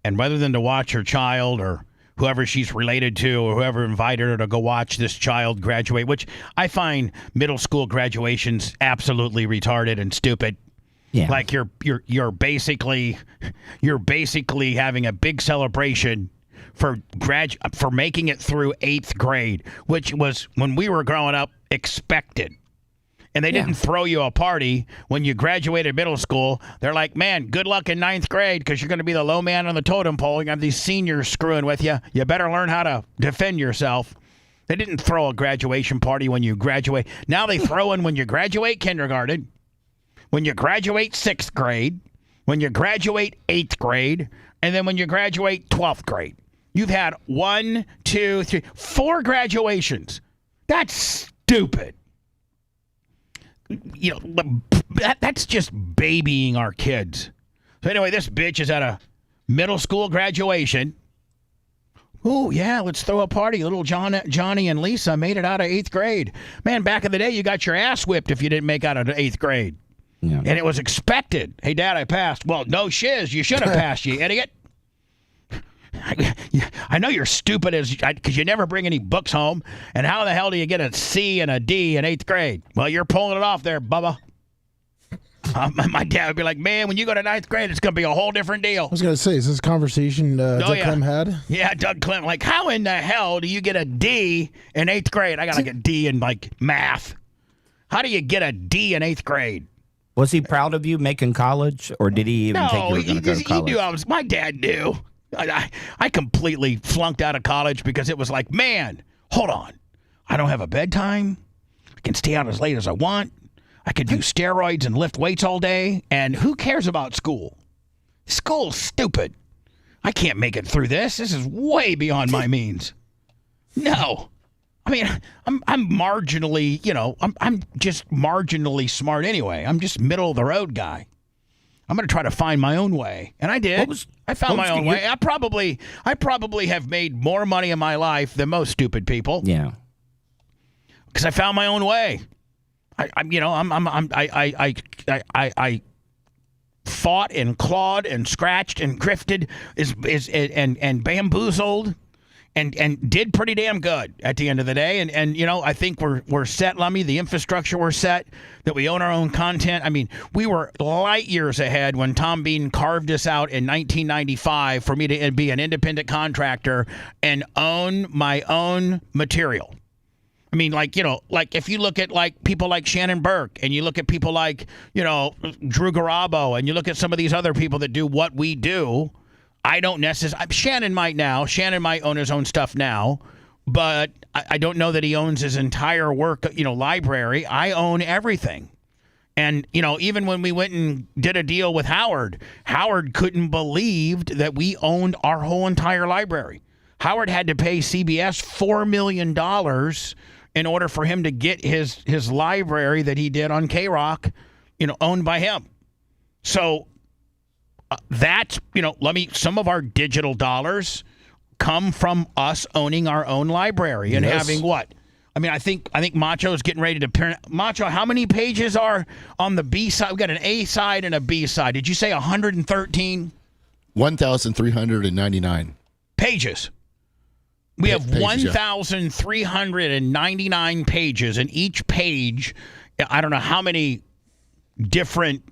And rather than to watch her child or whoever she's related to or whoever invited her to go watch this child graduate, which I find middle school graduations absolutely retarded and stupid. Yeah. Like you're basically having a big celebration for making it through 8th grade, which was when we were growing up expected. And they didn't throw you a party when you graduated middle school. They're like, man, good luck in 9th grade because you're going to be the low man on the totem pole. You're going to have these seniors screwing with you. You better learn how to defend yourself. They didn't throw a graduation party when you graduate. Now they throw in when you graduate kindergarten, when you graduate 6th grade, when you graduate 8th grade, and then when you graduate 12th grade. You've had 1, 2, 3, 4 graduations. That's stupid. You know, that's just babying our kids. So anyway, this bitch is at a middle school graduation. Oh, yeah, let's throw a party. Little Johnny and Lisa made it out of 8th grade. Man, back in the day, you got your ass whipped if you didn't make out of 8th grade. Yeah. And it was expected. Hey, Dad, I passed. Well, no shiz. You should have passed, you idiot. I know you're stupid because you never bring any books home. And how the hell do you get a C and a D in 8th grade? Well, you're pulling it off there, Bubba. My dad would be like, man, when you go to 9th grade, it's going to be a whole different deal. I was going to say, is this a conversation Doug Clem had? Yeah, Doug Clem. Like, how in the hell do you get a D in 8th grade? I got like a D in, like, math. How do you get a D in 8th grade? Was he proud of you making college, or did he even think you were going to go to college? He knew my dad knew. I completely flunked out of college because it was like, man, hold on. I don't have a bedtime. I can stay out as late as I want. I could do steroids and lift weights all day. And who cares about school? School's stupid. I can't make it through this. This is way beyond my means. No. I mean, I'm marginally, I'm just marginally smart anyway. I'm just middle of the road guy. I'm going to try to find my own way. And I did. I found my own way. I probably have made more money in my life than most stupid people. Yeah. Because I found my own way. I fought and clawed and scratched and grifted and bamboozled and did pretty damn good at the end of the day. And you know, I think we're set, Lummy. The infrastructure we're set, that we own our own content. I mean, we were light years ahead when Tom Bean carved us out in 1995 for me to be an independent contractor and own my own material. I mean, like, you know, like if you look at like people like Shannon Burke and you look at people like, you know, Drew Garabo and you look at some of these other people that do what we do, I don't necessarily. Shannon might own his own stuff now, but I don't know that he owns his entire work, you know, library. I own everything. And, you know, even when we went and did a deal with Howard couldn't believe that we owned our whole entire library. Howard had to pay CBS $4 million in order for him to get his library that he did on K-Rock, you know, owned by him. So that's, you know, some of our digital dollars come from us owning our own library and having what? I mean, I think Macho's getting ready to print. Macho, how many pages are on the B side? We got an A side and a B side. Did you say 113? 1,399 pages. We have 1,399 pages, and each page, I don't know how many different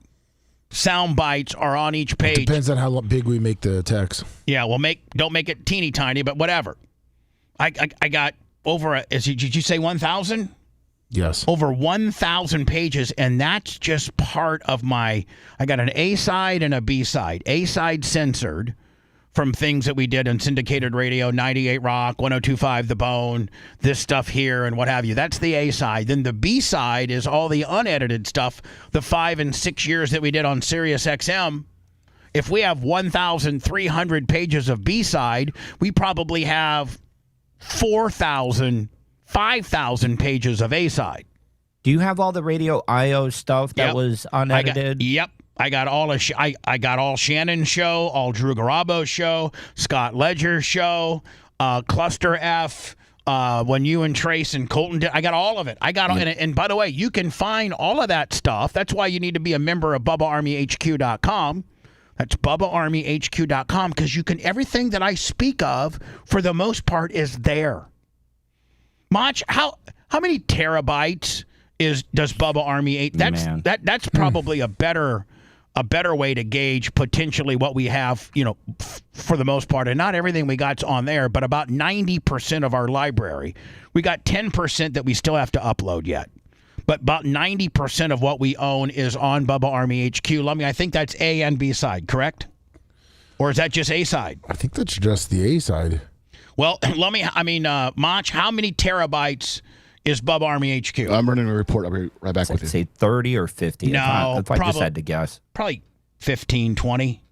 sound bites are on each page. It depends on how big we make the text. Yeah, well, don't make it teeny tiny, but whatever. I got over did you say 1,000? Yes. Over 1,000 pages, and that's just part of I got an A side and a B side. A side censored from things that we did on syndicated radio, 98 Rock, 102.5 The Bone, this stuff here and what have you. That's the A side. Then the B side is all the unedited stuff, the 5 and 6 years that we did on Sirius XM. If we have 1,300 pages of B side, we probably have 4,000, 5,000 pages of A side. Do you have all the Radio IO stuff that was unedited? I got all I got all Shannon's show, all Drew Garabo's show, Scott Ledger's show, Cluster F, when you and Trace and Colton did. I got all of it. I got and by the way, you can find all of that stuff. That's why you need to be a member of BubbaArmyHQ.com. That's BubbaArmyHQ.com, because you can, everything that I speak of for the most part is there. Mach, how many terabytes does Bubba Army? That's probably a better way to gauge potentially what we have, you know, for the most part. And not everything we got's on there, but about 90% of our library. We got 10% that we still have to upload yet. But about 90% of what we own is on Bubba Army HQ. Lummy, I think that's A and B side, correct? Or is that just A side? I think that's just the A side. Well, Mach, how many terabytes is Bubba Army HQ? I'm running a report. I'll be right back with you. Say 30 or 50. No, if I just had to guess. Probably 15, 20.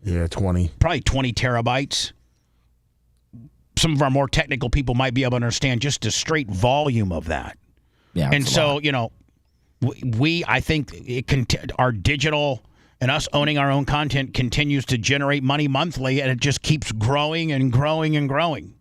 Yeah, 20. Probably 20 terabytes. Some of our more technical people might be able to understand just the straight volume of that. Yeah, and so, you know, I think our digital and us owning our own content continues to generate money monthly, and it just keeps growing and growing and growing.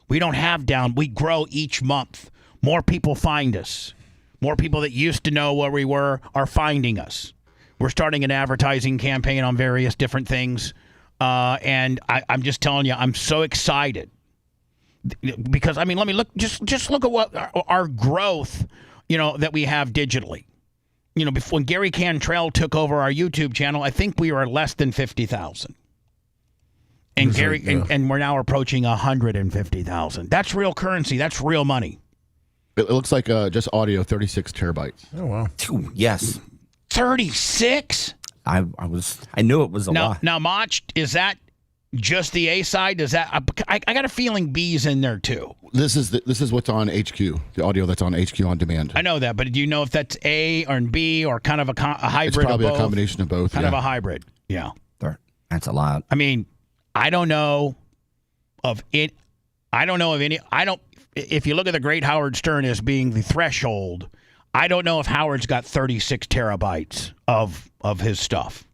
We don't have down. We grow each month. More people find us. More people that used to know where we were are finding us. We're starting an advertising campaign on various different things. And I'm just telling you, I'm so excited. Because, I mean, let me look, just look at what our growth, you know, that we have digitally. You know, before when Gary Cantrell took over our YouTube channel, I think we were less than 50,000. And and we're now approaching 150,000. That's real currency. That's real money. It looks like just audio, 36 terabytes. Oh, wow. Yes. 36? I knew it was a lot. Now, Mach, is that just the A side? Does that I got a feeling B's in there too. This is what's on HQ, the audio that's on HQ on demand. I know that, but do you know if that's A or B or kind of a hybrid? It's probably of both? A combination of both. Kind of a hybrid. Yeah. That's a lot. I mean, I don't know of it. I don't know of any. If you look at the great Howard Stern as being the threshold, I don't know if Howard's got 36 terabytes of his stuff.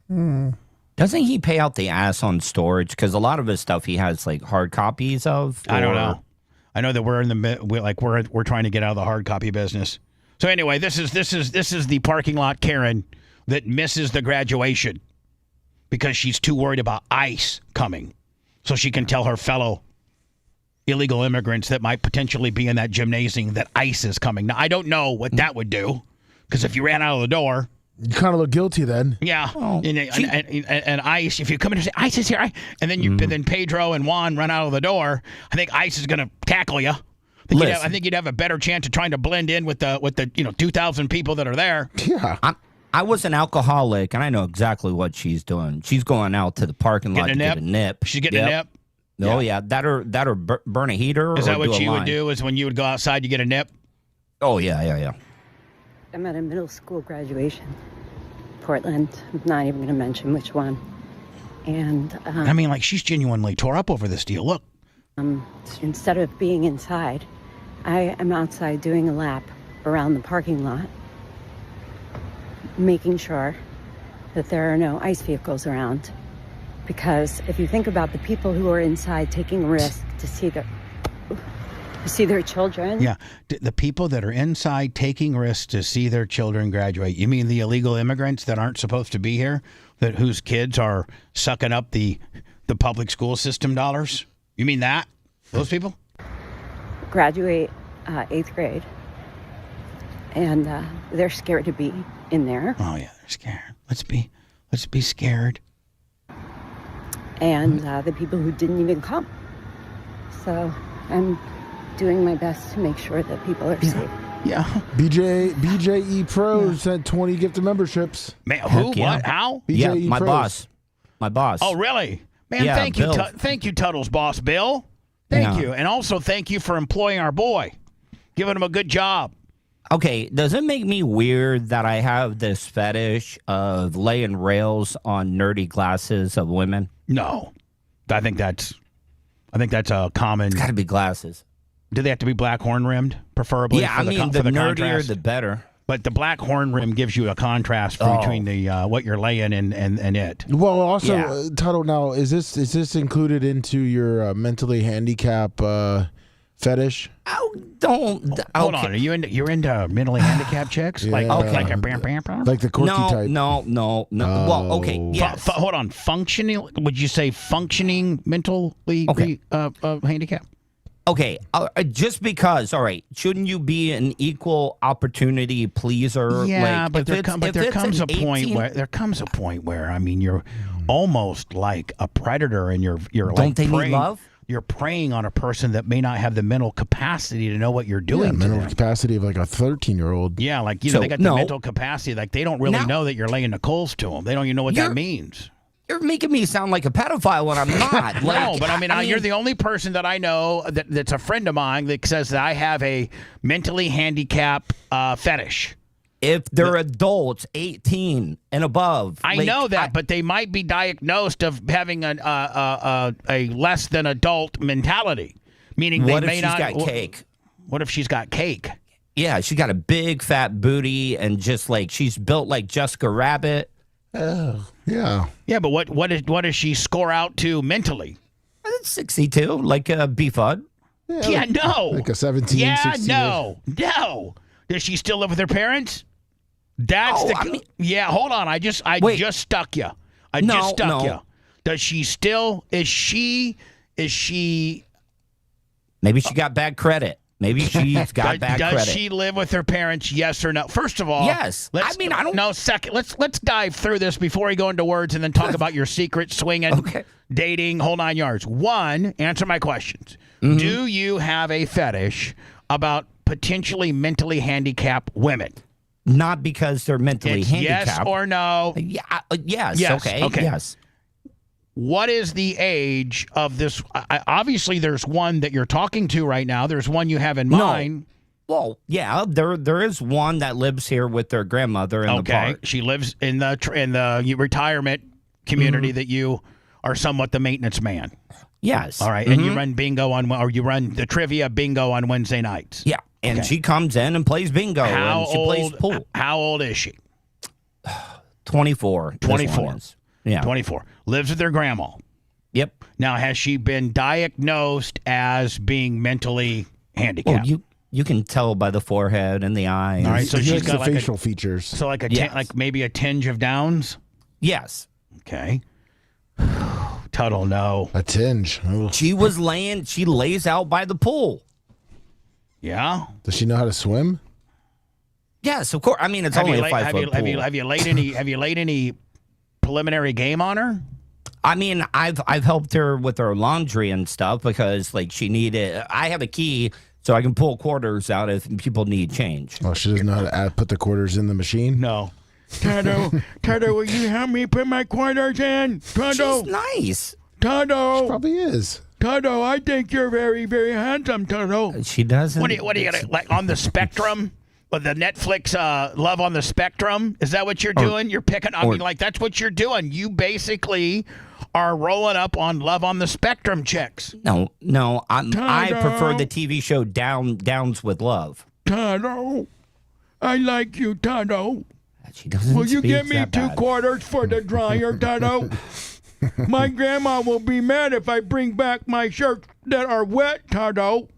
Doesn't he pay out the ass on storage? Because a lot of his stuff he has like hard copies of. I don't know. I know that we're trying to get out of the hard copy business. So anyway, this is the parking lot Karen that misses the graduation because she's too worried about ICE coming. so she can tell her fellow illegal immigrants that might potentially be in that gymnasium that ICE is coming. Now, I don't know what that would do, because if you ran out of the door, you kind of look guilty then. yeah, and ICE, if you come in and say ICE is here, and then then Pedro and Juan run out of the door, I think ICE is going to tackle you. I think you'd have a better chance of trying to blend in with the 2,000 people that are there. Yeah. I was an alcoholic, and I know exactly what she's doing. She's going out to the parking lot to get a nip. She's getting a nip. Oh yeah, that or burn a heater. Is that or what do a you would line. do? Is when you would go outside, you get a nip? Oh yeah. I'm at a middle school graduation, Portland. I'm not even going to mention which one. And I mean, like, she's genuinely tore up over this deal. Look. Instead of being inside, I am outside doing a lap around the parking lot, making sure that there are no ICE vehicles around. Because if you think about the people who are inside taking risks to see their children. Yeah, the people that are inside taking risks to see their children graduate. You mean the illegal immigrants that aren't supposed to be here, whose kids are sucking up the public school system dollars? You mean that? Those people? Graduate 8th grade. And they're scared to be in there. Oh, yeah, they're scared. Let's be scared. And the people who didn't even come. So I'm doing my best to make sure that people are safe. Yeah. BJE Pros sent 20 gifted memberships. Man, who? Yeah. What? How? BJE my Pros. boss. Oh, really? Man, Yeah, thank Bill. you. Thank you, Tuttle's boss, Bill. Thank you. And also thank you for employing our boy, giving him a good job. Okay, does it make me weird that I have this fetish of laying rails on nerdy glasses of women? No. I think that's a common. It's got to be glasses. Do they have to be black horn rimmed, preferably? Yeah, for the for nerdier, contrast? the better. But the black horn rim gives you a contrast between the what you're laying and it. Well, also, Tuttle, now, is this included into your mentally handicapped fetish? Don't. Hold on. Are you're into mentally handicapped chicks? Yeah. Like Okay. a bam. Like the quirky type? No. Well, okay, yes. Hold on. Functioning? Would you say functioning mentally handicapped? Okay, just because, all right, shouldn't you be an equal opportunity pleaser? Yeah, like, but there comes a point where I mean you're almost like a predator, and you're Don't like they preying, need love? You're preying on a person that may not have the mental capacity to know what you're doing. Mental capacity of like a 13-year-old. Yeah, like they got the mental capacity. Like they don't really know that you're laying the coals to them. They don't even know what that means. You're making me sound like a pedophile when I'm not. No, but I mean, you're the only person that I know that's a friend of mine that says that I have a mentally handicapped fetish. If they're adults, 18 and above. I know that, but they might be diagnosed of having a less than adult mentality, meaning they may not. What if she's got cake? What if she's got cake? Yeah, she's got a big fat booty and just like she's built like Jessica Rabbit. Oh, yeah. Yeah, but what does she score out to mentally? 62, like a B-Fud. Yeah, no. Like a 17, Yeah, 16. no. Does she still live with her parents? That's yeah, hold on. I just stuck you. I just stuck you. Does she still, is she Maybe she got bad credit. Maybe she's got bad credit. Does she live with her parents? Yes or no? First of all, yes. I don't. No, second. Let's dive through this before we go into words, and then talk about your secret swinging, dating, whole 9 yards. One, answer my questions. Mm-hmm. Do you have a fetish about potentially mentally handicapped women? Not because they're mentally handicapped. Yes or no? Yes. Okay. Yes. What is the age of this? Obviously, there's one that you're talking to right now. There's one you have in mind. Well, yeah, there is one that lives here with their grandmother in the park. She lives in the retirement community that you are somewhat the maintenance man. Yes. All right, and you run bingo you run the trivia bingo on Wednesday nights. Yeah, and she comes in and plays bingo and she plays pool. How old is she? 24. 24. Yeah. 24. Lives with her grandma. Yep. Now, has she been diagnosed as being mentally handicapped? Well, you can tell by the forehead and the eyes. All right, so she's got the facial features. So like maybe a tinge of Downs? Yes. Okay. Tuttle, no. A tinge. Ugh. She lays out by the pool. Yeah. Does she know how to swim? Yes, of course. I mean, it's Have only you a la- 5 foot pool. have you laid any preliminary game on her? I mean, I've helped her with her laundry and stuff because like she needed. I have a key so I can pull quarters out if people need change. Oh, she doesn't know how to put the quarters in the machine? No. Toto, will you help me put my quarters in? Toto. She's nice. Toto. She probably is. Toto, I think you're very, very handsome, Toto. She doesn't. What are you gonna like on the spectrum? With the Netflix Love on the Spectrum? Is that what you're doing? You're picking, I mean, like, that's what you're doing. You basically are rolling up on Love on the Spectrum chicks. No, I prefer the TV show Downs with Love. Toto, I like you, Toto. She doesn't Will you speak give me that 2 bad. quarters for the dryer, Toto? My grandma will be mad if I bring back my shirts that are wet, Toto.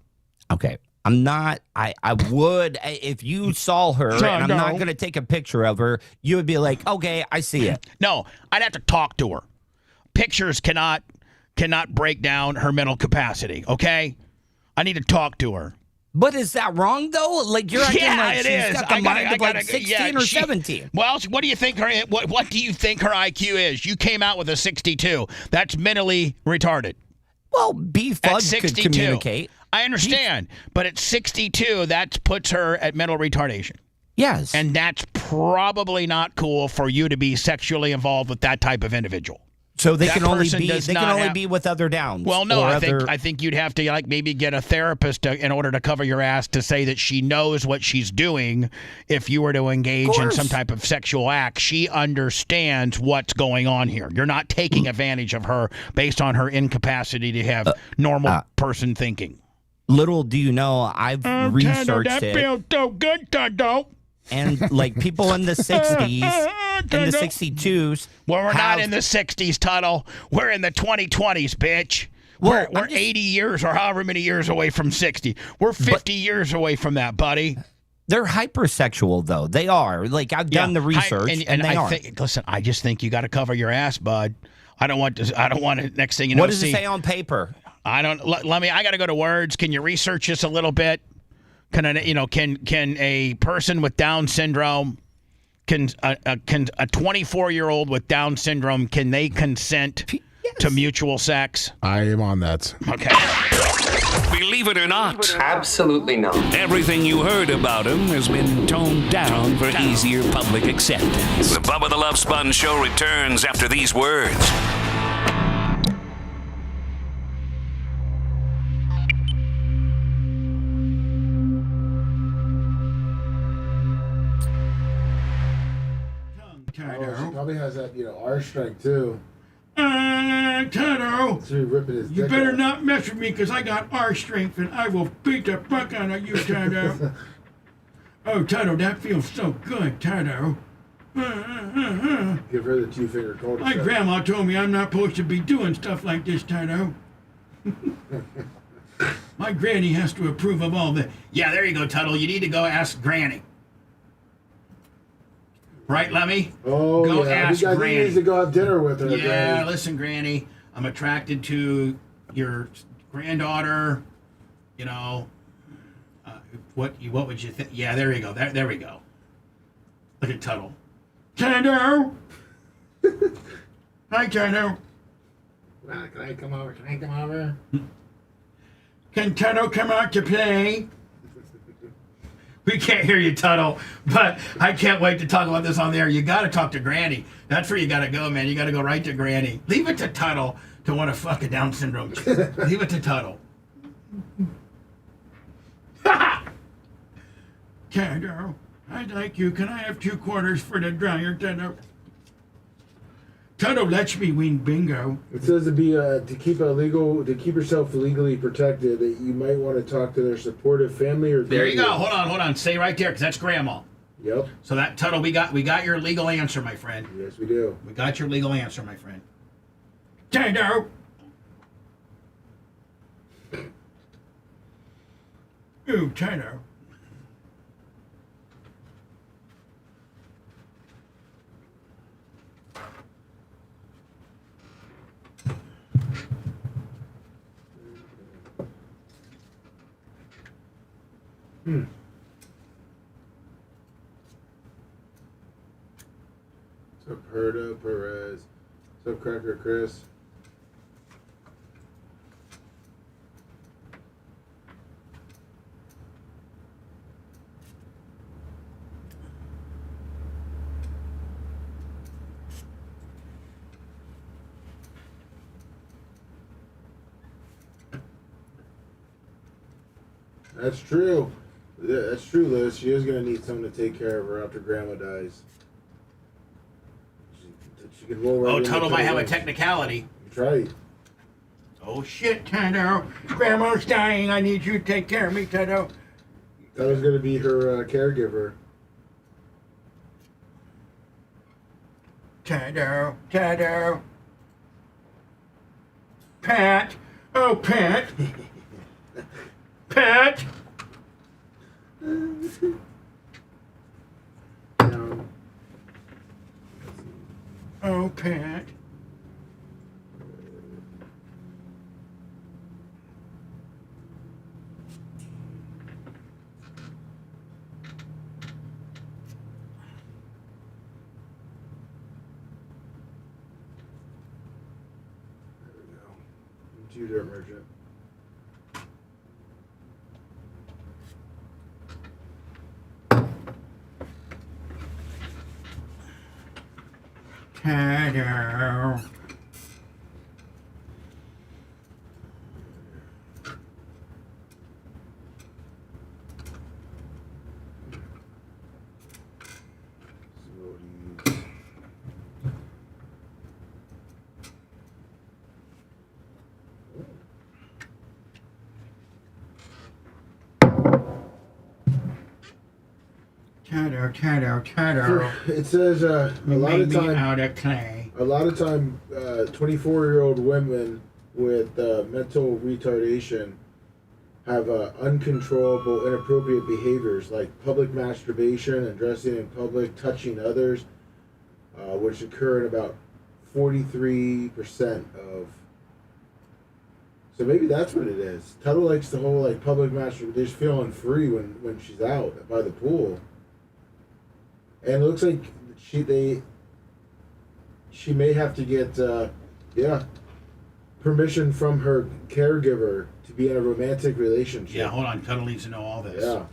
Okay. I'm not. I would if you saw her, and I'm not going to take a picture of her. You would be like, okay, I see it. No, I'd have to talk to her. Pictures cannot break down her mental capacity. Okay, I need to talk to her. But is that wrong though? Like you're acting like it she's is. got the mind of like 16 or 17. Well, what do you think her? What do you think her IQ is? You came out with a 62. That's mentally retarded. Well, B-Fug could communicate. I understand, but at 62, that puts her at mental retardation. Yes. And that's probably not cool for you to be sexually involved with that type of individual. So they That can only person be does they can not only have- be with other Downs. Well, no, or I think you'd have to like maybe get a therapist in order to cover your ass to say that she knows what she's doing. If you were to engage in some type of sexual act, she understands what's going on here. You're not taking advantage of her based on her incapacity to have normal person thinking. Little do you know, I've researched Toto, that it. feels so good, Toto. And like people in the 60s, in the 62s. Well, we're not in the 60s, Tuttle. We're in the 2020s, bitch. Well, we're 80 years or however many years away from 60. We're 50 years away from that, buddy. They're hypersexual, though. They are. Like, I've done the research, and they are. Listen, I just think you got to cover your ass, bud. I don't want to. Next thing you know, What does it say on paper? I don't. Let me. I got to go to words. Can you research this a little bit? Can a person with Down syndrome, can a 24-year-old with Down syndrome, can they consent to mutual sex? I am on that. Okay. Believe it or not, absolutely not. Everything you heard about him has been toned down for easier public acceptance. The Bubba the Love Sponge Show returns after these words. Oh, she probably has that, R strength too. Toto, So he ripping his you dick better out. not mess with me because I got R strength and I will beat the fuck out of you, Toto. Oh, Toto, that feels so good, Toto. Give her the 2-finger cul My grandma told me I'm not supposed to be doing stuff like this, Toto. My granny has to approve of all this. Yeah, there you go, Tuttle. You need to go ask Granny. Right, Lemmy? Oh, Go yeah. ask He Granny. needs to go have dinner with her. Yeah, Granny. listen, Granny. I'm attracted to your granddaughter. What would you think? Yeah, there you go. There we go. Look at Tuttle. Toto! Hi, Toto. Can I come over? Can Toto come out to play? We can't hear you, Tuttle, but I can't wait to talk about this on the air. You got to talk to Granny. That's where you got to go, man. You got to go right to Granny. Leave it to Tuttle to want to fuck a Down syndrome. Leave it to Tuttle. Toto, I like you. Can I have 2 quarters for the dryer, Toto? Toto lets me win bingo. It says to keep yourself legally protected, that you might want to talk to their supportive family or. There you go. guardian. Hold on. Stay right there, because that's Grandma. Yep. So that Tuttle, we got your legal answer, my friend. Yes, we do. We got your legal answer, my friend. Toto. Ooh, Toto. What's up, Herda Perez? What's up, Cracker Chris? That's true. Yeah, that's true, Liz. She is going to need someone to take care of her after Grandma dies. She can roll right in. Tuttle might have a technicality. That's right. Oh, shit, Toto. Grandma's dying. I need you to take care of me, Toto. That was going to be her caregiver. Toto. Pat. Oh, Pat. Pat. Oh, Pat. Computer merchant. Toto. Toto. It says a lot of time out of clay. A lot of time, 24-year-old women with mental retardation have uncontrollable, inappropriate behaviors like public masturbation and dressing in public, touching others, which occur in about 43% of. So maybe that's what it is. Tuttle likes the whole like public masturbation, just feeling free when she's out by the pool. And it looks like she may have to get permission from her caregiver to be in a romantic relationship. Yeah, hold on. Tuttle needs to know all this. Yeah.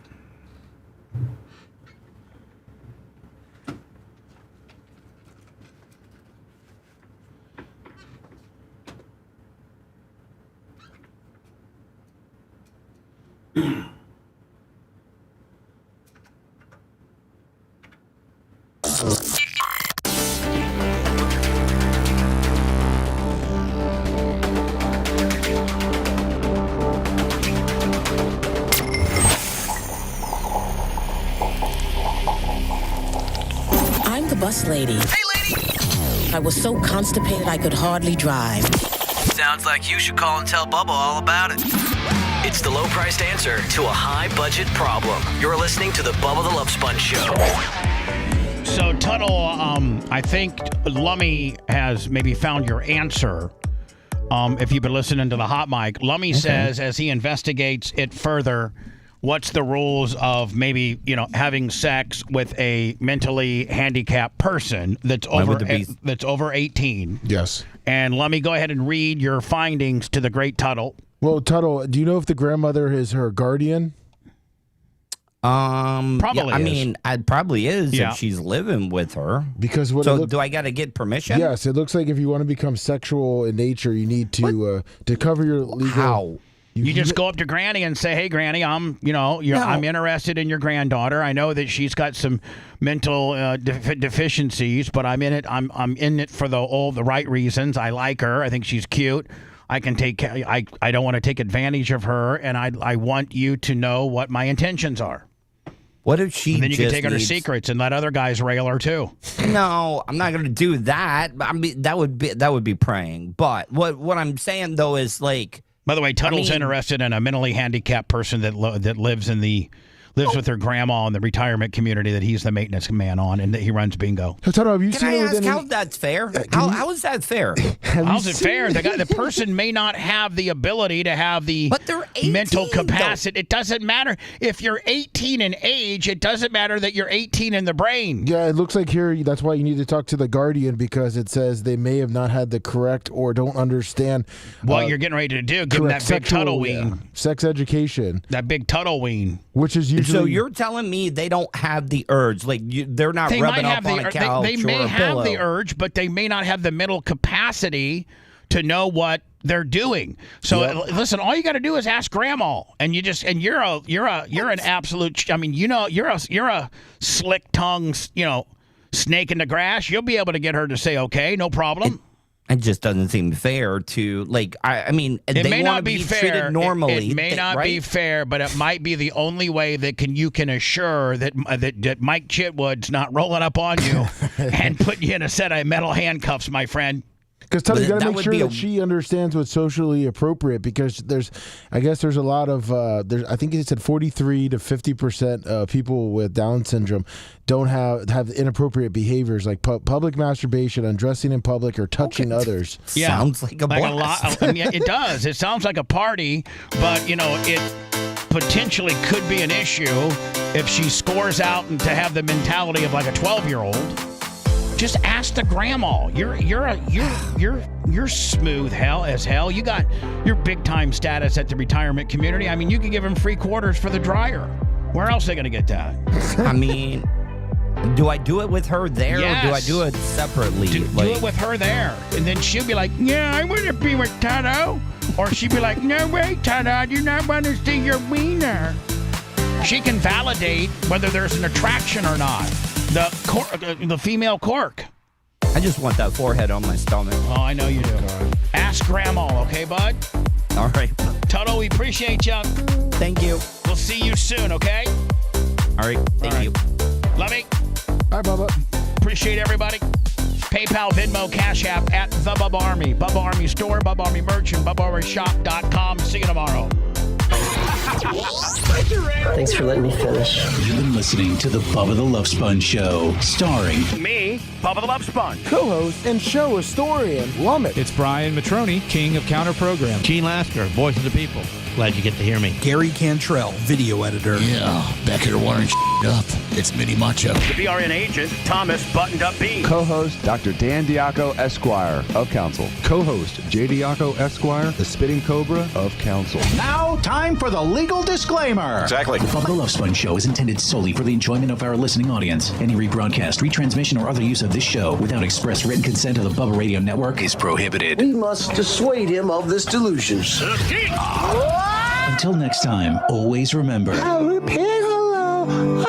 I'm the bus lady. Hey, lady! I was so constipated I could hardly drive. Sounds like you should call and tell Bubba all about it. It's the low-priced answer to a high-budget problem. You're listening to the Bubba the Love Sponge Show. So, Tuttle, I think Lummy has maybe found your answer. If you've been listening to the hot mic, Lummy says as he investigates it further, what's the rules of maybe, having sex with a mentally handicapped person that's over 18? Yes. And let me go ahead and read your findings to the great Tuttle. Well, Tuttle, do you know if the grandmother is her guardian? Probably. Yeah, I mean, it probably is if she's living with her. Because do I got to get permission? Yes, it looks like if you want to become sexual in nature, you need to cover your legal. How? You just go up to Granny and say, "Hey, Granny, I'm interested in your granddaughter. I know that she's got some mental deficiencies, but I'm in it. I'm in it for all the right reasons. I like her. I think she's cute. I can take. I don't want to take advantage of her, and I want you to know what my intentions are." What if she? And then you can take her secrets and let other guys rail her too. No, I'm not going to do that. I mean, that would be praying. But what I'm saying though is like. By the way, Tuttle's interested in a mentally handicapped person that lives in the lives with her grandma in the retirement community that he's the maintenance man on, and that he runs bingo. So, Toto, have you Can seen I it with ask any- how that's fair? How is that fair? How's it fair? The person may not have the ability to have the mental capacity. It doesn't matter if you're 18 in age. It doesn't matter that you're 18 in the brain. Yeah, it looks like here that's why you need to talk to the Guardian, because it says they may have not had the correct or don't understand what you're getting ready to do. Give them that big Tuttleween. Sex education. That big Tuttleween. Which is usually. So you're telling me they don't have the urge? Like they're not rubbing up on a couch They may or a have pillow. the urge, but they may not have the mental capacity to know what they're doing. So listen, all you got to do is ask grandma, and you're an absolute. I mean, you're a slick tongued, snake in the grass. You'll be able to get her to say okay, no problem. It just doesn't seem fair to I mean, it they may want not to be fair. treated normally. It may not be fair, but it might be the only way that you can assure that Mike Chitwood's not rolling up on you and putting you in a set of metal handcuffs, my friend. Because Tony, you got to make sure that she understands what's socially appropriate. Because I guess there's a lot of, I think it said 43 to 50% of people with Down syndrome don't have inappropriate behaviors like public masturbation, undressing in public, or touching others. Yeah. Sounds like a blast. I mean, it does. It sounds like a party, but it potentially could be an issue if she scores out and to have the mentality of like a 12-year-old. Just ask the grandma. You're smooth as hell. You got your big time status at the retirement community. I mean, you can give them free quarters for the dryer. Where else are they gonna get that? I mean, do I do it with her there, Yes. or do I do it separately? Do it with her there, and then she'll be like, "Yeah, I want to be with Toto," or she'll be like, "No way, Toto, I do not want to see your wiener." She can validate whether there's an attraction or not. The female cork. I just want that forehead on my stomach. Oh, I know you do. Ask grandma, okay, bud? All right. Toto, we appreciate you. Thank you. We'll see you soon, okay? All right. Thank you. Love me. All right, Bubba. Appreciate everybody. PayPal, Venmo, Cash App at the Bubba Army. Bubba Army Store, Bubba Army Merch, and BubbaArmyShop.com. See you tomorrow. Thanks for letting me finish. You've been listening to the Bubba the Love Sponge Show, starring me, Bubba the Love Sponge, co-host and show historian Lumet. It's Brian Matroni, king of counter program. Gene Lasker, voice of the people. Glad you get to hear me. Gary Cantrell, video editor. Yeah, back here wiring up. It's Mini Macho. The BRN agent, Thomas Buttoned Up B. Co-host, Dr. Dan Diaco, Esquire, of Council. Co-host, J. Diaco, Esquire, the Spitting Cobra of Council. Now, time for the legal disclaimer. Exactly. The Bubba the Love Sponge Show is intended solely for the enjoyment of our listening audience. Any rebroadcast, retransmission, or other use of this show without express written consent of the Bubba Radio Network is prohibited. We must dissuade him of this delusion. Until next time, always remember. I'll repeat hello.